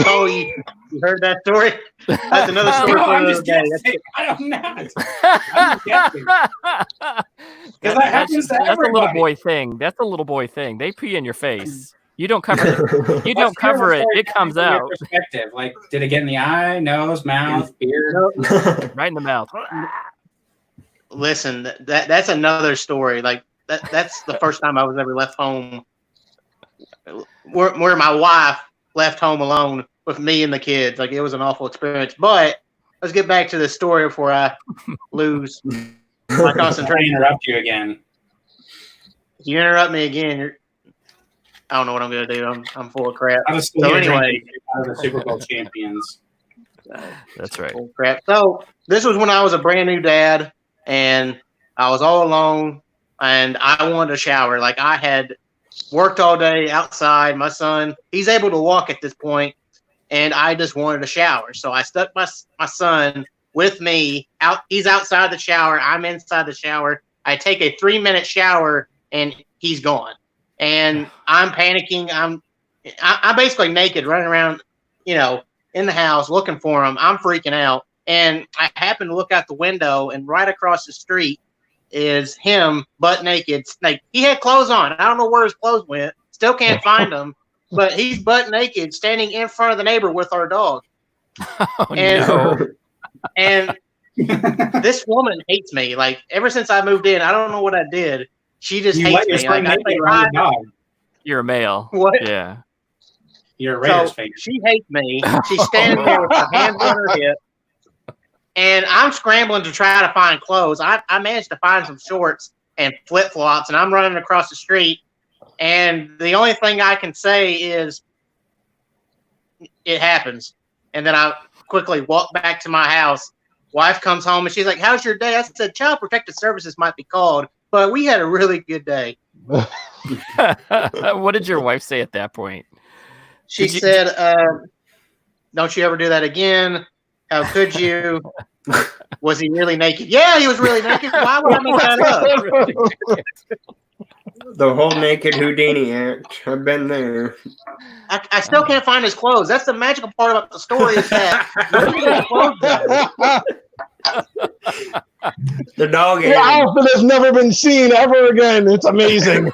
Oh, you heard that story? That's another story No, for I'm another just day. guessing. I'm not. I'm guessing. That happens to that's a little everybody. boy thing. That's a little boy thing. They pee in your face. You don't cover it. You don't cover it. It comes From your out perspective, like, did it get in the eye, nose, mouth, beard? right in the mouth. Listen, that's another story. Like that's the first time I was ever left home, where my wife left home alone with me and the kids. Like, it was an awful experience. But let's get back to the story before I lose my I'm trying to concentration. interrupt you again. If you interrupt me again, I don't know what I'm gonna do. I'm full of crap. I was still So here anyway. drinking out of the Super Bowl champions. That's right. Full of crap. So this was when I was a brand new dad, and I was all alone, and I wanted a shower. Like, I had worked all day outside. My son, he's able to walk at this point, and I just wanted a shower. So I stuck my son with me out. He's outside the shower. I'm inside the shower. I take a 3-minute shower, and he's gone. And I'm panicking. I'm basically naked, running around, in the house looking for him. I'm freaking out. And I happen to look out the window, and right across the street is him butt naked. Like, he had clothes on. I don't know where his clothes went. Still can't find them. But he's butt naked, standing in front of the neighbor with our dog. Oh, And, no. and this woman hates me. Like, ever since I moved in, I don't know what I did. She just You hates let your me. son Like, I naked say around hi. the dog. You're a male. What? Yeah. You're a Raiders So fan. she hates me. She's standing there with her hands on her hip. And I'm scrambling to try to find clothes. I managed to find some shorts and flip-flops, and I'm running across the street. And the only thing I can say is it happens. And then I quickly walk back to my house. Wife comes home, and she's like, "How's your day?" I said, "Child Protective Services might be called, but we had a really good day." What did your wife say at that point? She Did you- said, "Don't you ever do that again. How could you? Was he really naked?" Yeah, he was really naked. Why would I make that up? The whole naked Houdini act. I've been there. I still can't find his clothes. That's the magical part about the story is that where did his clothes go? The dog ate The him. outfit has never been seen ever again. It's amazing.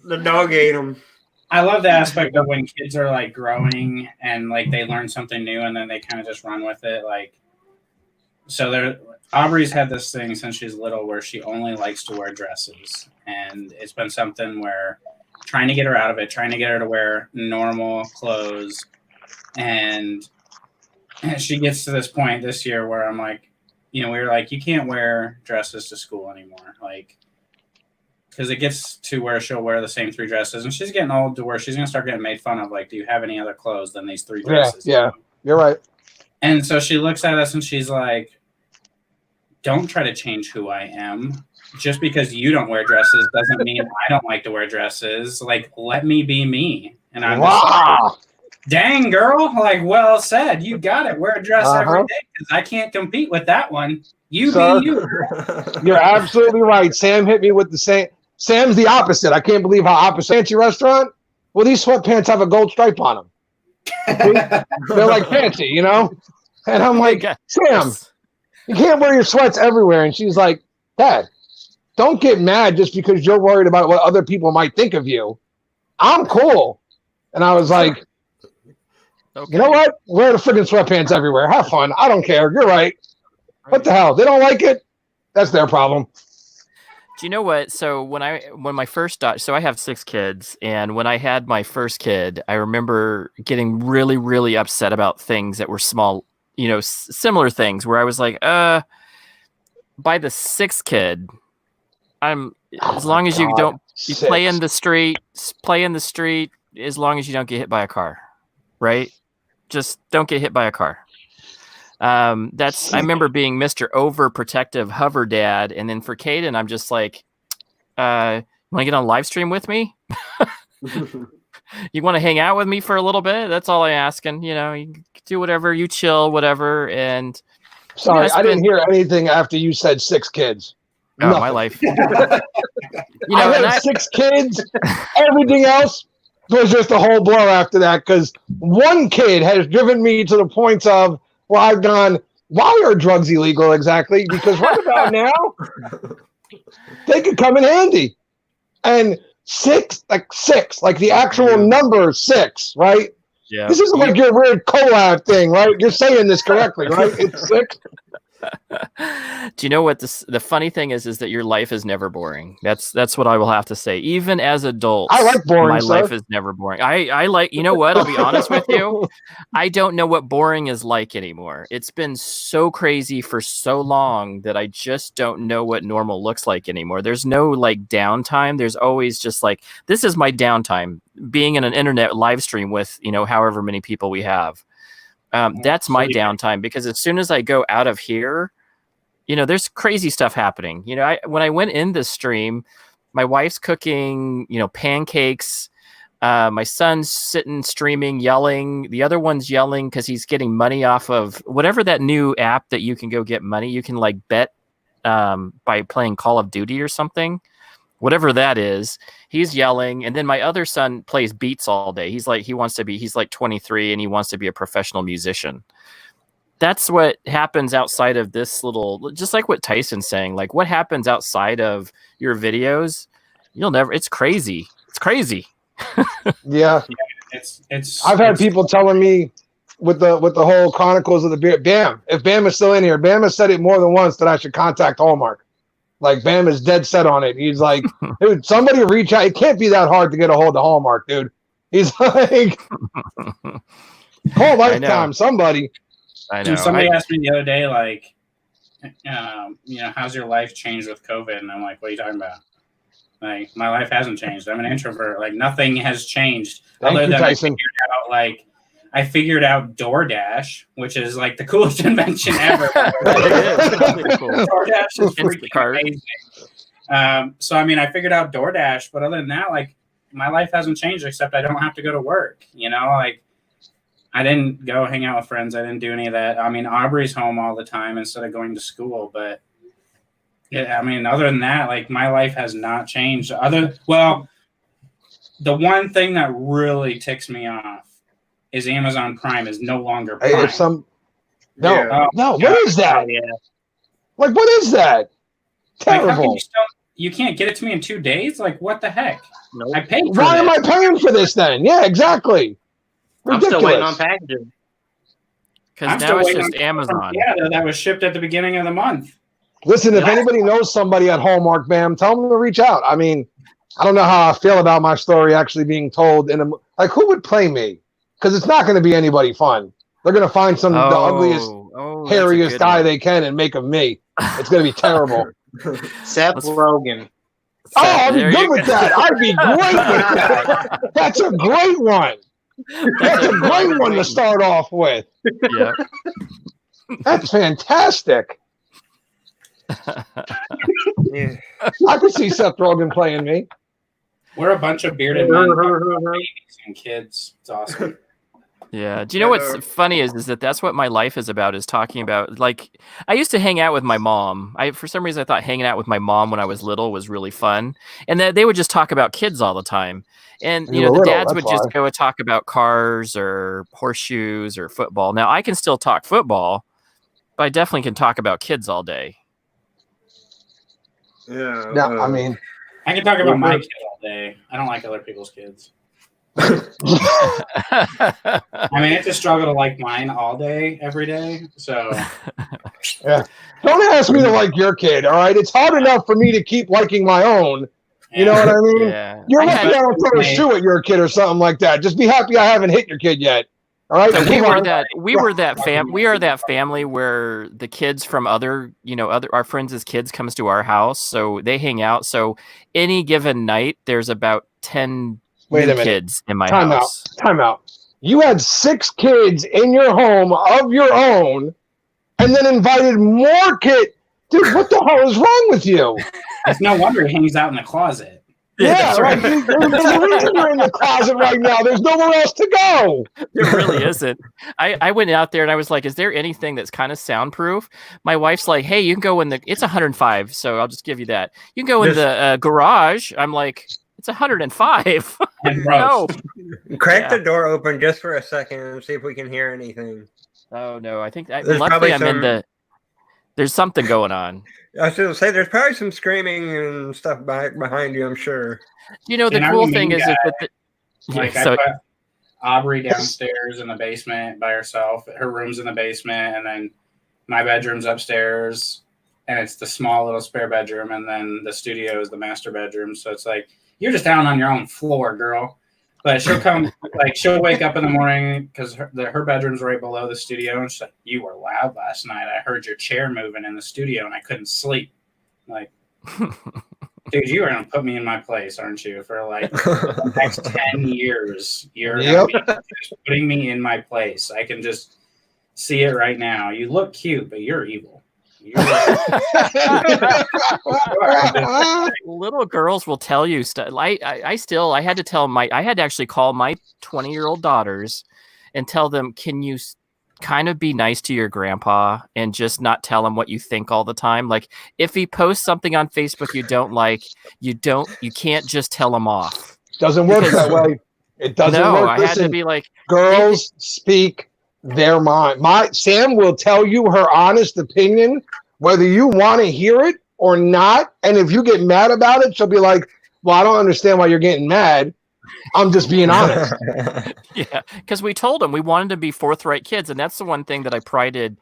The dog ate him. I love the aspect of when kids are like growing and like they learn something new and then they kind of just run with it. Like, so there, Aubrey's had this thing since she's little where she only likes to wear dresses, and it's been something where trying to get her out of it, trying to get her to wear normal clothes, and she gets to this point this year where I'm like, we were like, you can't wear dresses to school anymore, like. Because it gets to where she'll wear the same 3 dresses, and she's getting old to where she's gonna start getting made fun of. Like, do you have any other clothes than these 3 dresses? Yeah, you're right. And so she looks at us and she's like, "Don't try to change who I am. Just because you don't wear dresses doesn't mean I don't like to wear dresses. Like, let me be me." And I'm just like, Wow. "Dang, girl! Like, well said. You got it. Wear a dress every Uh-huh. day because I can't compete with that one. You Sir. be you." You're absolutely right. Sam hit me with the same. Sam's the opposite. I can't believe how opposite. Fancy restaurant. Well, these sweatpants have a gold stripe on them. They're like fancy, you know? And I'm like, Sam, you can't wear your sweats everywhere. And she's like, Dad, don't get mad just because you're worried about what other people might think of you. I'm cool. And I was like, Okay. you know what? Wear the freaking sweatpants everywhere. Have fun. I don't care. You're right. What the hell? They don't like it. That's their problem. Do you know what? So when my first daughter, so I have 6 kids, and when I had my first kid, I remember getting really, really upset about things that were small, similar things where I was like, by the 6th kid, as long as you don't you play in the street, as long as you don't get hit by a car, right? Just don't get hit by a car. I remember being Mr. Overprotective hover dad, and then for Caden, I'm just like, you want to get on live stream with me? You want to hang out with me for a little bit? That's all I'm asking. You can do whatever, you chill, whatever. And Sorry, I didn't hear anything after you said 6 kids. my Nothing. life. I and had 6 kids. Everything else was just a whole blow after that because one kid has driven me to the point of where I've gone, why are drugs illegal exactly? Because right about now, they could come in handy. And 6, like the actual number 6, right? Yeah. This isn't like your weird collab thing, right? You're saying this correctly, right? It's 6. Do you know what the funny thing is that your life is never boring. That's what I will have to say. Even as adults, I like boring, my sir. life is never boring. I like, you know what? I'll be honest with you. I don't know what boring is like anymore. It's been so crazy for so long that I just don't know what normal looks like anymore. There's no like downtime. There's always just like, this is my downtime, being in an internet live stream with, however many people we have. That's my downtime, because as soon as I go out of here, there's crazy stuff happening. When I went in this stream, my wife's cooking, pancakes. My son's sitting, streaming, yelling. The other one's yelling because he's getting money off of whatever that new app that you can go get money. You can like bet by playing Call of Duty or something. whatever that is. He's yelling, and then my other son plays beats all day. He's like 23 and he wants to be a professional musician. That's what happens outside of this little, just like what Tyson's saying, like what happens outside of your videos, it's crazy. It's crazy. Yeah. I've had people telling me with the whole Chronicles of the Beard, Bam, if Bam is still in here, Bam has said it more than once that I should contact Hallmark. Like Bam is dead set on it. He's like, dude, somebody reach out. It can't be that hard to get a hold of Hallmark, dude. He's like, call Lifetime, somebody. I know. Dude, somebody asked me the other day, like, how's your life changed with COVID? And I'm like, what are you talking about? Like, my life hasn't changed. I'm an introvert. Like, nothing has changed. Thank other you, than Tyson. I figured out DoorDash, which is like the coolest invention ever. Really cool. DoorDash is freaking Instacart. amazing. So, I mean, I figured out DoorDash, but other than that, like, my life hasn't changed except I don't have to go to work. Like, I didn't go hang out with friends. I didn't do any of that. I mean, Aubrey's home all the time instead of going to school, but yeah, I mean, other than that, like, my life has not changed. The one thing that really ticks me off is Amazon Prime is no longer Prime. Hey, No, what is that? Yeah. Like, what is that? Like, how can Terrible. you can't get it to me in 2 days? Like, what the heck? Nope. I paid for Why am I this. paying for this then? Yeah, exactly. I'm Ridiculous. still waiting on packages. Because I'm now still it's waiting just on Amazon. Yeah, that was shipped at the beginning of the month. Listen, if anybody knows somebody at Hallmark, Bam, tell them to reach out. I mean, I don't know how I feel about my story actually being told like, who would play me? Because it's not going to be anybody fun. They're going to find the ugliest, that's a hairiest good guy one. they can and make of me. It's going to be terrible. Seth Rogen. Oh, I'd be There good you with go. that. I'd be great with that. That's a great one. That's a great one to start off with. Yeah. That's fantastic. Yeah. I could see Seth Rogen playing me. We're a bunch of bearded men talking about babies and kids. It's awesome. Yeah. Do you know what's funny is that that's what my life is about, is talking about, like, I used to hang out with my mom. For some reason, I thought hanging out with my mom when I was little was really fun. And that they would just talk about kids all the time. And, You were the little, dads that's would just why. go and talk about cars or horseshoes or football. Now, I can still talk football, but I definitely can talk about kids all day. Yeah. No, I mean, I can talk about my kid all day. I don't like other people's kids. I mean, it's a struggle to like mine all day, every day. So, don't ask me to like your kid, all right? It's hard enough for me to keep liking my own. You know what I mean? Yeah. You're I lucky I had- don't throw a shoe at your kid or something like that. Just be happy I haven't hit your kid yet. All right? So we Come were on. that family where the kids from other our friends' kids comes to our house, so they hang out. So any given night, there's about 10 Wait a new minute. kids in my Time house. out. You had 6 kids in your home of your own and then invited more kids. Dude, what the hell is wrong with you? it's no wonder he hangs out in the closet. Yeah, that's like, right. there's a reason you're in the closet right now. There's nowhere else to go. There really isn't. I went out there and I was like, is there anything that's kind of soundproof? My wife's like, hey, you can go in it's 105, so I'll just give you that. You can go in the garage. I'm like, it's 105. And No. Crack Yeah. the door open just for a second and see if we can hear anything. Oh no, I think There's luckily probably I'm in there's something going on. I was going to say, there's probably some screaming and stuff behind you, I'm sure. The And I'm cool the thing mean is guy. that Like, so I put Aubrey downstairs in the basement by herself. Her room's in the basement, and then my bedroom's upstairs, and it's the small little spare bedroom, and then the studio is the master bedroom. So it's like, you're just down on your own floor, girl. But she'll come, like, she'll wake up in the morning because her bedroom's right below the studio, and she's like, you were loud last night. I heard your chair moving in the studio, and I couldn't sleep. Like, dude, you are going to put me in my place, aren't you? For like the next 10 years, you're Yep. going to be just putting me in my place. I can just see it right now. You look cute, but you're evil. little girls will tell you stuff. I had to actually call my 20-year-old daughters and tell them, can you kind of be nice to your grandpa and just not tell him what you think all the time. Like if he posts something on Facebook you don't like, you can't just tell him off. Doesn't work that way. It doesn't work. I had to be like, girls speak their mind. Sam will tell you her honest opinion, whether you want to hear it or not. And if you get mad about it, she'll be like, well, I don't understand why you're getting mad. I'm just being honest. Yeah, because we told him we wanted to be forthright kids. And that's the one thing that I prided,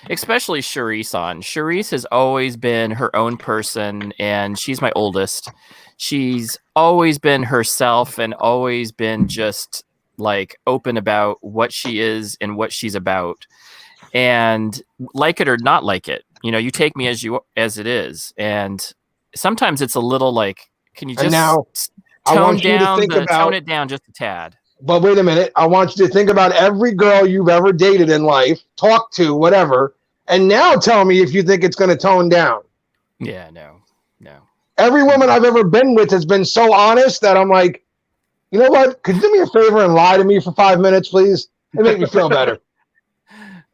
especially Charisse on. Charisse has always been her own person, and she's my oldest. She's always been herself and always been just like open about what she is and what she's about. And like it or not like it, you take me as it is. And sometimes it's a little like, can you just now, tone it down just a tad? But wait a minute. I want you to think about every girl you've ever dated in life, talked to, whatever. And now tell me if you think it's going to tone down. Yeah, no. Every woman I've ever been with has been so honest that I'm like, you know what? Could you do me a favor and lie to me for 5 minutes, please? It make me feel better.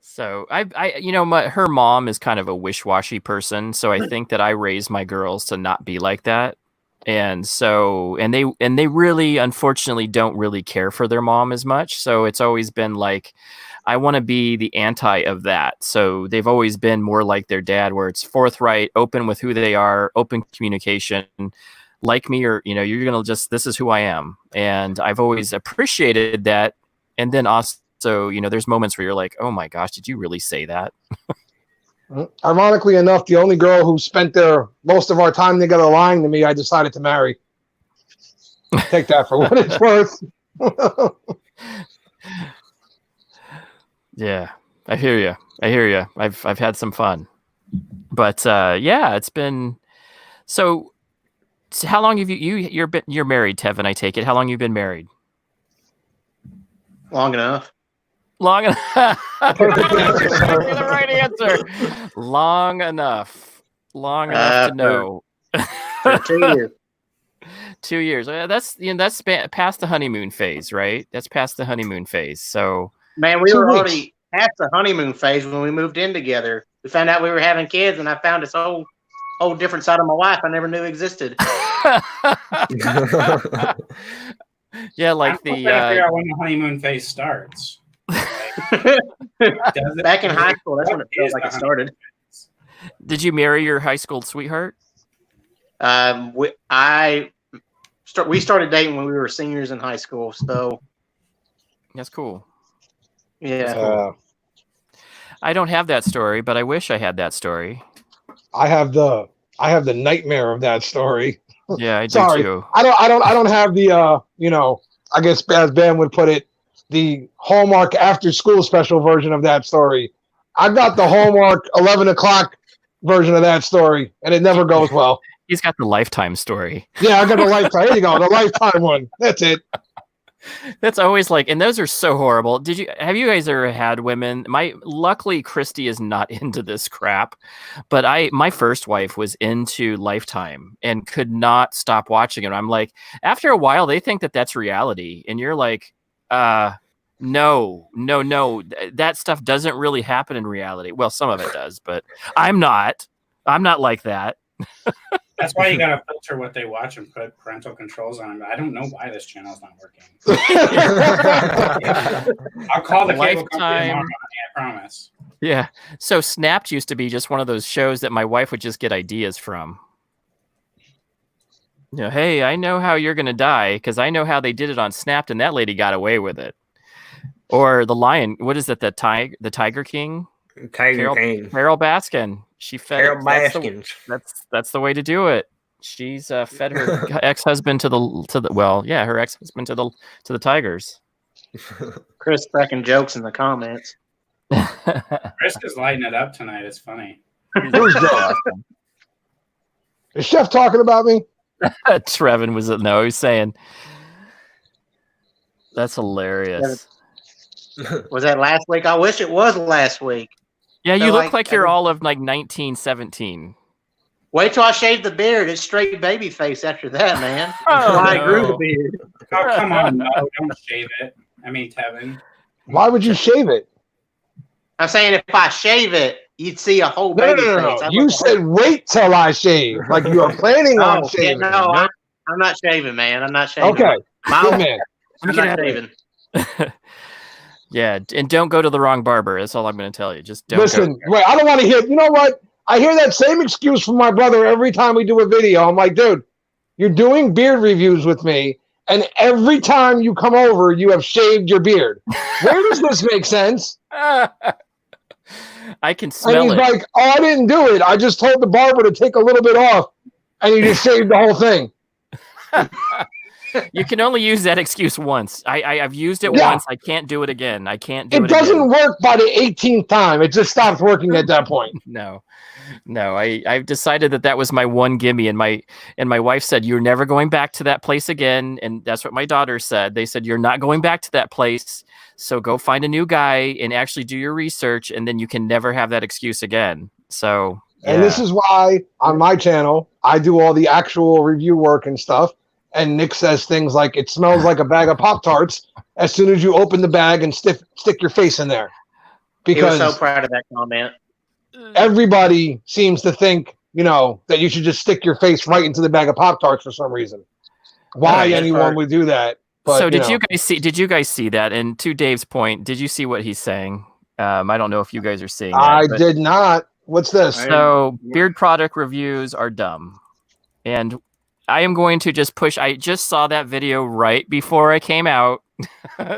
So her mom is kind of a wish-washy person. So I think that I raised my girls to not be like that. And so, and they really, unfortunately, don't really care for their mom as much. So it's always been like, I want to be the anti of that. So they've always been more like their dad, where it's forthright, open with who they are, open communication, like me, or, you're going to just, this is who I am. And I've always appreciated that. And then also, there's moments where you're like, oh my gosh, did you really say that? Ironically enough, the only girl who spent most of our time together lying to me, I decided to marry. Take that for what it's worth. Yeah, I hear you. I've had some fun, but yeah, it's been so. How long have you're married, Tevin? I take it. How long have you been married? Long enough. Long enough. The right answer. Long enough to know. For 2 years. 2 years. That's past the honeymoon phase, right? That's past the honeymoon phase. So, man, we were already past the honeymoon phase when we moved in together. We found out we were having kids, and I found this whole different side of my wife I never knew existed. Yeah, like I'm trying to figure out when the honeymoon phase starts. Back in high school, that's when it felt like it started. Did you marry your high school sweetheart? We started dating when we were seniors in high school, so that's cool. Yeah. That's cool. I don't have that story, but I wish I had that story. I have the nightmare of that story. Yeah, I do Sorry. too. I don't have the I guess as Ben would put it, the Hallmark after school special version of that story. I got the Hallmark 11 o'clock version of that story, and it never goes well. He's got the Lifetime story. Yeah, I got the Lifetime. There you go, the Lifetime one. That's it. That's always like, and those are so horrible. Have you guys ever had women? Luckily, Christy is not into this crap, but my first wife was into Lifetime and could not stop watching it. I'm like, after a while, they think that that's reality, and you're like, no, that stuff doesn't really happen in reality. Well, some of it does, but I'm not like that. That's why you gotta filter what they watch and put parental controls on. I don't know why this channel's not working. I'll call the cable company tomorrow, I promise. Yeah. So Snapped used to be just one of those shows that my wife would just get ideas from. Hey, I know how you're gonna die because I know how they did it on Snapped, and that lady got away with it. Or the lion. What is it? The Tiger King. Tiger King. Carol Baskin. She fed. Carol Baskins. That's the way to do it. She's fed her ex-husband to the her ex-husband to the tigers. Chris cracking jokes in the comments. Chris is lighting it up tonight. It's funny. Who's that? Is Chef talking about me? Trevin was no. He's saying that's hilarious. Was that last week? I wish it was last week. Yeah, you look like you're all of like 1917. Wait till I shave the beard. It's straight baby face after that, man. I grew the beard. Oh, come on. No, don't shave it. I mean, Tevin. Why would you shave it? I'm saying if I shave it, you'd see a whole No, baby no, no, face. no. I You look- said wait till I shave, like you are planning on Oh, yeah, shaving. no, I'm not shaving, man. I'm not shaving. Okay, My good man. I'm not shaving. Yeah, and don't go to the wrong barber. That's all I'm going to tell you. Just don't Listen, go. wait, I don't want to hear. You know what? I hear that same excuse from my brother every time we do a video. I'm like, dude, you're doing beard reviews with me, and every time you come over, you have shaved your beard. Where does this make sense? I can And smell he's it. like, oh, I didn't do it. I just told the barber to take a little bit off, and you just shaved the whole thing. You can only use that excuse once. I've used it Yeah. once. I can't do it again. I can't do It it doesn't again. work by the 18th time. It just stops working at that point. No. I've decided that was my one gimme, and my wife said, you're never going back to that place again. And that's what my daughter said. They said, you're not going back to that place. So go find a new guy and actually do your research, and then you can never have that excuse again. So, And this is why on my channel, I do all the actual review work and stuff. And Nick says things like, it smells like a bag of Pop-Tarts as soon as you open the bag and stick your face in there. He was Because so proud of that comment. everybody seems to think, that you should just stick your face right into the bag of Pop-Tarts for some reason. Why Right, anyone right. would do that. But, so did you guys see that? And to Dave's point, did you see what he's saying? I don't know if you guys are seeing that. I but- did not. What's this? So beard product reviews are dumb. And I am going to just push. I just saw that video right before I came out.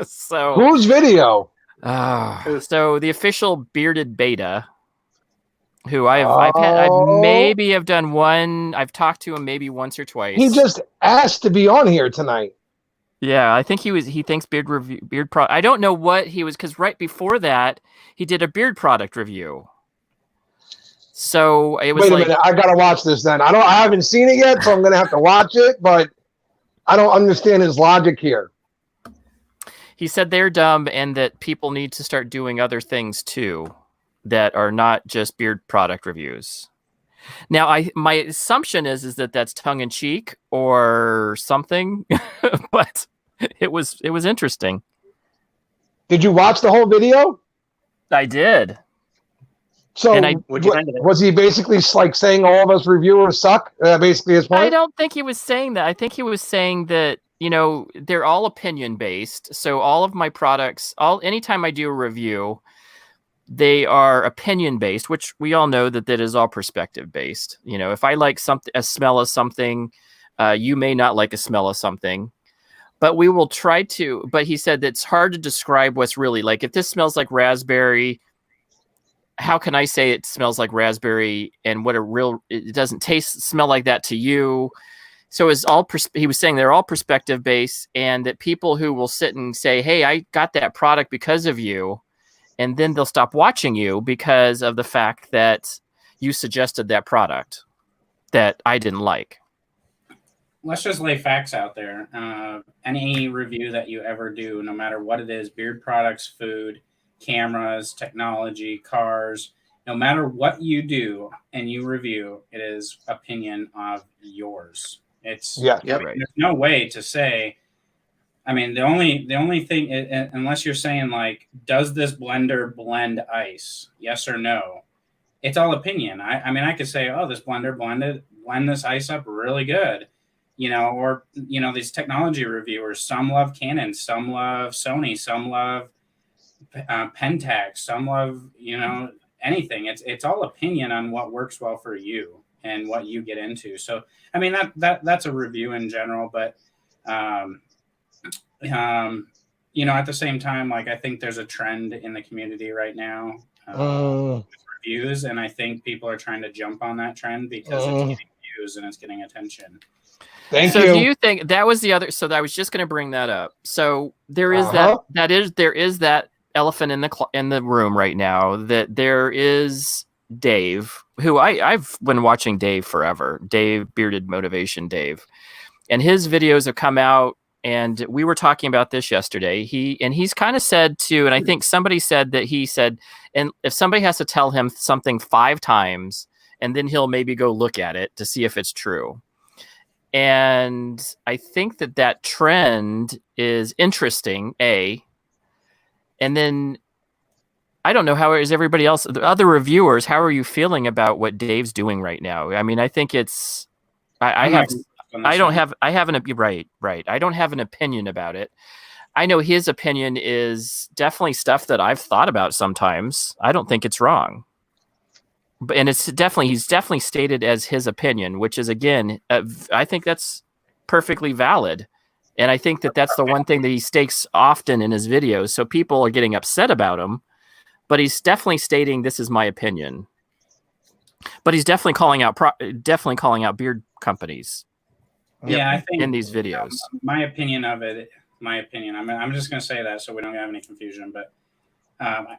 So Whose video? so the official bearded beta, who I Oh. maybe have done one. I've talked to him maybe once or twice. He just asked to be on here tonight. Yeah, I think he thinks beard product. I don't know what he was, because right before that he did a beard product review. So it was Wait a minute, I gotta watch this then. I haven't seen it yet, so I'm gonna have to watch it, but I don't understand his logic here. he said they're dumb and that people need to start doing other things too that are not just beard product reviews. Now, my assumption is that that's tongue in cheek or something, but it was interesting. Did you watch the whole video? I did. So And What'd you think of it? was he basically like saying all of us reviewers suck? Basically his point? I don't think he was saying that. I think he was saying that, they're all opinion based. So all of my products, anytime I do a review, they are opinion based, which we all know that is all perspective based. If I like a smell of something, you may not like a smell of something, but we will try to. But he said that it's hard to describe what's really like. If this smells like raspberry, how can I say it smells like raspberry and it doesn't smell like that to you? So it's all, he was saying they're all perspective based, and that people who will sit and say, hey, I got that product because of you. And then they'll stop watching you because of the fact that you suggested that product that I didn't like. Let's just lay facts out there. Any review that you ever do, no matter what it is, beard products, food, cameras, technology, cars, no matter what you do and you review, it is opinion of yours. It's Yeah. Yep. Right. There's no way to say. I mean, the only thing, unless you're saying like, does this blender blend ice? Yes or no? It's all opinion. I mean, I could say, oh, this blender blend this ice up really good, or these technology reviewers. Some love Canon, some love Sony, some love Pentax, some love anything. It's all opinion on what works well for you and what you get into. So I mean that's a review in general, but at the same time, like I think there's a trend in the community right now with reviews, and I think people are trying to jump on that trend because it's getting views and it's getting attention. Thank So you. do you think that was the other? So I was just going to bring that up. So there is there is that elephant in the room right now, that there is Dave, who I've been watching Dave forever. Dave, Bearded Motivation Dave, and his videos have come out. And we were talking about this yesterday. He's kind of said to, and I think somebody said that he said, and if somebody has to tell him something 5 times, and then he'll maybe go look at it to see if it's true. And I think that trend is interesting, and then I don't know how is everybody else, the other reviewers. How are you feeling about what Dave's doing right now? I mean, I think it's. I I'm have. not on I this don't one. have. I haven't. Right. Right. I don't have an opinion about it. I know his opinion is definitely stuff that I've thought about sometimes. I don't think it's wrong. But and it's definitely he's definitely stated as his opinion, which is again, I think that's perfectly valid. And I think that that's the one thing that he states often in his videos. So people are getting upset about him, but he's definitely stating this is my opinion. But he's definitely calling out beard companies Yeah, I think in these videos. my opinion of it. My opinion. I'm just going to say that so we don't have any confusion. But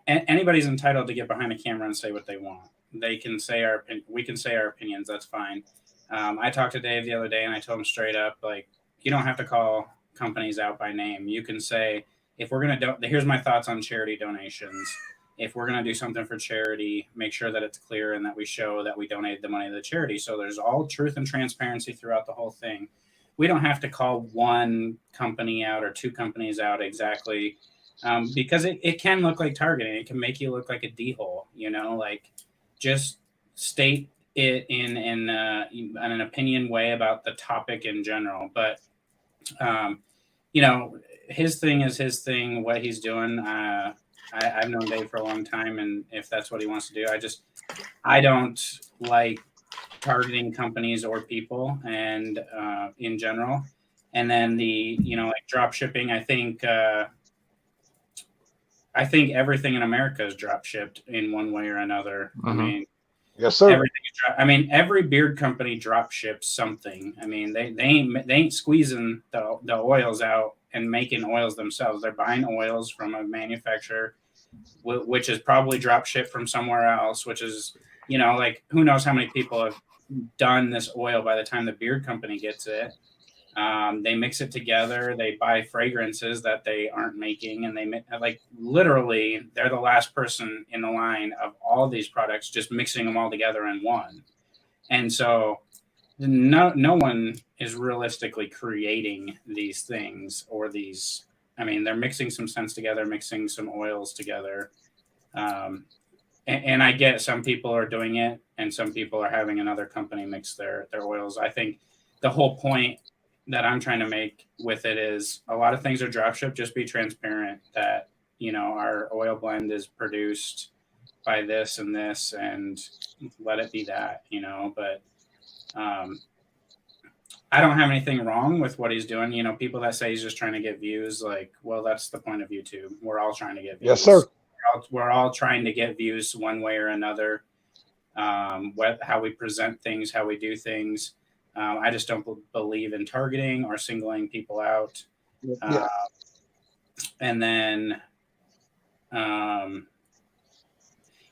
anybody's entitled to get behind a camera and say what they want. They can say we can say our opinions. That's fine. I talked to Dave the other day and I told him straight up, like, you don't have to call companies out by name. You can say, if we're going to here's my thoughts on charity donations. If we're going to do something for charity, make sure that it's clear and that we show that we donate the money to the charity. So there's all truth and transparency throughout the whole thing. We don't have to call one company out or two companies out exactly, because it can look like targeting. It can make you look like a d-hole, like just state it in an opinion way about the topic in general. But his thing is his thing. What he's doing, I've known Dave for a long time, and if that's what he wants to do, I don't like targeting companies or people, and in general. And then like drop shipping, I think everything in America is drop shipped in one way or another. Mm-hmm. I mean, yes, sir. Every beard company drop ships something. I mean, they ain't squeezing the oils out and making oils themselves. They're buying oils from a manufacturer, which is probably drop shipped from somewhere else, which is, like, who knows how many people have done this oil by the time the beard company gets it. They mix it together. They buy fragrances that they aren't making, and literally they're the last person in the line of all these products, just mixing them all together in one. And so no one is realistically creating these things or these. I mean, they're mixing some scents together, mixing some oils together. And I get some people are doing it and some people are having another company mix their oils. I think the whole point that I'm trying to make with it is a lot of things are drop shipped. Just be transparent that, our oil blend is produced by this and this, and let it be that, but I don't have anything wrong with what he's doing. People that say he's just trying to get views, like, well, that's the point of YouTube. We're all trying to get views. Yes, sir. We're all trying to get views one way or another. How we present things, how we do things. I just don't believe in targeting or singling people out. Yeah. And then,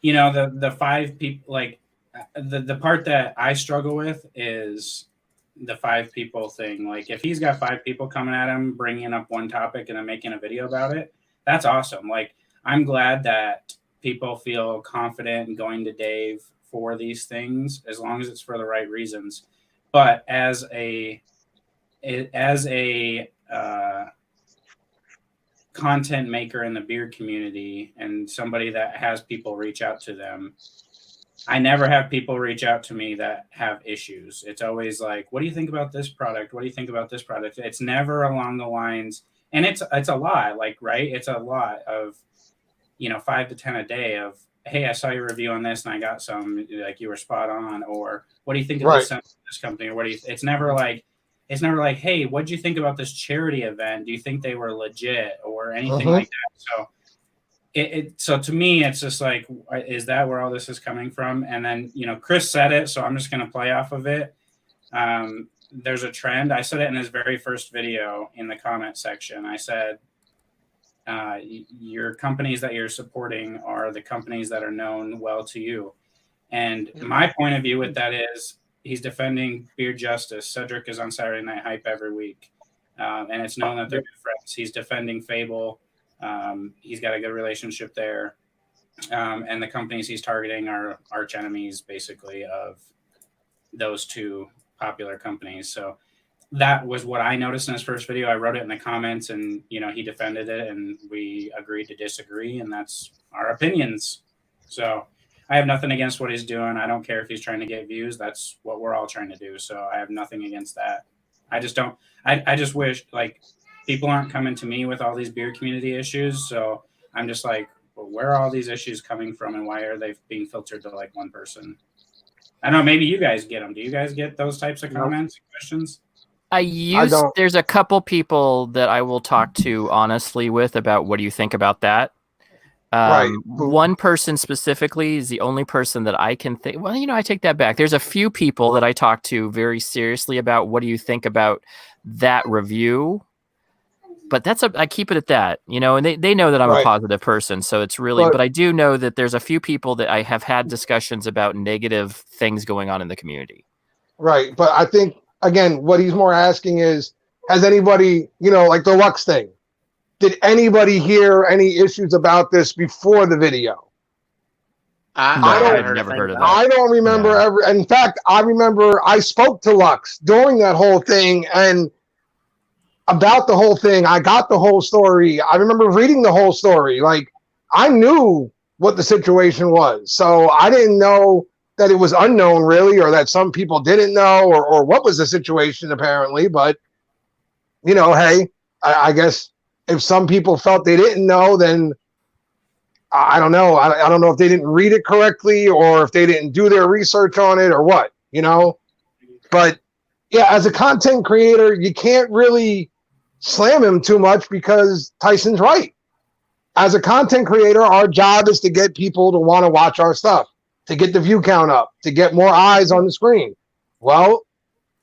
the 5 people, like the part that I struggle with is the 5 people thing. Like, if he's got 5 people coming at him, bringing up one topic and then making a video about it, that's awesome. Like, I'm glad that people feel confident in going to Dave for these things, as long as it's for the right reasons. But as a content maker in the beard community and somebody that has people reach out to them, I never have people reach out to me that have issues. It's always like, what do you think about this product? What do you think about this product? It's never along the lines, and it's a lot, like, right? It's a lot of, 5 to 10 a day of, hey, I saw your review on this and I got some, like, you were spot on, or what do you think of this company? Or it's never like, hey, what'd you think about this charity event? Do you think they were legit or anything like that? So so to me, it's just like, is that where all this is coming from? And then, Chris said it, so I'm just going to play off of it. There's a trend. I said it in his very first video in the comment section. I said, your companies that you're supporting are the companies that are known well to you. And my point of view with that is, he's defending Beard Justice. Cedric is on Saturday Night Hype every week. And it's known that they're good friends. He's defending Fable. He's got a good relationship there. And the companies he's targeting are arch enemies, basically, of those 2 popular companies. So that was what I noticed in his first video. I wrote it in the comments, and he defended it, and we agreed to disagree, and that's our opinions. So I have nothing against what he's doing. I don't care if he's trying to get views. That's what we're all trying to do. So I have nothing against that. I just don't. I just wish people aren't coming to me with all these beer community issues. So I'm just like, well, where are all these issues coming from, and why are they being filtered to one person? I don't know. Maybe you guys get them. Do you guys get those types of comments and questions? There's a couple people that I will talk to honestly with about what do you think about that. Right. One person specifically is the only person that I can think. Well, I take that back. There's a few people that I talk to very seriously about what do you think about that review. But I keep it at that, and they know that I'm a positive person. So it's really, but I do know that there's a few people that I have had discussions about negative things going on in the community. Right. But I think, again, what he's more asking is, has anybody, like the Lux thing, did anybody hear any issues about this before the video? I've never heard of that. I don't remember ever. In fact, I remember I spoke to Lux during that whole thing, and about the whole thing, I got the whole story. I remember reading the whole story. I knew what the situation was. So I didn't know that it was unknown, really, or that some people didn't know, or what was the situation, apparently. But, hey, I guess if some people felt they didn't know, then I don't know. I don't know if they didn't read it correctly, or if they didn't do their research on it, or what, But, yeah, as a content creator, you can't really slam him too much, because Tyson's right. As a content creator, our job is to get people to want to watch our stuff, to get the view count up, to get more eyes on the screen. Well,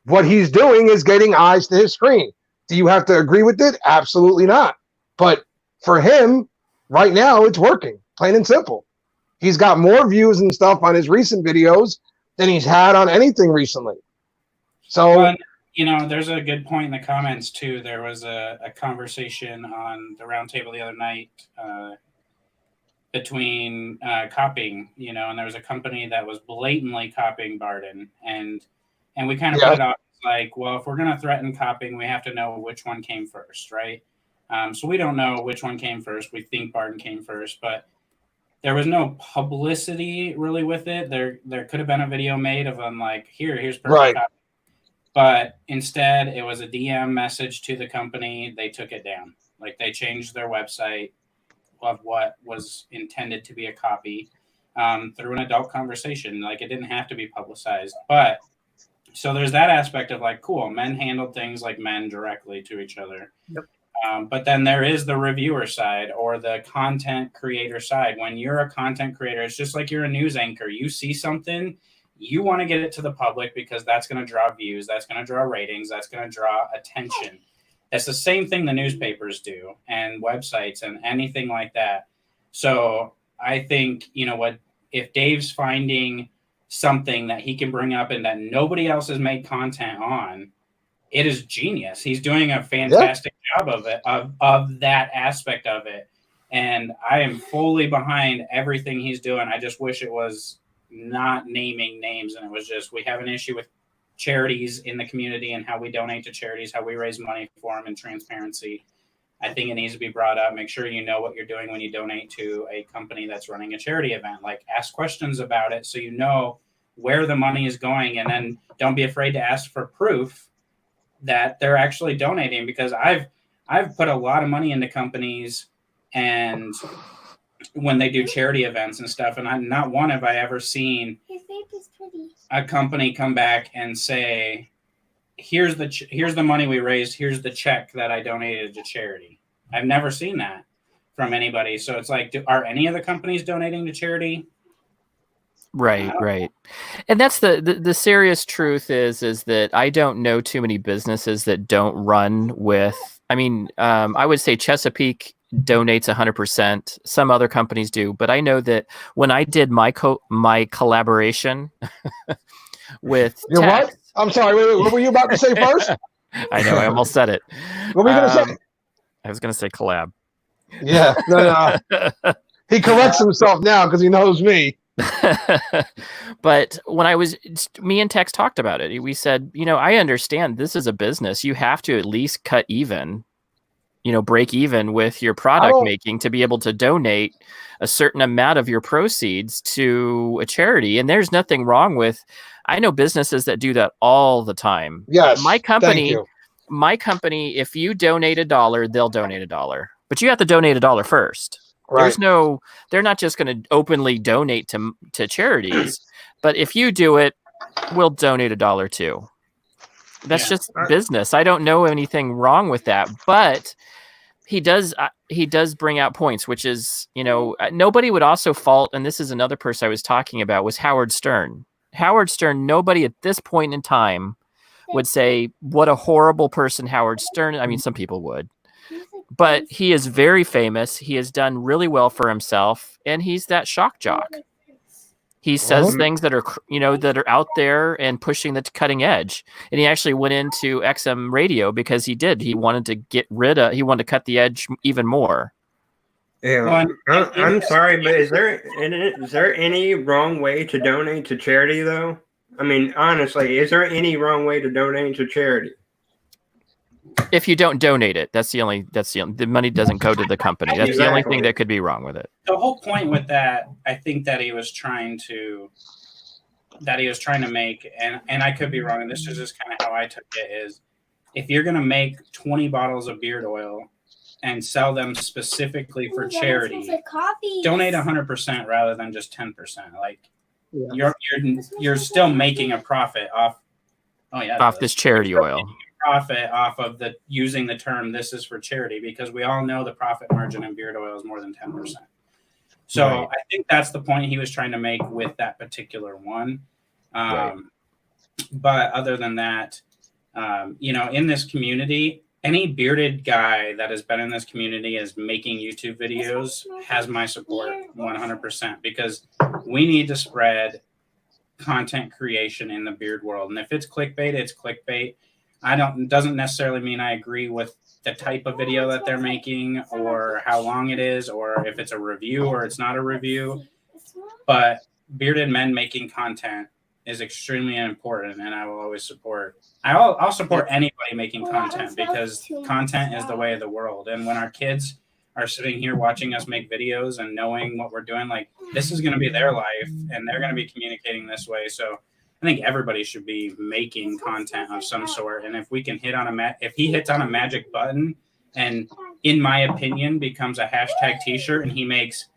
what he's doing is getting eyes to his screen. Do you have to agree with it? Absolutely not. But for him, right now, it's working, plain and simple. He's got more views and stuff on his recent videos than he's had on anything recently. So, there's a good point in the comments too. There was a conversation on the roundtable the other night between copying, and there was a company that was blatantly copying Barden, and we kind of put it out well, if we're going to threaten copying, we have to know which one came first, right? So we don't know which one came first. We think Barden came first, but there was no publicity really with it. There could have been a video made of them here's perfect copy. But instead, it was a DM message to the company. They took it down. They changed their website of what was intended to be a copy through an adult conversation. It didn't have to be publicized. But so there's that aspect of cool, men handled things like men directly to each other. Yep. But then there is the reviewer side or the content creator side. When you're a content creator, it's just like you're a news anchor. You see something, you want to get it to the public because that's going to draw views, that's going to draw ratings, that's going to draw attention. It's the same thing the newspapers do and websites and anything like that. So I think, if Dave's finding something that he can bring up and that nobody else has made content on, it is genius. He's doing a fantastic job of it, of that aspect of it. And I am fully behind everything he's doing. I just wish it was not naming names, and it was just, we have an issue with charities in the community and how we donate to charities, how we raise money for them, and transparency. I think it needs to be brought up. Make sure you know what you're doing when you donate to a company that's running a charity event. Ask questions about it so you know where the money is going, and then don't be afraid to ask for proof that they're actually donating, because I've put a lot of money into companies, and when they do charity events and stuff, and not one have I ever seen a company come back and say, here's the money we raised, here's the check that I donated to charity. I've never seen that from anybody. So it's are any of the companies donating to charity? Right. And that's the serious truth is that I don't know too many businesses that don't run with, I would say Chesapeake donates 100%. Some other companies do, but I know that when I did my collaboration with what? I'm sorry. Wait, what were you about to say first? I know. I almost said it. What were you going to say? I was going to say collab. Yeah. No. He corrects himself now because he knows me. But when me and Tex talked about it, we said, I understand this is a business. You have to at least cut even, break even with your product making to be able to donate a certain amount of your proceeds to a charity. And there's nothing wrong with, I know businesses that do that all the time. Yes. My company, thank you. if you donate $1, they'll donate $1, but you have to donate $1 first. Right. They're not just going to openly donate to charities, but if you do it, we'll donate $1 too. That's just business. I don't know anything wrong with that, but he does bring out points, which is, nobody would also fault. And this is another person I was talking about, was Howard Stern. Howard Stern, nobody at this point in time would say what a horrible person Howard Stern. I mean, some people would, but he is very famous. He has done really well for himself, and he's that shock jock. He says things that are, that are out there and pushing the cutting edge. And he actually went into XM radio because he wanted to he wanted to cut the edge even more. Yeah, I'm sorry, but is there any wrong way to donate to charity though? I mean, honestly, is there any wrong way to donate to charity? If you don't donate it, the money doesn't go to the company. That's the only thing that could be wrong with it. The whole point with that, I think that he was trying to make, and I could be wrong, and this is just kind of how I took it, is if you're going to make 20 bottles of beard oil and sell them specifically for charity, donate 100% rather than just 10%. Like you're still making a profit off this charity oil. Profit off of using the term "this is for charity," because we all know the profit margin in beard oil is more than 10%. So I think that's the point he was trying to make with that particular one. But other than that, in this community, any bearded guy that has been in this community is making YouTube videos has my support 100%, because we need to spread content creation in the beard world. And if it's clickbait, it's clickbait. Doesn't necessarily mean I agree with the type of video that they're making or how long it is, or if it's a review or it's not a review. But bearded men making content is extremely important, and I will always support. I'll support anybody making content, because content is the way of the world. And when our kids are sitting here watching us make videos and knowing what we're doing, like, this is going to be their life, and they're going to be communicating this way. So I think everybody should be making content of some sort. And if we can if he hits on a magic button and, in my opinion, becomes a hashtag t-shirt, and he makes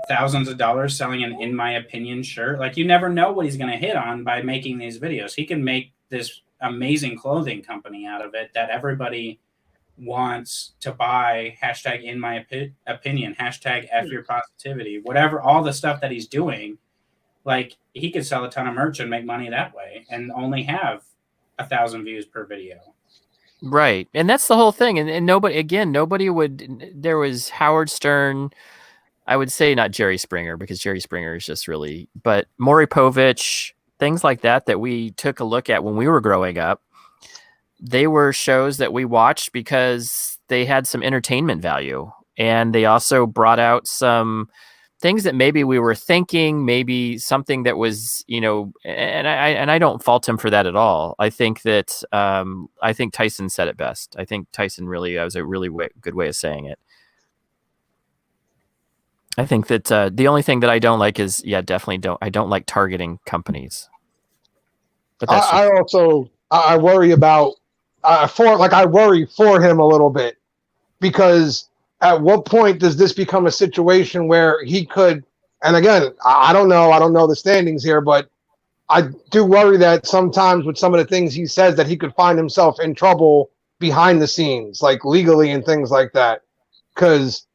thousands of dollars selling an "in my opinion" shirt, like, you never know what he's going to hit on by making these videos. He can make this amazing clothing company out of it that everybody wants to buy. Hashtag "in my opinion," hashtag "F your positivity," whatever, all the stuff that he's doing. Like, he could sell a ton of merch and make money that way and only have 1,000 views per video. Right. And that's the whole thing. And nobody would, there was Howard Stern, I would say not Jerry Springer, because Jerry Springer is just really, but Maury Povich, things like that we took a look at when we were growing up. They were shows that we watched because they had some entertainment value. And they also brought out some things that maybe we were thinking, maybe something that was, and I don't fault him for that at all. I think that, I think Tyson said it best. I think Tyson really, that was a really good way of saying it. I think that the only thing that I don't like is, I don't like targeting companies. But that's I worry about, I worry for him a little bit, because at what point does this become a situation where he could, and again, I don't know the standings here, but I do worry that sometimes with some of the things he says that he could find himself in trouble behind the scenes, like legally and things like that. Because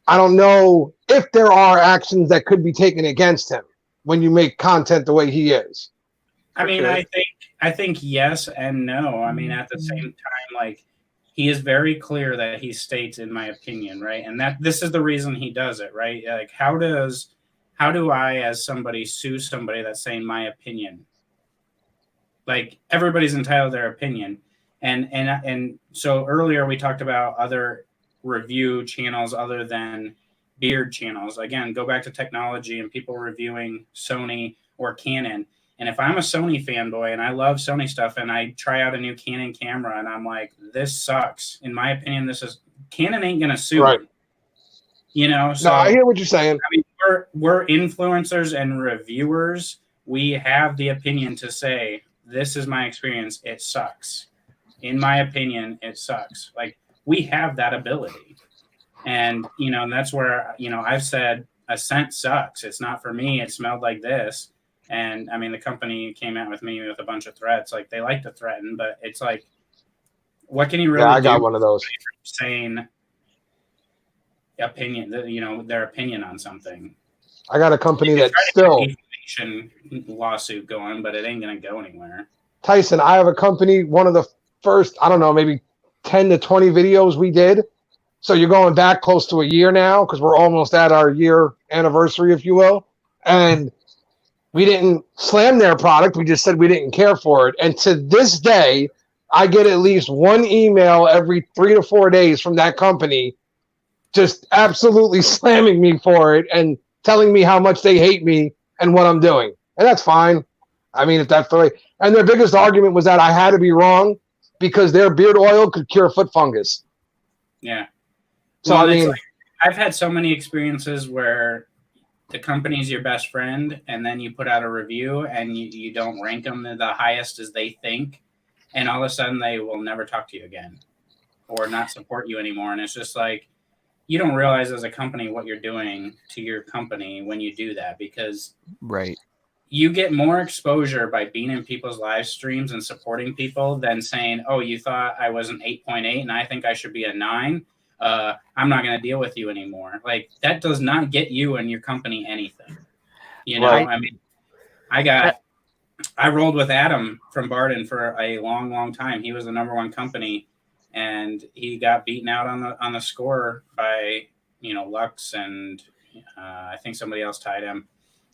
I don't know if there are actions that could be taken against him when you make content the way he is. I mean, I think yes and no. I mean, at the same time, like, he is very clear that he states, "in my opinion," right? And that this is the reason he does it, right? Like, how do I, as somebody, sue somebody that's saying "my opinion"? Like, everybody's entitled to their opinion. And so earlier we talked about other review channels other than beard channels. Again, go back to technology and people reviewing Sony or Canon. And if I'm a Sony fanboy and I love Sony stuff and I try out a new Canon camera and I'm like, this sucks. In my opinion, Canon ain't gonna sue Right. me. You know, so No, I hear what you're saying. I mean, we're influencers and reviewers. We have the opinion to say, this is my experience. It sucks. In my opinion, it sucks. Like, we have that ability. And, you know, and that's where, you know, I've said a scent sucks. It's not for me. It smelled like this. And I mean, the company came out with me with a bunch of threats. Like, they like to threaten, but it's like, what can you really do? I got one of those. Saying opinion, you know, their opinion on something. I got a company that still still lawsuit going, but it ain't gonna go anywhere. Tyson, I have a company, one of the first, I don't know, maybe 10 to 20 videos we did. So you're going back close to a year now because we're almost at our year anniversary, if you will. And we didn't slam their product. We just said we didn't care for it. And to this day, I get at least one email every 3 to 4 days from that company just absolutely slamming me for it and telling me how much they hate me and what I'm doing. And that's fine. I mean, if that's the way. And their biggest argument was that I had to be wrong because their beard oil could cure foot fungus. Yeah. So, Well, I mean, like, I've had so many experiences where the company's your best friend and then you put out a review and you don't rank them the highest as they think. And all of a sudden they will never talk to you again or not support you anymore. And it's just like, you don't realize as a company what you're doing to your company when you do that, because Right. you get more exposure by being in people's live streams and supporting people than saying, oh, you thought I was an 8.8 and I think I should be a 9. I'm not going to deal with you anymore. Like, that does not get you and your company anything. You know, Right. I mean, I rolled with Adam from Barden for a long, long time. He was the number one company, and he got beaten out on the score by, you know, Lux, and I think somebody else tied him.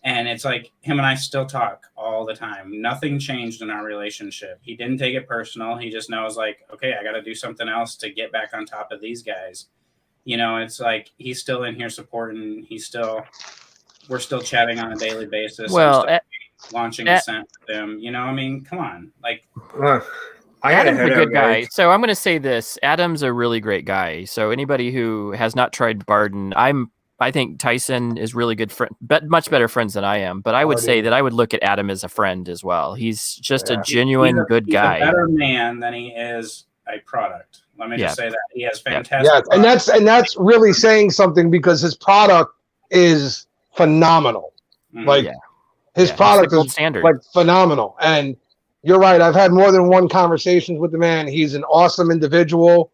And it's like, him and I still talk all the time. Nothing changed in our relationship. He didn't take it personal. He just knows, like, okay, I got to do something else to get back on top of these guys. You know, it's like, he's still in here supporting. We're still chatting on a daily basis. Well, launching a scent with them. You know, I mean, come on. Like, Well, I gotta Adam's a head good out, guy. guys. So I'm going to say this. Adam's a really great guy. So anybody who has not tried Barden, I think Tyson is really good friend, but much better friends than I am. But I would say that I would look at Adam as a friend as well. He's just a genuine good guy. He's a better man than he is a product. Let me just say that he has fantastic. Yeah, and that's really saying something because his product is phenomenal. Mhm. Like his product gold is standard. like phenomenal. And you're right. I've had more than one conversations with the man. He's an awesome individual,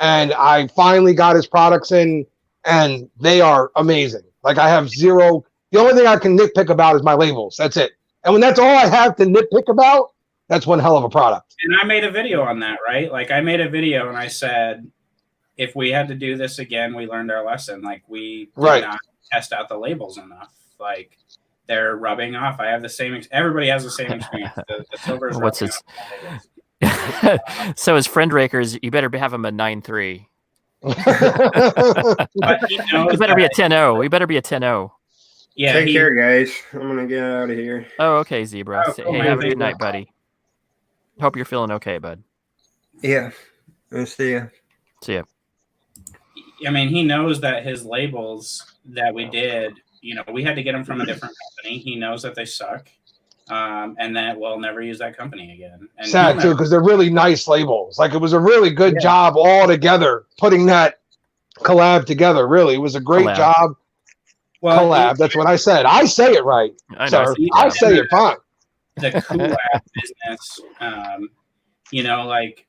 and I finally got his products in. And they are amazing. Like, I have zero. The only thing I can nitpick about is my labels. That's it. And when that's all I have to nitpick about, that's one hell of a product. And I made a video on that, right? Like, I made a video and I said, if we had to do this again, we learned our lesson. Like, we did not test out the labels enough. Like, they're rubbing off. I have the same. Everybody has the same experience. The silver's What's rubbing his? So his friend rakers, you better have him a 9.3. But he knows You better be a 10-0. We better be a 10-0. Yeah. Take care, guys. I'm gonna get out of here. Oh, okay, Zebra. Oh, cool, Hey, man. have a good night, buddy. Hope you're feeling okay, bud. Yeah. I'll see ya. See ya. I mean, he knows that his labels that we did, you know, we had to get them from a different company. He knows that they suck, and that we'll never use that company again. And sad too, because they're really nice labels. Like, it was a really good job all together putting that collab together. Really, it was a great job. Well, collab. That's what I said. I say it right, sir. I say it fine. The collab business, you know, like,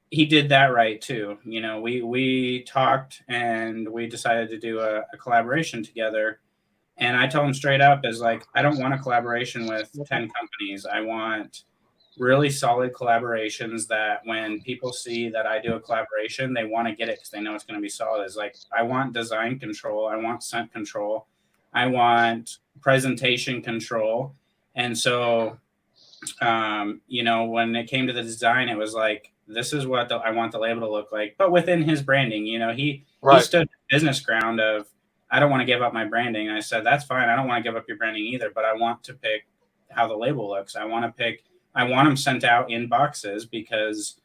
he did that right too. You know, we talked and we decided to do a collaboration together. And I told him straight up, is like, I don't want a collaboration with 10 companies. I want really solid collaborations that when people see that I do a collaboration, they want to get it because they know it's going to be solid. It's like, I want design control. I want scent control. I want presentation control. And so, you know, when it came to the design, it was like, this is what I want the label to look like. But within his branding, you know, he stood business ground of, I don't want to give up my branding. And I said, that's fine. I don't want to give up your branding either, but I want to pick how the label looks. I want them sent out in boxes because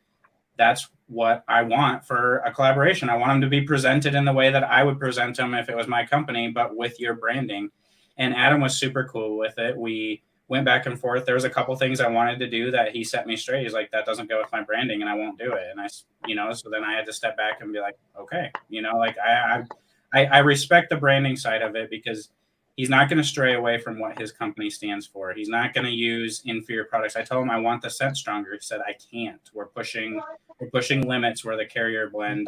that's what I want for a collaboration. I want them to be presented in the way that I would present them if it was my company, but with your branding. And Adam was super cool with it. We went back and forth. There was a couple things I wanted to do that he set me straight. He's like, that doesn't go with my branding and I won't do it. And I, so then I had to step back and be like, okay, like I respect the branding side of it because he's not going to stray away from what his company stands for. He's not going to use inferior products. I told him I want the scent stronger. He said, I can't. We're pushing limits where the carrier blend,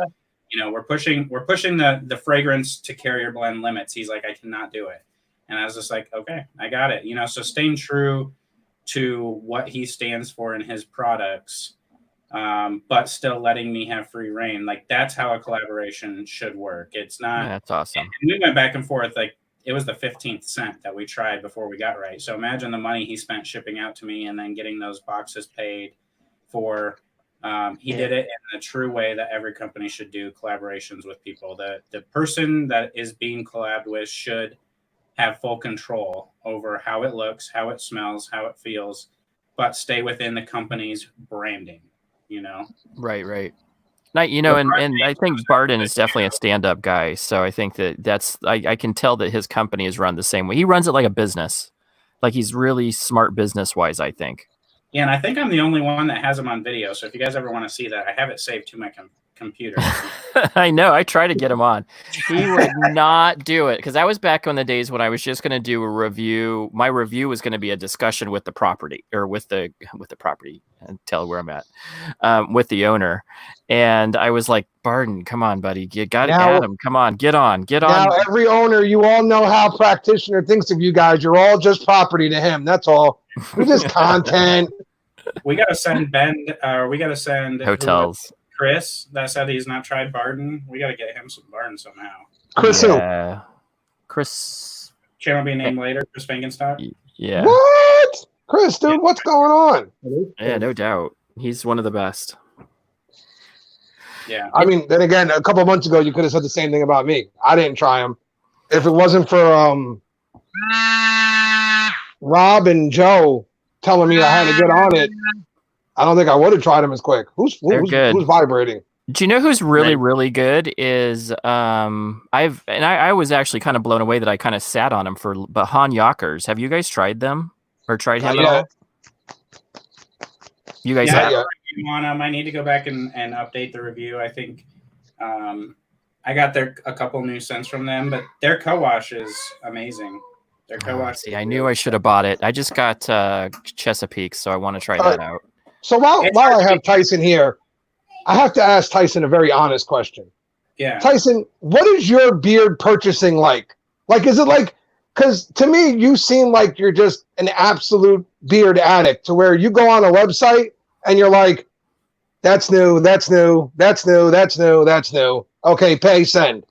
we're pushing the fragrance to carrier blend limits. He's like, I cannot do it. And I was just like, okay, I got it. So staying true to what he stands for in his products, but still letting me have free reign. Like that's how a collaboration should work. It's not. Yeah, that's awesome. And we went back and forth. Like it was the 15th scent that we tried before we got right. So imagine the money he spent shipping out to me and then getting those boxes paid for. He did it in the true way that every company should do collaborations with people. The person that is being collabed with should have full control over how it looks, how it smells, how it feels, but stay within the company's branding, Right. And I think Barden is definitely a stand-up guy. So I think I can tell that his company is run the same way. He runs it like a business. Like he's really smart business-wise, I think. Yeah, and I think I'm the only one that has him on video. So if you guys ever want to see that, I have it saved to my computer. I know. I try to get him on. He would not do it because I was back on the days when I was just going to do a review. My review was going to be a discussion with the property or with the property and tell where I'm at with the owner. And I was like, Barden, come on, buddy. You got it. Adam, come on. Get on. Now, every owner, you all know how practitioner thinks of you guys. You're all just property to him. That's all. We're just content. We got to send we got to send hotels. Chris that said he's not tried Barden. We got to get him some Barden somehow. Chris who? Chris. Channel be named later. Chris Fangenstock. Yeah. What? Chris, dude, what's going on? Yeah, no doubt. He's one of the best. Yeah. I mean, then again, a couple of months ago, you could have said the same thing about me. I didn't try him. If it wasn't for Rob and Joe telling me I had to get on it, I don't think I would have tried him as quick. Who's vibrating? Do you know who's really, really good is I was actually kind of blown away that I kind of sat on him but Han Yockers. Have you guys tried them or tried him at all? You guys have? I need to go back and update the review. I think I got a couple new scents from them, but their co-wash is amazing. Their co-wash. See, I knew I should have bought it. I just got Chesapeake, so I want to try that out. So while I have Tyson here, I have to ask Tyson a very honest question. Yeah. Tyson, what is your beard purchasing like? Like, is it like, because to me, you seem like you're just an absolute beard addict to where you go on a website and you're like, that's new, that's new, that's new, that's new, that's new. Okay, pay, send.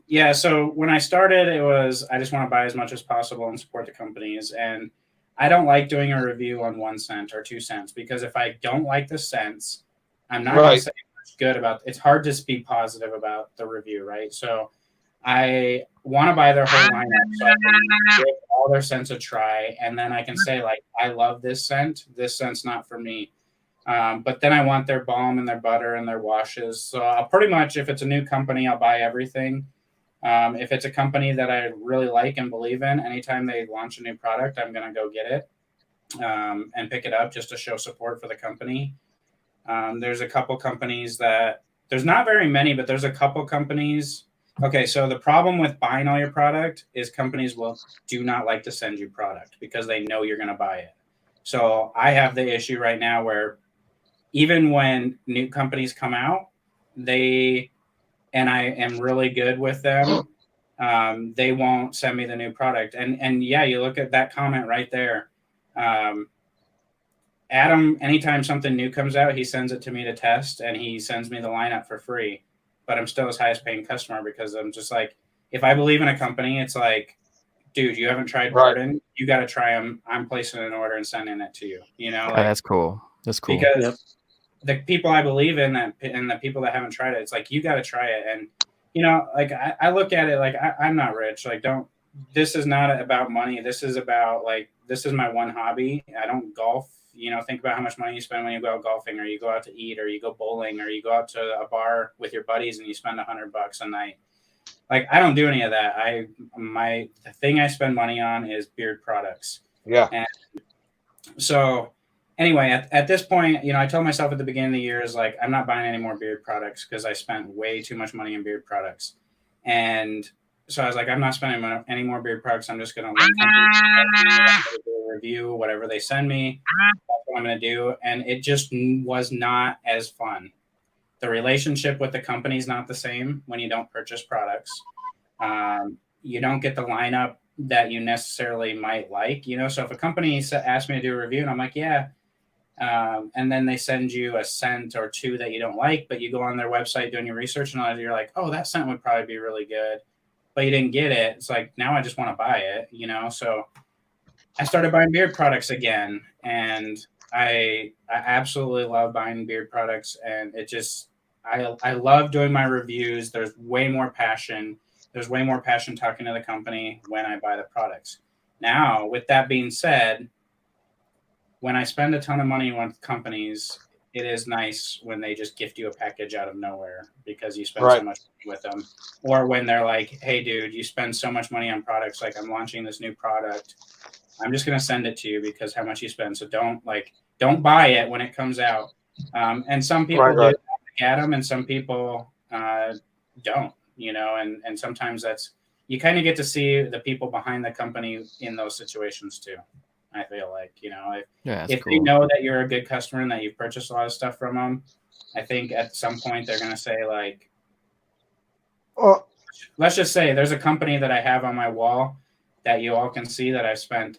Yeah, so when I started, it was I just want to buy as much as possible and support the companies. And I don't like doing a review on 1 cent or 2 cents because if I don't like the scents, I'm not going to say much good about it. It's hard to be positive about the review, right? So I want to buy their whole lineup so I can give all their scents a try. And then I can say, like, I love this scent. This scent's not for me. But then I want their balm and their butter and their washes. So I'll pretty much, if it's a new company, I'll buy everything. If it's a company that I really like and believe in, anytime they launch a new product, I'm going to go get it and pick it up just to show support for the company. There's a couple companies there's not very many, but there's a couple companies. Okay, so the problem with buying all your product is companies do not like to send you product because they know you're going to buy it. So I have the issue right now where even when new companies come out, and I am really good with them, they won't send me the new product. And yeah, you look at that comment right there. Adam, anytime something new comes out, he sends it to me to test and he sends me the lineup for free. But I'm still his highest paying customer because I'm just like, if I believe in a company, it's like, dude, you haven't tried Barden, you got to try them. I'm placing an order and sending it to you. Like, that's cool. That's cool. Because the people I believe in and the people that haven't tried it, it's like, you got to try it. And you know, like I look at it like I'm not rich. Like, this is not about money. This is about like, this is my one hobby. I don't golf. You know, think about how much money you spend when you go out golfing, or you go out to eat, or you go bowling, or you go out to a bar with your buddies and you spend $100 a night. Like, I don't do any of that. The thing I spend money on is beard products. Yeah. And so anyway, at this point, you know, I told myself at the beginning of the year is like, I'm not buying any more beard products because I spent way too much money in beard products. And so I was like, I'm not spending any more beard products. I'm just going to review whatever they send me. That's what I'm going to do. And it just was not as fun. The relationship with the company is not the same when you don't purchase products. You don't get the lineup that you necessarily might like, you know? So if a company asks me to do a review and I'm like, yeah, and then they send you a scent or two that you don't like, but you go on their website doing your research and all that, you're like, oh, that scent would probably be really good, but you didn't get it. It's like, now I just want to buy it, you know? So I started buying beard products again, and I absolutely love buying beard products, and it just, I love doing my reviews. There's way more passion. There's way more passion talking to the company when I buy the products. Now, with that being said, when I spend a ton of money with companies, it is nice when they just gift you a package out of nowhere because you spend so much money with them. Or when they're like, hey, dude, you spend so much money on products. Like, I'm launching this new product. I'm just going to send it to you because how much you spend. So don't buy it when it comes out. And some people do get them, and some people don't, you know, and sometimes you kind of get to see the people behind the company in those situations too. I feel like, you know, if cool. They know that you're a good customer and that you've purchased a lot of stuff from them, I think at some point they're going to say like, let's just say there's a company that I have on my wall that you all can see that I've spent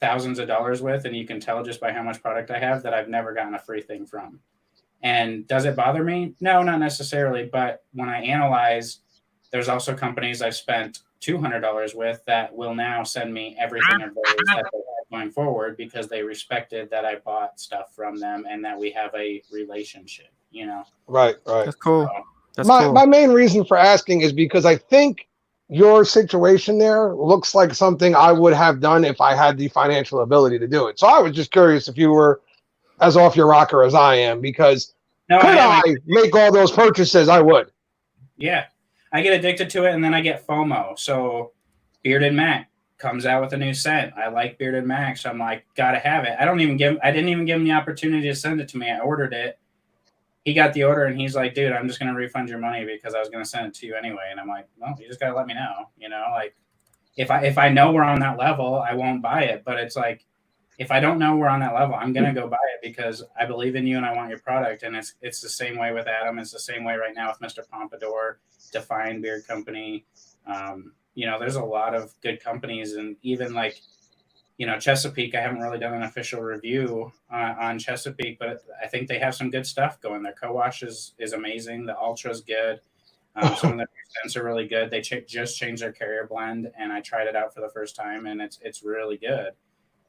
thousands of dollars with, and you can tell just by how much product I have that I've never gotten a free thing from. And does it bother me? No, not necessarily. But when I analyze, there's also companies I've spent $200 with that will now send me everything of those that they have going forward because they respected that I bought stuff from them and that we have a relationship, you know? Right. That's cool. So, my main reason for asking is because I think your situation there looks like something I would have done if I had the financial ability to do it. So I was just curious if you were as off your rocker as I am, because could I make all those purchases? I would. Yeah. I get addicted to it, and then I get FOMO. So Bearded Mac comes out with a new scent. I like Bearded Mac, so I'm like, gotta have it. I didn't even give him the opportunity to send it to me. I ordered it. He got the order, and he's like, dude, I'm just gonna refund your money because I was gonna send it to you anyway. And I'm like, well, you just gotta let me know. You know, like if I know we're on that level, I won't buy it. But it's like, if I don't know we're on that level, I'm gonna go buy it because I believe in you and I want your product. And it's the same way with Adam. It's the same way right now with Mr. Pompadour, Define Beard Company. You know, there's a lot of good companies, and even like, you know, Chesapeake. I haven't really done an official review on Chesapeake, but I think they have some good stuff going. Their co-wash is amazing. The Ultra's good. Some of their scents are really good. They just changed their carrier blend, and I tried it out for the first time, and it's really good.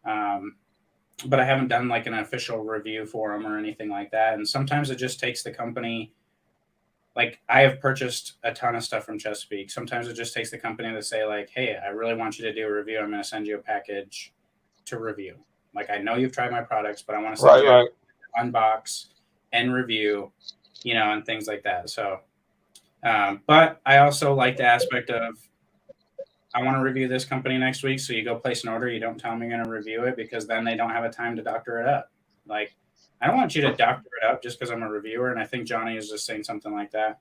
But I haven't done like an official review for them or anything like that. And sometimes it just takes the company. Like, I have purchased a ton of stuff from Chesapeake. Sometimes it just takes the company to say like, hey, I really want you to do a review. I'm going to send you a package to review. Like, I know you've tried my products, but I want to send you an unbox and review, you know, and things like that. So, but I also like the aspect of, I want to review this company next week. So you go place an order. You don't tell them you're going to review it because then they don't have a time to doctor it up. Like, I don't want you to doctor it up just because I'm a reviewer. And I think Johnny is just saying something like that.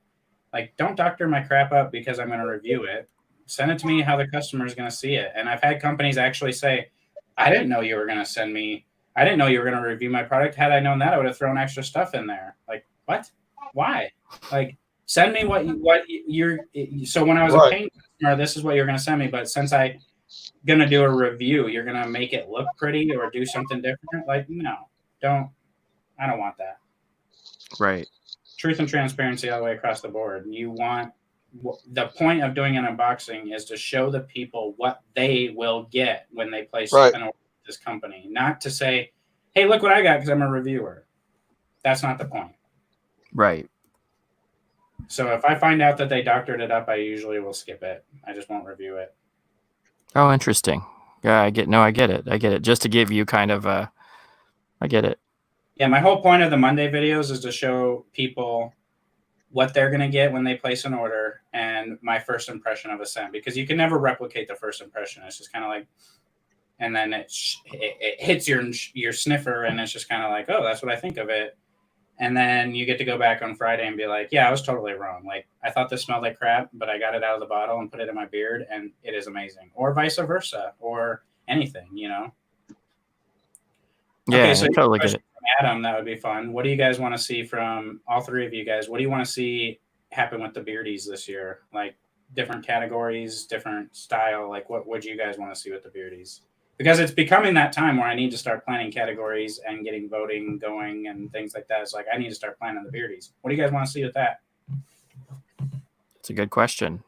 Like, don't doctor my crap up because I'm going to review it. Send it to me how the customer is going to see it. And I've had companies actually say, I didn't know you were going to review my product. Had I known that, I would have thrown extra stuff in there. Like, what? Why? Like, send me what you're. So when I was a paint customer, this is what you're going to send me. But since I'm going to do a review, you're going to make it look pretty or do something different. Like, no, don't. I don't want that. Right. Truth and transparency all the way across the board. The point of doing an unboxing is to show the people what they will get when they place an order with this company. Not to say, hey, look what I got because I'm a reviewer. That's not the point. Right. So if I find out that they doctored it up, I usually will skip it. I just won't review it. Oh, interesting. Yeah, I get it. Just to give you kind of a, I get it. Yeah, my whole point of the Monday videos is to show people what they're going to get when they place an order and my first impression of a scent, because you can never replicate the first impression. It's just kind of like, and then it hits your sniffer and it's just kind of like, oh, that's what I think of it. And then you get to go back on Friday and be like, yeah, I was totally wrong. Like, I thought this smelled like crap, but I got it out of the bottle and put it in my beard, and it is amazing. Or vice versa, or anything, you know? Yeah, Okay, so I totally get it. Adam, that would be fun. What do you guys want to see from all three of you guys? What do you want to see happen with the Beardies this year? Like, different categories, different style? Like, what would you guys want to see with the Beardies? Because it's becoming that time where I need to start planning categories and getting voting going and things like that. It's like, I need to start planning the Beardies. What do you guys want to see with that? It's a good question.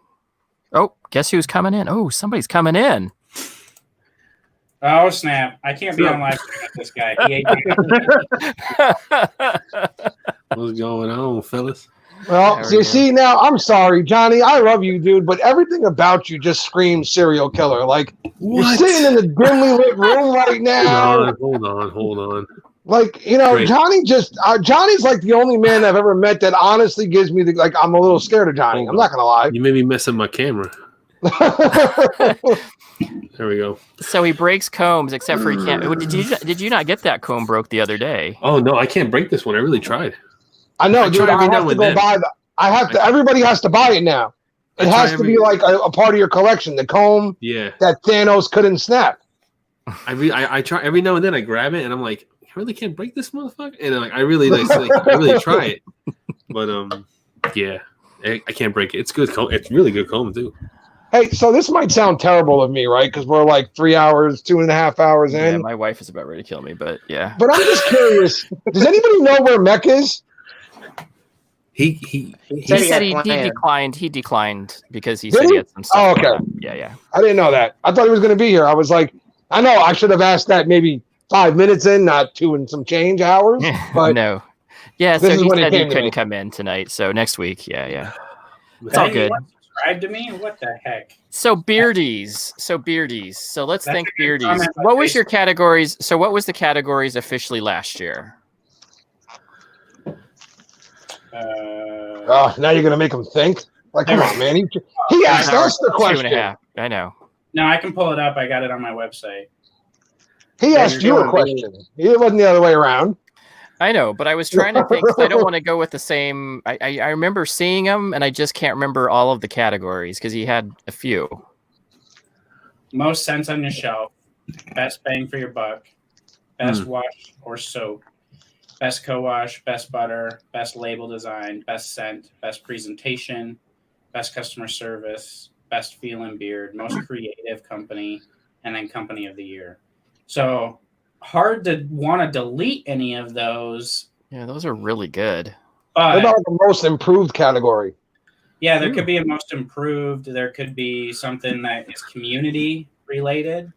Oh, guess who's coming in? Oh, somebody's coming in. Oh, snap. I can't be on live stream with this guy. He What's going on, fellas? Well, There we so you go. see now, I'm sorry, Johnny. I love you, dude, but everything about you just screams serial killer. Like you're sitting in the dimly lit room right now. Hold on. Like Great. Johnny's like the only man I've ever met that honestly gives me like I'm a little scared of Johnny. Hold I'm not gonna lie. You made me mess up my camera. There we go. So he breaks combs, except for he can't. Did you not get that comb broke the other day? Oh no, I can't break this one. I really tried. I know, I dude. try I every have now to and go then. buy the. I have to. Everybody has to buy it now. I It try has to every- be like a part of your collection. The comb Yeah, that Thanos couldn't snap. I try every now and then. I grab it and I'm like, I really can't break this motherfucker. And I'm like, I really try it, but yeah, I can't break it. It's good comb. It's really good comb too. Hey, so this might sound terrible of me, right? Because we're like 3 hours, 2.5 hours in. Yeah, my wife is about ready to kill me, but yeah. But I'm just curious. Does anybody know where Mech is? He He said said he he had plans. declined. He declined because he Did said he? he had some stuff. Oh, going okay. on. Yeah. I didn't know that. I thought he was going to be here. I was like, I know I should have asked that maybe 5 minutes in, not 2 and some change hours. But No. Yeah, This so is he when he said he came to couldn't me. come in tonight. So next week, yeah. It's all Dang, you good. want to subscribe to me? What the heck? So Beardies. So let's That's think a good Beardies. comment on What was your Facebook. categories? So what was the categories officially last year? oh, now you're going to make him think. Like, come on, man. He asked us the question. 2.5. I know. No, I can pull it up. I got it on my website. He asked you a question. It wasn't the other way around. I know, but I was trying to think. 'Cause I don't want to go with the same. I remember seeing him, and I just can't remember all of the categories because he had a few. Most scents on your shelf. Best bang for your buck. Best wash or soap. Best co-wash. Best butter. Best label design. Best scent. Best presentation. Best customer service. Best feeling beard. Most creative company. And then company of the year. So hard to want to delete any of those. Yeah, those are really good. What But about the most improved category? yeah, there could be a most improved. There could be something that is community related.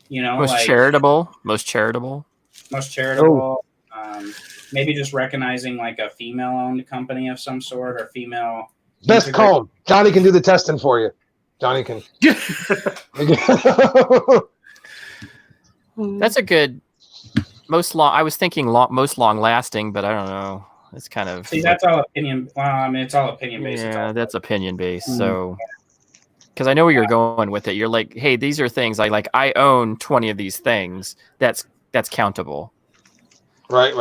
You know, Most like charitable. Most charitable. most charitable. Maybe just recognizing like a female-owned company of some sort or female. Best integrated- comb. Johnny can do the testing for you. Johnny can. That's a good. Most long. I was thinking most long lasting, but I don't know. It's kind of. See, that's all opinion. Well, I mean, it's all opinion based. It's Yeah, all- that's opinion based. So, because I know where you're going with it, you're like, hey, these are things I like. I own 20 of these things. That's countable. Right.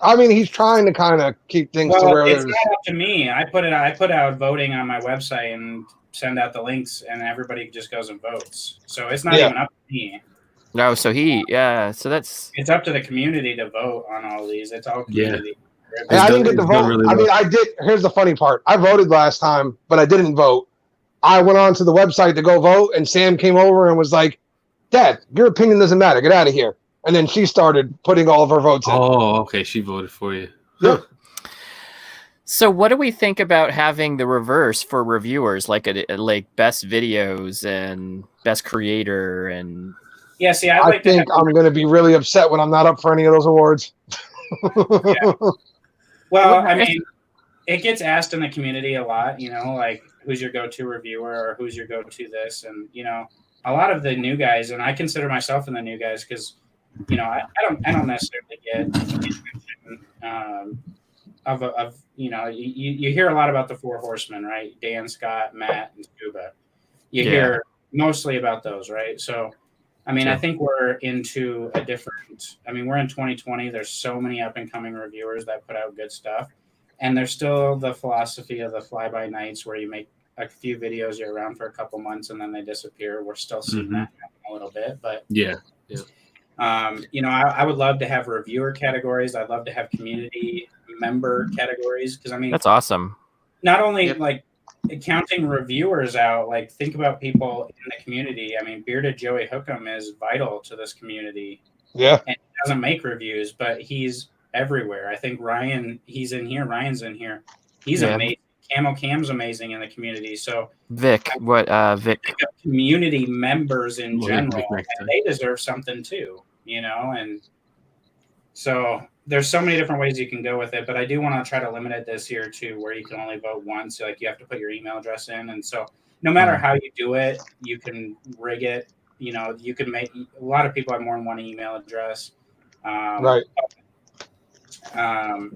I mean, he's trying to kind of keep things to Well, where it's there's. not up to me. I put out voting on my website and send out the links, and everybody just goes and votes. So it's not Yeah. even up to me. No, so so that's It's up to the community to vote on all these. It's all community. Hey, I done- didn't get to it's done vote. really I mean, well. I did. Here's the funny part. I voted last time, but I didn't vote. I went on to the website to go vote, and Sam came over and was like, "Dad, your opinion doesn't matter. Get out of here." And then she started putting all of her votes in. Oh, okay. She voted for you. Yep. so. What do we think about having the reverse for reviewers, like like best videos and best creator and Yeah, see, I'd I like to have think I'm going to be really upset when I'm not up for any of those awards. Well, I mean, it gets asked in the community a lot, like who's your go-to reviewer or who's your go-to this, and a lot of the new guys, and I consider myself in the new guys because I don't necessarily get of you hear a lot about the Four Horsemen, right? Dan, Scott, Matt, and Scuba. You hear mostly about those, right? So I mean, I think we're into a different. I mean, we're in 2020. There's so many up and coming reviewers that put out good stuff, and there's still the philosophy of the fly by nights where you make a few videos, you're around for a couple months, and then they disappear. We're still seeing that happen a little bit, but I would love to have reviewer categories. I'd love to have community member categories because I mean, that's awesome. Not only like counting reviewers out, like think about people in the community. I mean, Bearded Joey Hookham is vital to this community. Yeah. And he doesn't make reviews, but he's everywhere. I think Ryan, he's in here. Ryan's in here. He's amazing. Camo Cam's amazing in the community. So Vic, Vic? Community members in general, and they deserve something too, and so there's so many different ways you can go with it, but I do want to try to limit it this year too, where you can only vote once. Like you have to put your email address in. And so no matter how you do it, you can rig it. You can make, a lot of people have more than one email address. Right. How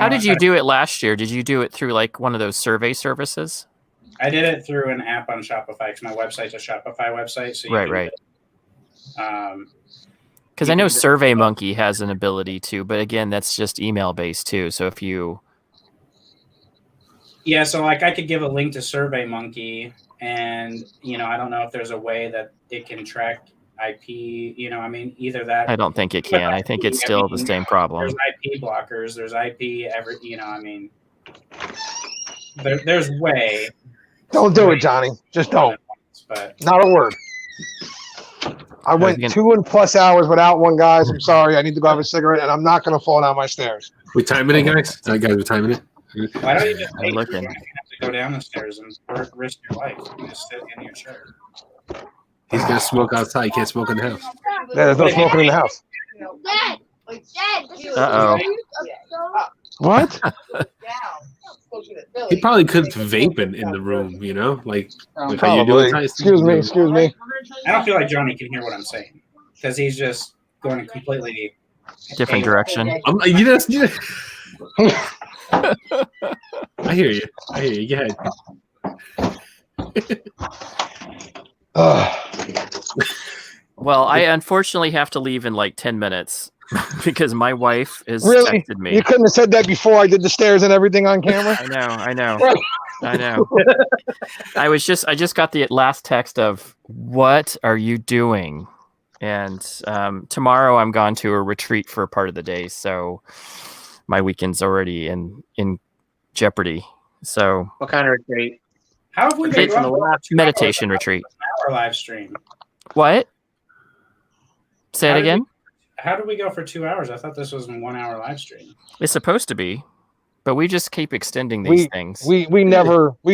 did you do it last year? Did you do it through like one of those survey services? I did it through an app on Shopify because my website's a Shopify website. So right. Because I know SurveyMonkey has an ability to, but again, that's just email based too. So if you, so like I could give a link to SurveyMonkey, and I don't know if there's a way that it can track IP. I mean, either that. I don't think it can. I think it's still the same problem. There's IP blockers. There's IP. I mean, there's way. Don't do it, Johnny. Just don't. But not a word. I went 2+ hours without one, guys. I'm sorry. I need to go have a cigarette, and I'm not going to fall down my stairs. We timing it, guys? Guys, we're timing it. Why don't you just I'm looking. You have to go down the stairs and risk your life? You just sit in your chair. He's going to smoke outside. He can't smoke in the house. Yeah, there's no smoking in the house. Dad, Uh-oh. What? He probably could vaping in the room, like how you Probably. doing, Tyson? Excuse me. I don't feel like Johnny can hear what I'm saying because he's just going a completely Different direction. I hear you. Go ahead. Well, I unfortunately have to leave in like 10 minutes because my wife has Really? texted me. You couldn't have said that before I did the stairs and everything on camera? I know. I just got the last text of, what are you doing? And tomorrow I'm gone to a retreat for a part of the day. So my weekend's already in jeopardy. So What kind of retreat? How have we It's been meditation retreat. Our live stream? What? Say it again? How did we go for 2 hours? I thought this was a 1 hour live stream. It's supposed to be, but we just keep extending these things. We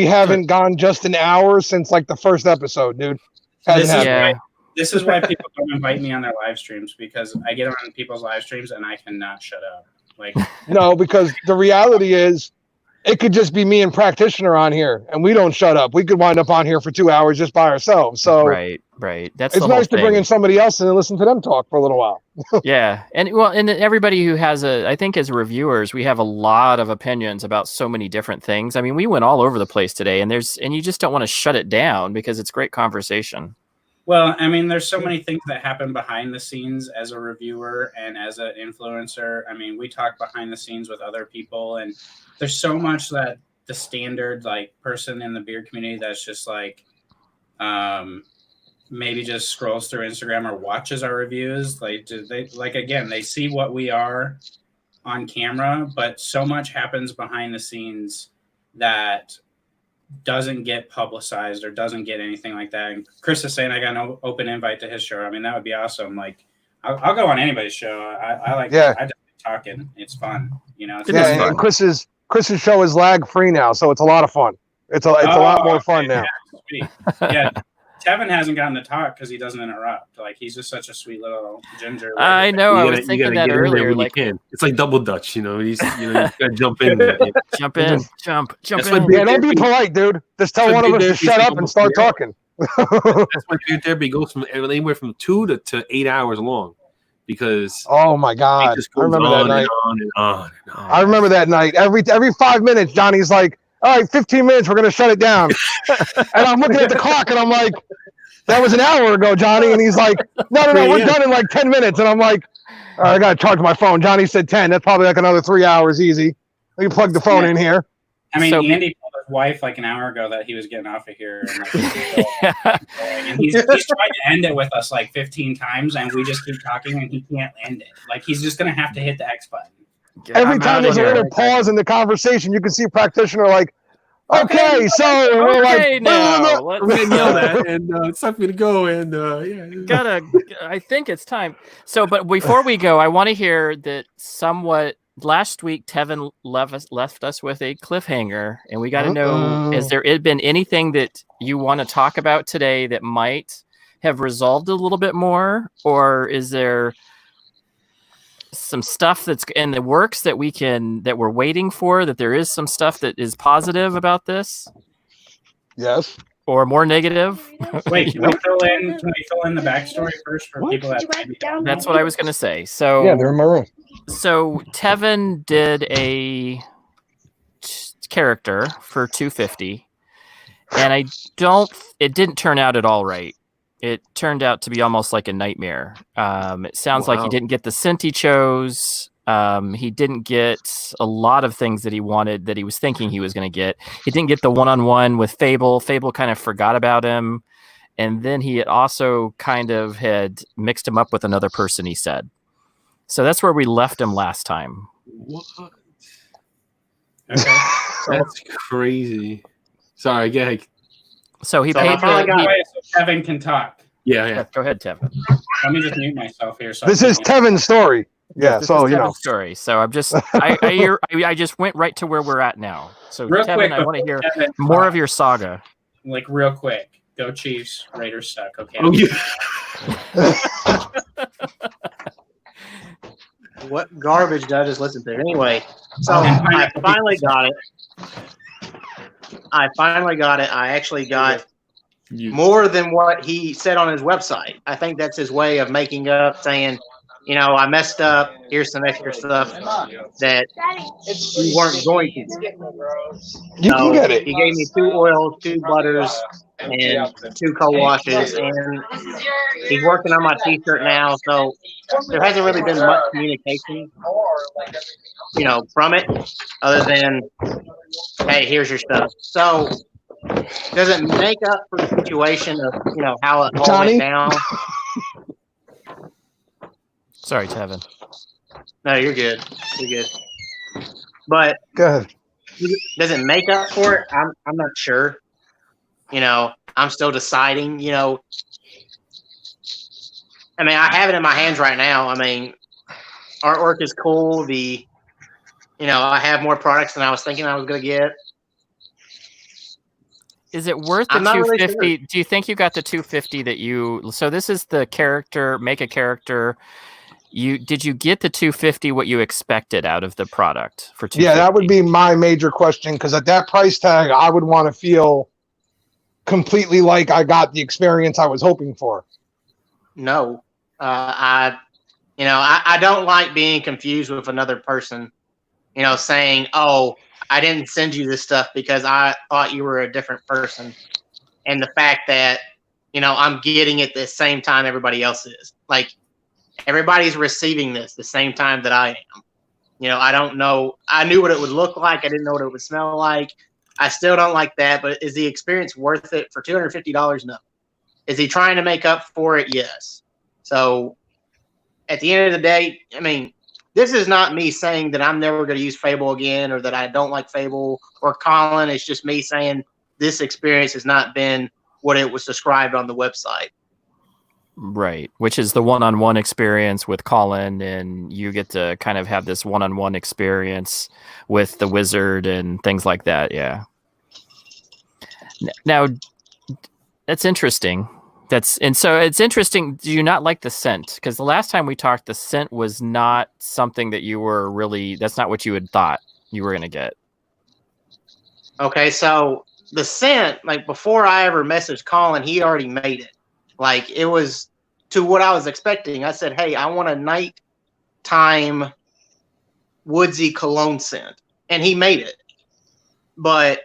haven't gone just an hour since like the first episode, dude. This is why people don't invite me on their live streams, because I get on people's live streams and I cannot shut up. Like No, because the reality is it could just be me and practitioner on here and we don't shut up. We could wind up on here for 2 hours just by ourselves. So right. That's it's the whole nice to thing. bring in somebody else and listen to them talk for a little while. Yeah. And everybody who has I think as reviewers, we have a lot of opinions about so many different things. I mean, we went all over the place today, and you just don't want to shut it down because it's great conversation. Well, I mean, there's so many things that happen behind the scenes as a reviewer and as an influencer. I mean, we talk behind the scenes with other people, and there's so much that the standard like person in the beer community that's just like maybe just scrolls through Instagram or watches our reviews. Like they see what we are on camera, but so much happens behind the scenes that doesn't get publicized or doesn't get anything like that. And Chris is saying I got an open invite to his show. I mean, that would be awesome. Like I'll go on anybody's show. I just like talking. It's fun. And Chris's show is lag free now, so it's a lot of fun. It's a lot more fun now. Yeah. Tevin hasn't gotten to talk because he doesn't interrupt. Like he's just such a sweet little ginger. I know. I You was gotta thinking get that in there earlier. when Like, you can. It's like double Dutch, you know. You gotta jump in. There. jump in, jump That's in. what Yeah, don't be polite, dude. Just tell one of us to shut up and start talking. That's why beer therapy goes from anywhere from 2 to 8 hours long, because Oh my it God. just I goes remember that on night. and on and on and on. I remember that night. Every 5 minutes, Johnny's like, all right, 15 minutes, we're going to shut it down. And I'm looking at the clock and I'm like, that was an hour ago, Johnny. And he's like, no, we're Yeah. done in like 10 minutes. And I'm like, all right, I got to charge my phone. Johnny said 10. That's probably like another 3 hours easy. Let me plug the phone in here. I mean, So- Andy told his wife like an hour ago that he was getting off of here, and he's trying to end it with us like 15 times, and we just keep talking, and he can't end it. Like he's just gonna have to hit the X button. Every I'm time outta there's a here. little pause in the conversation, you can see a practitioner like, okay, so we're Okay, like, now I'm getting yelled let's at, and it's time for me to go. And yeah, I think it's time. So, but before we go, I want to hear that somewhat. Last week, Tevin left us with a cliffhanger, and we got to know: has there been anything that you want to talk about today that might have resolved a little bit more, or is there some stuff that's in the works that we're waiting for? That there is some stuff that is positive about this, yes. or more negative? Wait, can we fill in the backstory first for people that maybe don't know? That's what I was going to say. So Yeah, they're in my room. So Tevin did a character for 250, and it didn't turn out at all right. It turned out to be almost like a nightmare. It sounds like he didn't get the scent he chose. He didn't get a lot of things that he wanted, that he was thinking he was going to get. He didn't get the one-on-one with Fable. Fable kind of forgot about him. And then he had also kind of had mixed him up with another person, he said. So that's where we left him last time. what? Okay. That's crazy. Sorry, go ahead. So he So paid I finally got- Wait, so Kevin can talk. Yeah. Go ahead, Tevin. Let me just mute myself here. So This is Tevin's story. Yeah, This so is you Tevin's know. story. So I'm just I just went right to where we're at now. So real Tevin, quick, I want to hear Kevin, more of your saga. like real quick. Go Chiefs. Raiders suck. Okay. Oh yeah. What garbage did I just listen to? Anyway, so And I finally got it. I actually got more than what he said on his website. I think that's his way of making up, saying, you know, I messed up. Here's some extra stuff that we weren't going to. You can get it. He gave me 2 oils, 2 butters, and 2 co-washes, and he's working on my t-shirt now. So there hasn't really been much communication, you know, from it, other than, hey, here's your stuff. So does it make up for the situation of, you know, how it all Johnny? went down? Sorry, Tevin. No, you're good. You're good. But Go ahead. does it make up for it? I'm not sure. You know, I'm still deciding, you know. I mean, I have it in my hands right now. I mean, artwork is cool. You know, I have more products than I was thinking I was going to get. Is it worth the I'm not really 250? sure. Do you think you got the 250 that you? So this is the character. Make a character. Did you get the 250 what you expected out of the product for 250? Yeah, that would be my major question because at that price tag, I would want to feel completely like I got the experience I was hoping for. No, I don't like being confused with another person, you know, saying, oh, I didn't send you this stuff because I thought you were a different person. And the fact that, you know, I'm getting it the same time everybody else is. Like, everybody's receiving this the same time that I am. You know, I don't know. I knew what it would look like. I didn't know what it would smell like. I still don't like that. But is the experience worth it for $250? No. Is he trying to make up for it? Yes. So at the end of the day, I mean, this is not me saying that I'm never going to use Fable again or that I don't like Fable or Colin. It's just me saying this experience has not been what it was described on the website. Right, which is the one-on-one experience with Colin, and you get to kind of have this one-on-one experience with the wizard and things like that. Yeah. Now, That's interesting. So it's interesting. Do you not like the scent? Because the last time we talked, the scent was not something that you were really. That's not what you had thought you were going to get. Okay, so the scent, like before I ever messaged Colin, he already made it. Like it was to what I was expecting. I said, "Hey, I want a nighttime woodsy cologne scent," and he made it. But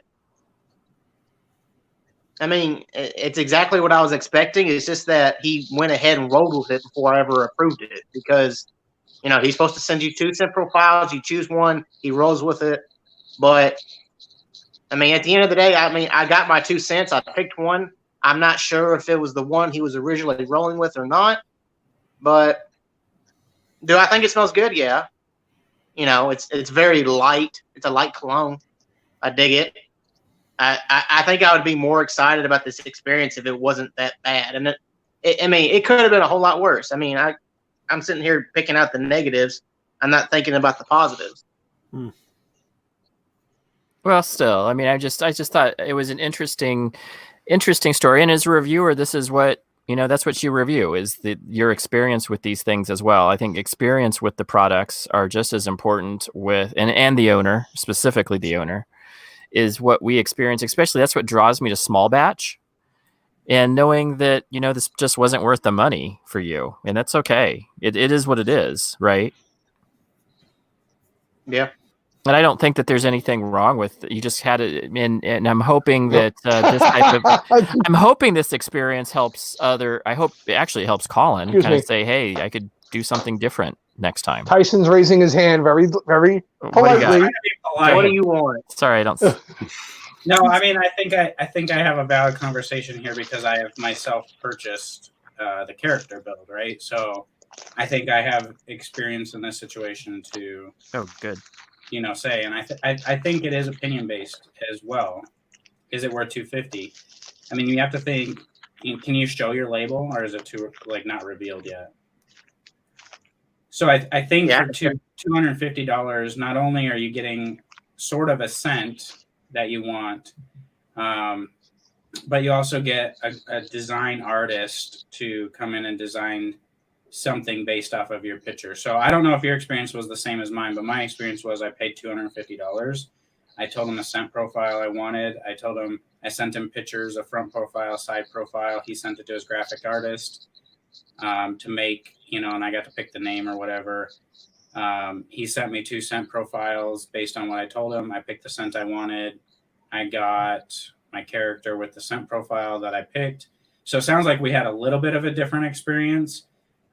I mean, it's exactly what I was expecting. It's just that he went ahead and rolled with it before I ever approved it because, he's supposed to send you 2 scent profiles. You choose one, he rolls with it. But, I mean, at the end of the day, I got my 2 cents. I picked one. I'm not sure if it was the one he was originally rolling with or not. But do I think it smells good? Yeah. It's very light. It's a light cologne. I dig it. I think I would be more excited about this experience if it wasn't that bad. And it could have been a whole lot worse. I mean, I'm sitting here picking out the negatives. I'm not thinking about the positives. Well, still, I mean, I just thought it was an interesting story. And as a reviewer, this is what, that's what you review is your experience with these things as well. I think experience with the products are just as important and the owner, specifically the owner, is what we experience. Especially that's what draws me to small batch and knowing that, this just wasn't worth the money for you. And that's okay. It is what it is. Right. Yeah. And I don't think that there's anything wrong with you. Just had it, and I'm hoping that this type of, I'm hoping this experience helps I hope it actually helps Colin kind of say, hey, I could do something different next time. Tyson's raising his hand very, very politely. What do you want? Sorry, I don't. No, I mean, I think I have a valid conversation here because I have myself purchased the character build, right? So I think I have experience in this situation to. Oh, good. Say, and I think it is opinion based as well. Is it worth $250? I mean, you have to think. Can you show your label, or is it not revealed yet? So I think for $250, not only are you getting sort of a scent that you want, but you also get a design artist to come in and design something based off of your picture. So I don't know if your experience was the same as mine, but my experience was I paid $250. I told him the scent profile I wanted. I sent him pictures of front profile, side profile. He sent it to his graphic artist to make, and I got to pick the name or whatever. He sent me 2 scent profiles based on what I told him. I picked the scent I wanted. I got my character with the scent profile that I picked. So it sounds like we had a little bit of a different experience.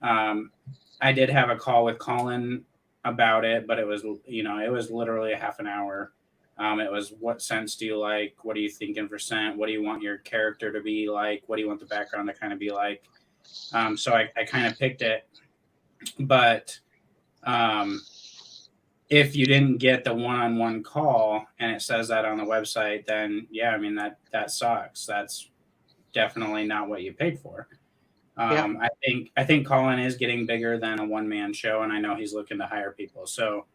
I did have a call with Colin about it, but it was literally a half an hour. It was, what scents do you like? What are you thinking for scent? What do you want your character to be like? What do you want the background to kind of be like? So I kind of picked it, but if you didn't get the one-on-one call and it says that on the website, then yeah, I mean, that sucks. That's definitely not what you paid for. I think Colin is getting bigger than a one-man show, and I know he's looking to hire people. So,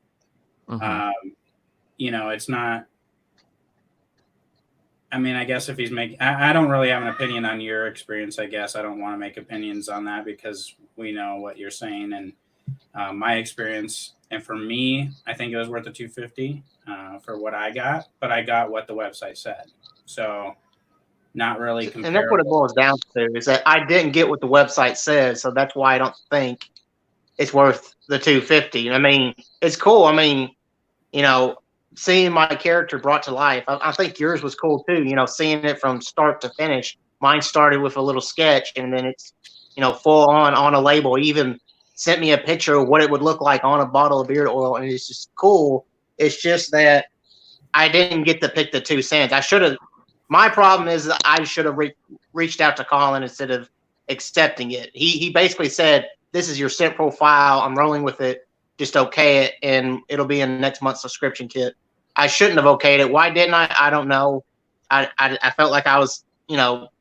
it's not. I mean, I guess if he's making, I don't really have an opinion on your experience. I guess I don't want to make opinions on that because we know what you're saying and my experience. And for me, I think it was worth the $250 for what I got, but I got what the website said. So. Not really comparable. And that's what it boils down to is that I didn't get what the website says, so that's why I don't think it's worth the $250. I mean, it's cool. I mean, seeing my character brought to life. I think yours was cool too. Seeing it from start to finish. Mine started with a little sketch, and then it's full on a label. He even sent me a picture of what it would look like on a bottle of beard oil, and it's just cool. It's just that I didn't get to pick the 2 cents. I should have. My problem is that I should have reached out to Colin instead of accepting it. He basically said, "This is your scent profile. I'm rolling with it. Just okay it, and it'll be in next month's subscription kit." I shouldn't have okayed it. Why didn't I? I don't know. I felt like I was,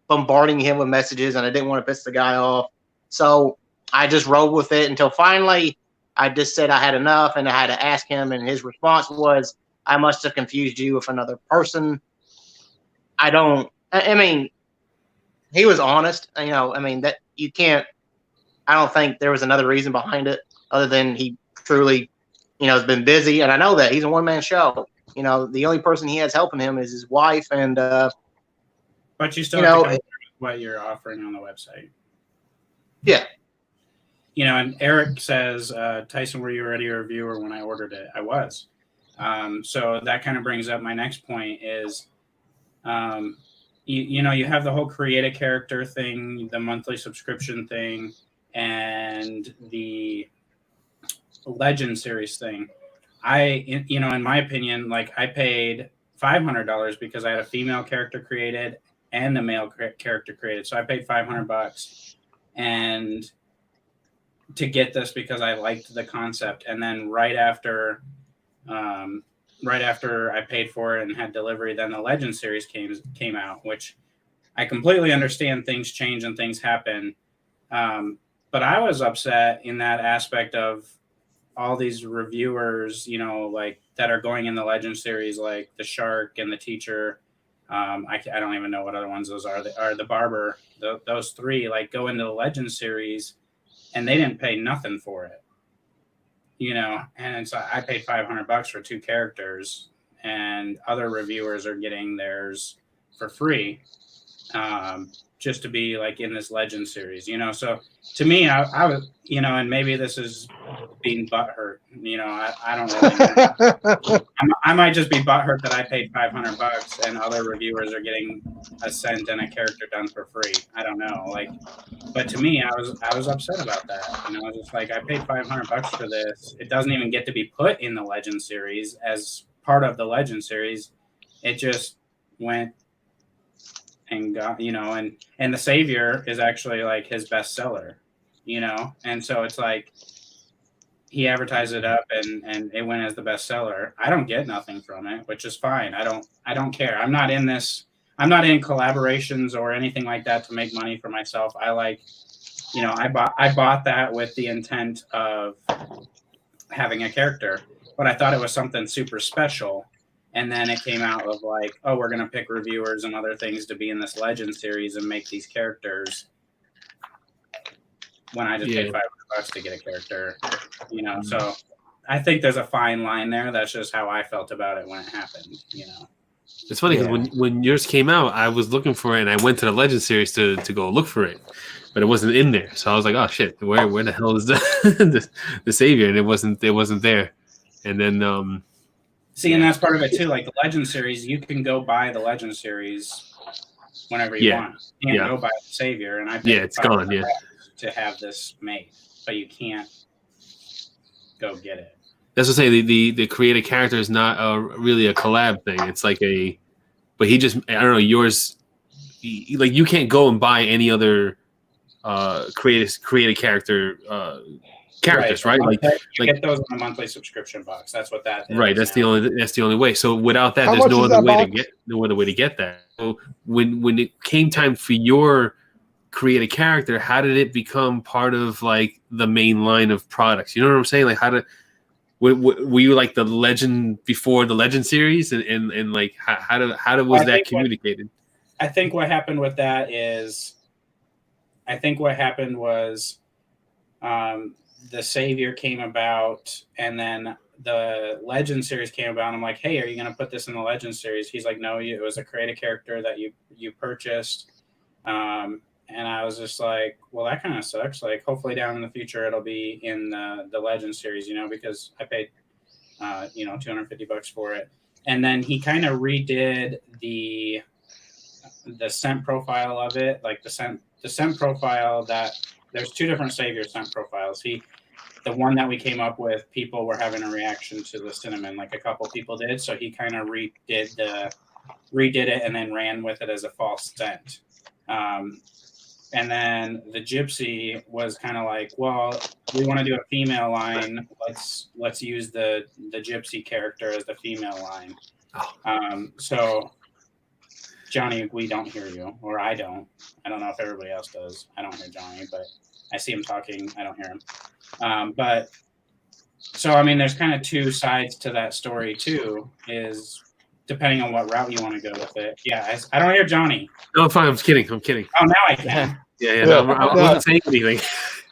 bombarding him with messages, and I didn't want to piss the guy off. So I just rolled with it until finally I just said I had enough, and I had to ask him, and his response was, "I must have confused you with another person." I mean, he was honest. You know, I mean that you can't. I don't think there was another reason behind it other than he truly, you know, has been busy. And I know that he's a one-man show. You know, the only person he has helping him is his wife. And but you still you have know, to consider what you're offering on the website. yeah. You know, and Eric says, Tyson, were you already a reviewer when I ordered it? I was. So that kind of brings up my next point is, you know, you have the whole create a character thing, the monthly subscription thing, and the Legend series thing. You know, in my opinion, like I paid $500 because I had a female character created and the male character created. So I paid $500 and to get this because I liked the concept. And then right after I paid for it and had delivery, then the Legend series came out, which I completely understand. Things change and things happen. But I was upset in that aspect of all these reviewers, you know, like that are going in the Legend series, like the Shark and the Teacher. I don't even know what other ones those are. They are the Barber. Those three like go into the Legend series, and they didn't pay nothing for it, you know. And so I paid $500 for 2 characters, and other reviewers are getting theirs for free, just to be like in this Legend series, you know. So to me, I was, you know, and maybe this is being butthurt, you know. I don't really know. I might just be butthurt that I paid $500 and other reviewers are getting a cent and a character done for free. I don't know, like, but to me, I was upset about that. You know, I was just like, I paid $500 for this. It doesn't even get to be put in the Legend series as part of the Legend series. It just went and got, you know, and the Savior is actually like his bestseller, you know, and so it's like he advertised it up and it went as the bestseller. I don't get nothing from it, which is fine. I don't care. I'm not in collaborations or anything like that to make money for myself. I like, you know, I bought that with the intent of having a character, but I thought it was something super special. And then it came out of like, oh, we're going to pick reviewers and other things to be in this Legend series and make these characters, when I just paid $500 to get a character, you know. So I think there's a fine line there. That's just how I felt about it when it happened, you know. It's funny because when yours came out, I was looking for it and I went to the Legend series to go look for it, but it wasn't in there. So I was like, oh shit, where the hell is the Savior? And it wasn't there. And then see, and that's part of it too. Like the Legend series, you can go buy the Legend series whenever you want. You can't go buy the Savior, and I paid it's gone. Yeah, to have this made, but you can't go get it. That's what I'm saying. The creative character is not really a collab thing. It's like but he just, I don't know, yours, like you can't go and buy any other creative character characters, right? Like get those in a monthly subscription box. That's what that is. Right. That's the only way. So without that, How there's much no is other that way box? no other way to get that. So when it came time for your create a character, how did it become part of like the main line of products? You know what I'm saying? Like were you like the Legend before the Legend series, and like how was that communicated? I think what happened with that is, the Savior came about, and then the Legend series came about. And I'm like, hey, are you going to put this in the Legend series? He's like, no, it was a create a character that you purchased. And I was just like, well, that kind of sucks. Like, hopefully down in the future, it'll be in the Legend series, you know, because I paid, you know, $250 for it. And then he kind of redid the scent profile of it, like the scent profile that there's 2 different Savior scent profiles. The one that we came up with, people were having a reaction to the cinnamon, like a couple people did. So he kind of redid it and then ran with it as a false scent. And then the Gypsy was kind of like, well, we want to do a female line. Let's use the Gypsy character as the female line. So Johnny, we don't hear you, or I don't. I don't know if everybody else does. I don't hear Johnny, but I see him talking. I don't hear him. But so, I mean, there's kind of 2 sides to that story too, is depending on what route you want to go with it. Yeah, I don't hear Johnny. No, I'm fine. I'm kidding. Oh, now I can. Yeah. No, I wasn't saying anything.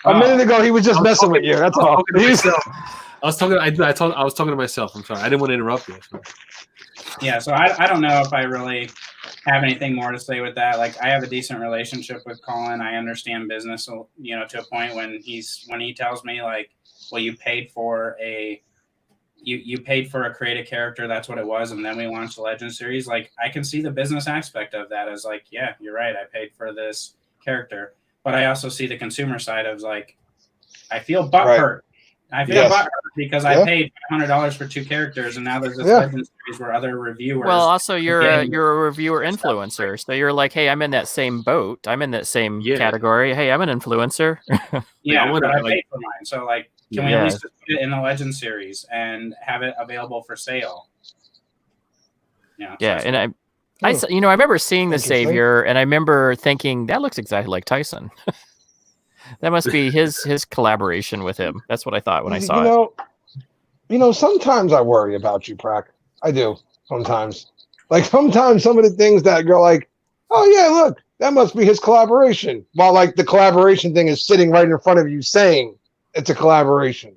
A minute ago, he was just messing with you. That's all. I was talking to myself. I'm sorry. I didn't want to interrupt you. Yeah, so I don't know if I really have anything more to say with that. Like, I have a decent relationship with Colin. I understand business, to a point when he tells me like, well, you paid for a creative character. That's what it was. And then we launched the Legend series. Like, I can see the business aspect of that as like, yeah, you're right. I paid for this character, but I also see the consumer side of like, I feel butthurt. I feel butthurt because I paid $500 for 2 characters, and now there's this Legend series where other reviewers. Well, also you're a reviewer influencer, so you're like, hey, I'm in that same boat. I'm in that same category. Hey, I'm an influencer. Yeah, but I paid for mine. So like, can we at least put it in the Legend series and have it available for sale? Yeah, and I remember seeing the Savior, and I remember thinking that looks exactly like Tyson. That must be his collaboration with him. That's what I thought when I saw it. Sometimes I worry about you, Prack. I do sometimes. Like sometimes some of the things that go like, oh yeah, look, that must be his collaboration. While like the collaboration thing is sitting right in front of you saying it's a collaboration.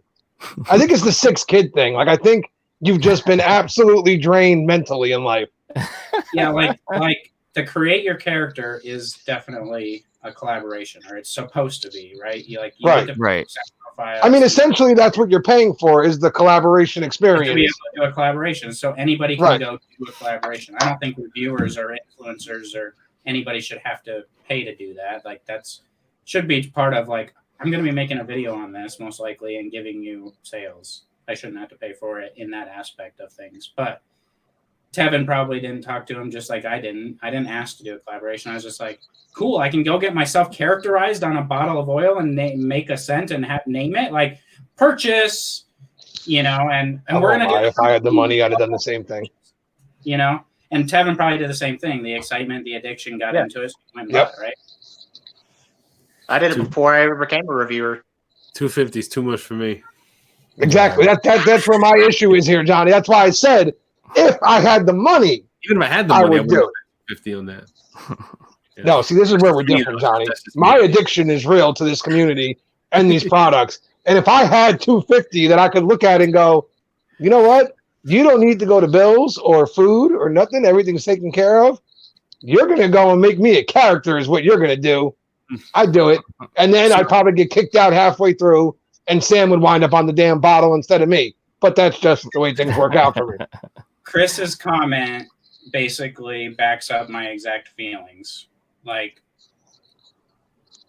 I think it's the 6 kid thing. Like I think you've just been absolutely drained mentally in life. Yeah, like to create your character is definitely a collaboration, or it's supposed to be, right? Right. I mean, essentially, that's what you're paying for is the collaboration experience. To be able to do a collaboration, so anybody can go do a collaboration. I don't think reviewers or influencers or anybody should have to pay to do that. Like should be part of like, I'm going to be making a video on this most likely and giving you sales. I shouldn't have to pay for it in that aspect of things, but Tevin probably didn't talk to him just like I didn't. I didn't ask to do a collaboration. I was just like, cool, I can go get myself characterized on a bottle of oil and make a scent and name it. Like, purchase, and we're going to do it. If I had the money, I'd have done the same thing. And Tevin probably did the same thing. The excitement, the addiction got into it. Went right? I did it before I ever became a reviewer. $250 is too much for me. Exactly. That's where my issue is here, Johnny. That's why I said, if I had the money, even if I had the money, I would do it. 50 on that. Yeah. No, see, this is where we're different, Johnny. My addiction is real to this community and these products. And if I had $250 that I could look at and go, you know what? You don't need to go to bills or food or nothing. Everything's taken care of. You're going to go and make me a character is what you're going to do. I'd do it. And then I'd probably get kicked out halfway through and Sam would wind up on the damn bottle instead of me. But that's just the way things work out for me. Chris's comment basically backs up my exact feelings. Like,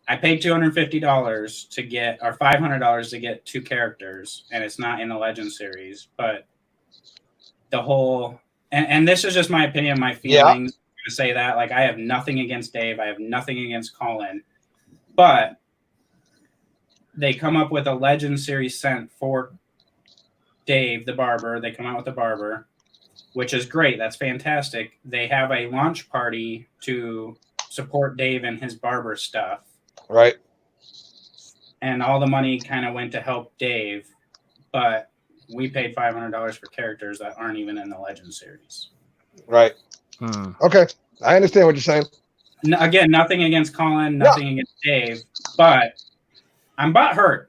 I paid $250 to get, or $500 to get 2 characters, and it's not in the Legend series. But the whole, and this is just my opinion, my feelings. To say that, like, I have nothing against Dave, I have nothing against Colin, but they come up with a Legend series scent for Dave the barber. They come out with the barber, which is great. That's fantastic. They have a launch party to support Dave and his barber stuff. Right. And all the money kind of went to help Dave, but we paid $500 for characters that aren't even in the Legend series. Right. Okay. I understand what you're saying. Again, nothing against Colin, nothing against Dave, but I'm butthurt.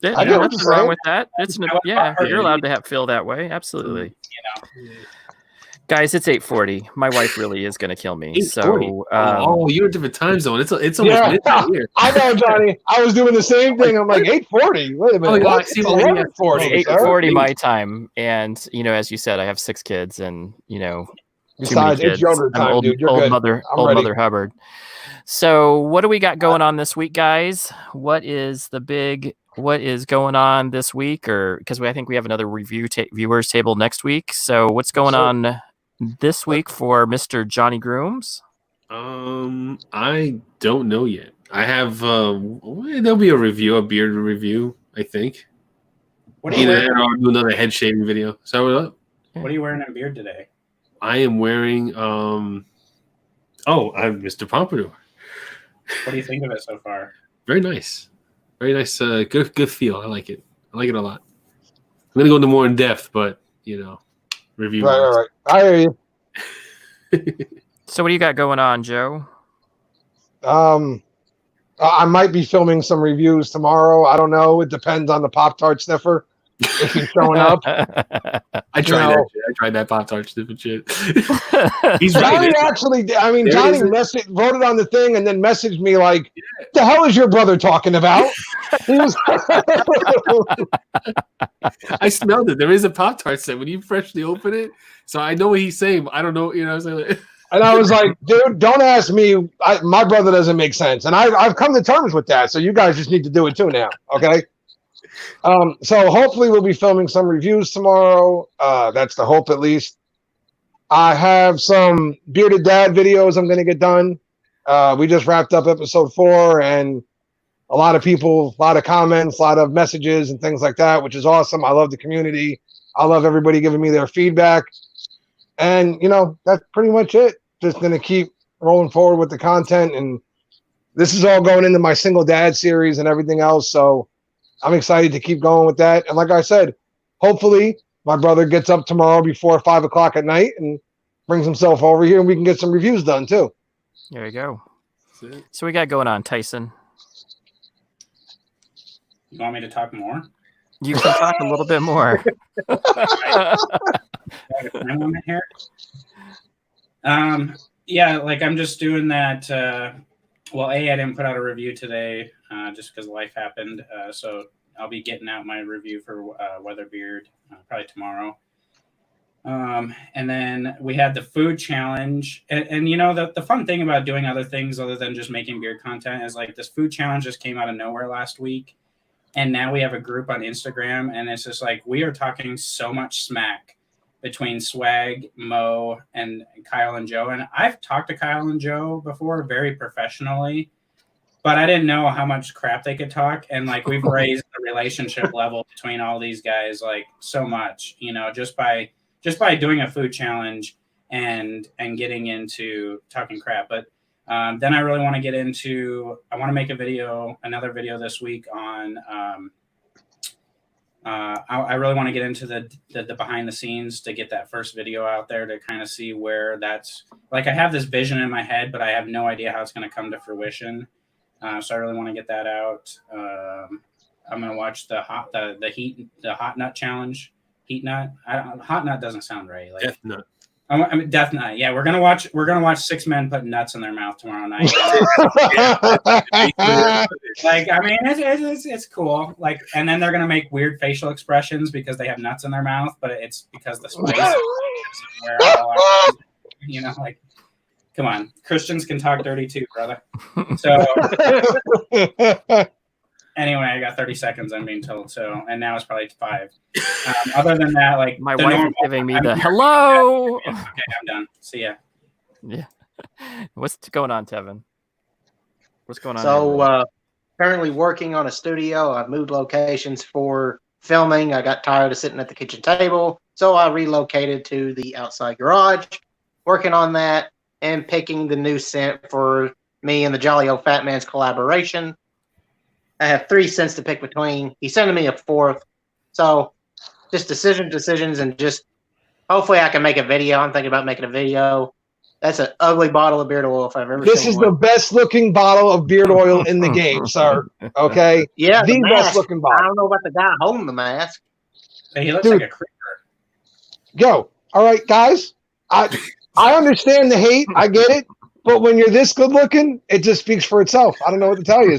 I get nothing wrong with that. You're allowed to feel that way. Absolutely. Guys, it's 8:40. My wife really is going to kill me. So, you're a different time zone. It's almost midnight here. I know, Johnny. I was doing the same thing. I'm like 8:40. Wait a minute. 8:40 my time. And as you said, I have 6 kids, and besides, it's yogurt time, dude. You're good. Mother Hubbard. So, what do we got going on this week, guys? What is going on this week? Or because I think we have another viewers table next week. So, what's going on this week for Mr. Johnny Grooms? I don't know yet. I have there'll be a beard review, I think. What are you wearing? I'll do another head shaving video. So what are you wearing in beard today? I am wearing I'm Mr. Pompadour. What do you think of it so far? Very nice. Very nice, good feel. I like it. I like it a lot. I'm gonna go into more in depth, but review. Right. I hear you. So what do you got going on, Joe? I might be filming some reviews tomorrow. I don't know. It depends on the Pop-Tart sniffer if he's showing up. I tried that. Shit. I tried that Pop-Tart stupid shit. He's Johnny right. actually. I mean, Johnny voted on the thing and then messaged me like, "The hell is your brother talking about?" He was. I smelled it. There is a Pop-Tart set when you freshly open it, so I know what he's saying. I don't know. You know, what I'm saying. And I was like, dude, don't ask me. My brother doesn't make sense. And I've come to terms with that. So you guys just need to do it too now. Okay. So hopefully we'll be filming some reviews tomorrow. That's the hope, at least. I have some Bearded Dad videos I'm going to get done. We just wrapped up episode 4 and a lot of people, a lot of comments, a lot of messages and things like that, which is awesome. I love the community. I love everybody giving me their feedback. And, you know, that's pretty much it. Just going to keep rolling forward with the content. And this is all going into my single dad series and everything else. So I'm excited to keep going with that. And like I said, hopefully my brother gets up tomorrow before 5 o'clock at night and brings himself over here and we can get some reviews done too. There you go. So we got going on, Tyson. You want me to talk more? You can talk a little bit more. Yeah, like I'm just doing that. Well, I didn't put out a review today just because life happened. So I'll be getting out my review for Weatherbeard probably tomorrow. And then we had the food challenge. And you know, the fun thing about doing other things other than just making beard content is like this food challenge just came out of nowhere last week. And now we have a group on Instagram, and it's just like we are talking so much smack between Swag, Mo, and Kyle and Joe. And I've talked to Kyle and Joe before very professionally, but I didn't know how much crap they could talk. And like we've raised the relationship level between all these guys like so much, you know, just by doing a food challenge and getting into talking crap. But then I really want to get into, I want to make another video this week on, I really want to get into the behind the scenes to get that first video out there to kind of see where that's, like I have this vision in my head, but I have no idea how it's going to come to fruition. So I really want to get that out. I'm going to watch the hot nut challenge. Heat nut. Hot nut doesn't sound right. Like, Death nut. I mean, Death Nut. Yeah, we're gonna watch 6 men put nuts in their mouth tomorrow night. Like, I mean, it's cool. Like, and then they're gonna make weird facial expressions because they have nuts in their mouth, but it's because the spice. You know, like, come on, Christians can talk dirty too, brother. So. Anyway, I got 30 seconds, I'm being told. So, and now it's probably 5. Other than that, like my wife is giving me the hello. Okay, I'm done. See ya. Yeah. What's going on, Tevin? What's going on? So, currently working on a studio. I've moved locations for filming. I got tired of sitting at the kitchen table, so I relocated to the outside garage. Working on that and picking the new scent for me and the Jolly Old Fat Man's collaboration. I have 3 cents to pick between. He's sending me a 4th. So just decisions, and just hopefully I can make a video. I'm thinking about making a video. That's an ugly bottle of beard oil if I've ever seen This is the best looking bottle of beard oil in the game, sir. Okay? Yeah, the best looking I bottle. don't know about the guy holding the mask. Hey, he looks Dude. like a creeper. Go. All right, guys. I understand the hate. I get it. But when you're this good looking, it just speaks for itself. I don't know what to tell you.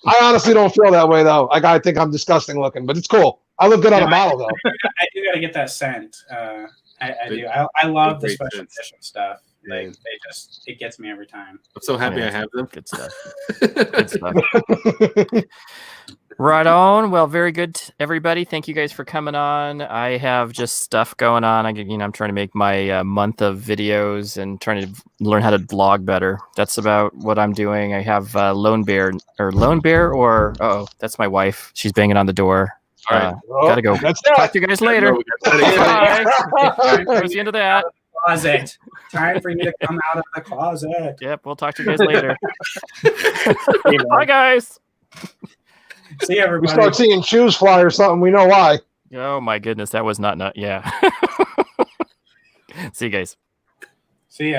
I honestly don't feel that way, though. Like, I think I'm disgusting looking, but it's cool. I look good on a bottle, though. I do got to get that scent. I do. I love the special edition stuff. Like, it gets me every time. I'm so happy I have them. Good stuff. Good stuff. Right on. Well, very good, everybody. Thank you guys for coming on. I have just stuff going on. I'm trying to make my month of videos and trying to learn how to vlog better. That's about what I'm doing. I have Lone Bear, or that's my wife. She's banging on the door. All right. Gotta go. That's Talk to you guys later. Bye. That's the end of that. Closet. Time for you to come out of the closet. Yep, we'll talk to you guys later. Bye, guys. See We everybody. start seeing shoes fly or something. We know why. Oh my goodness, that was not yeah. See you guys. See ya.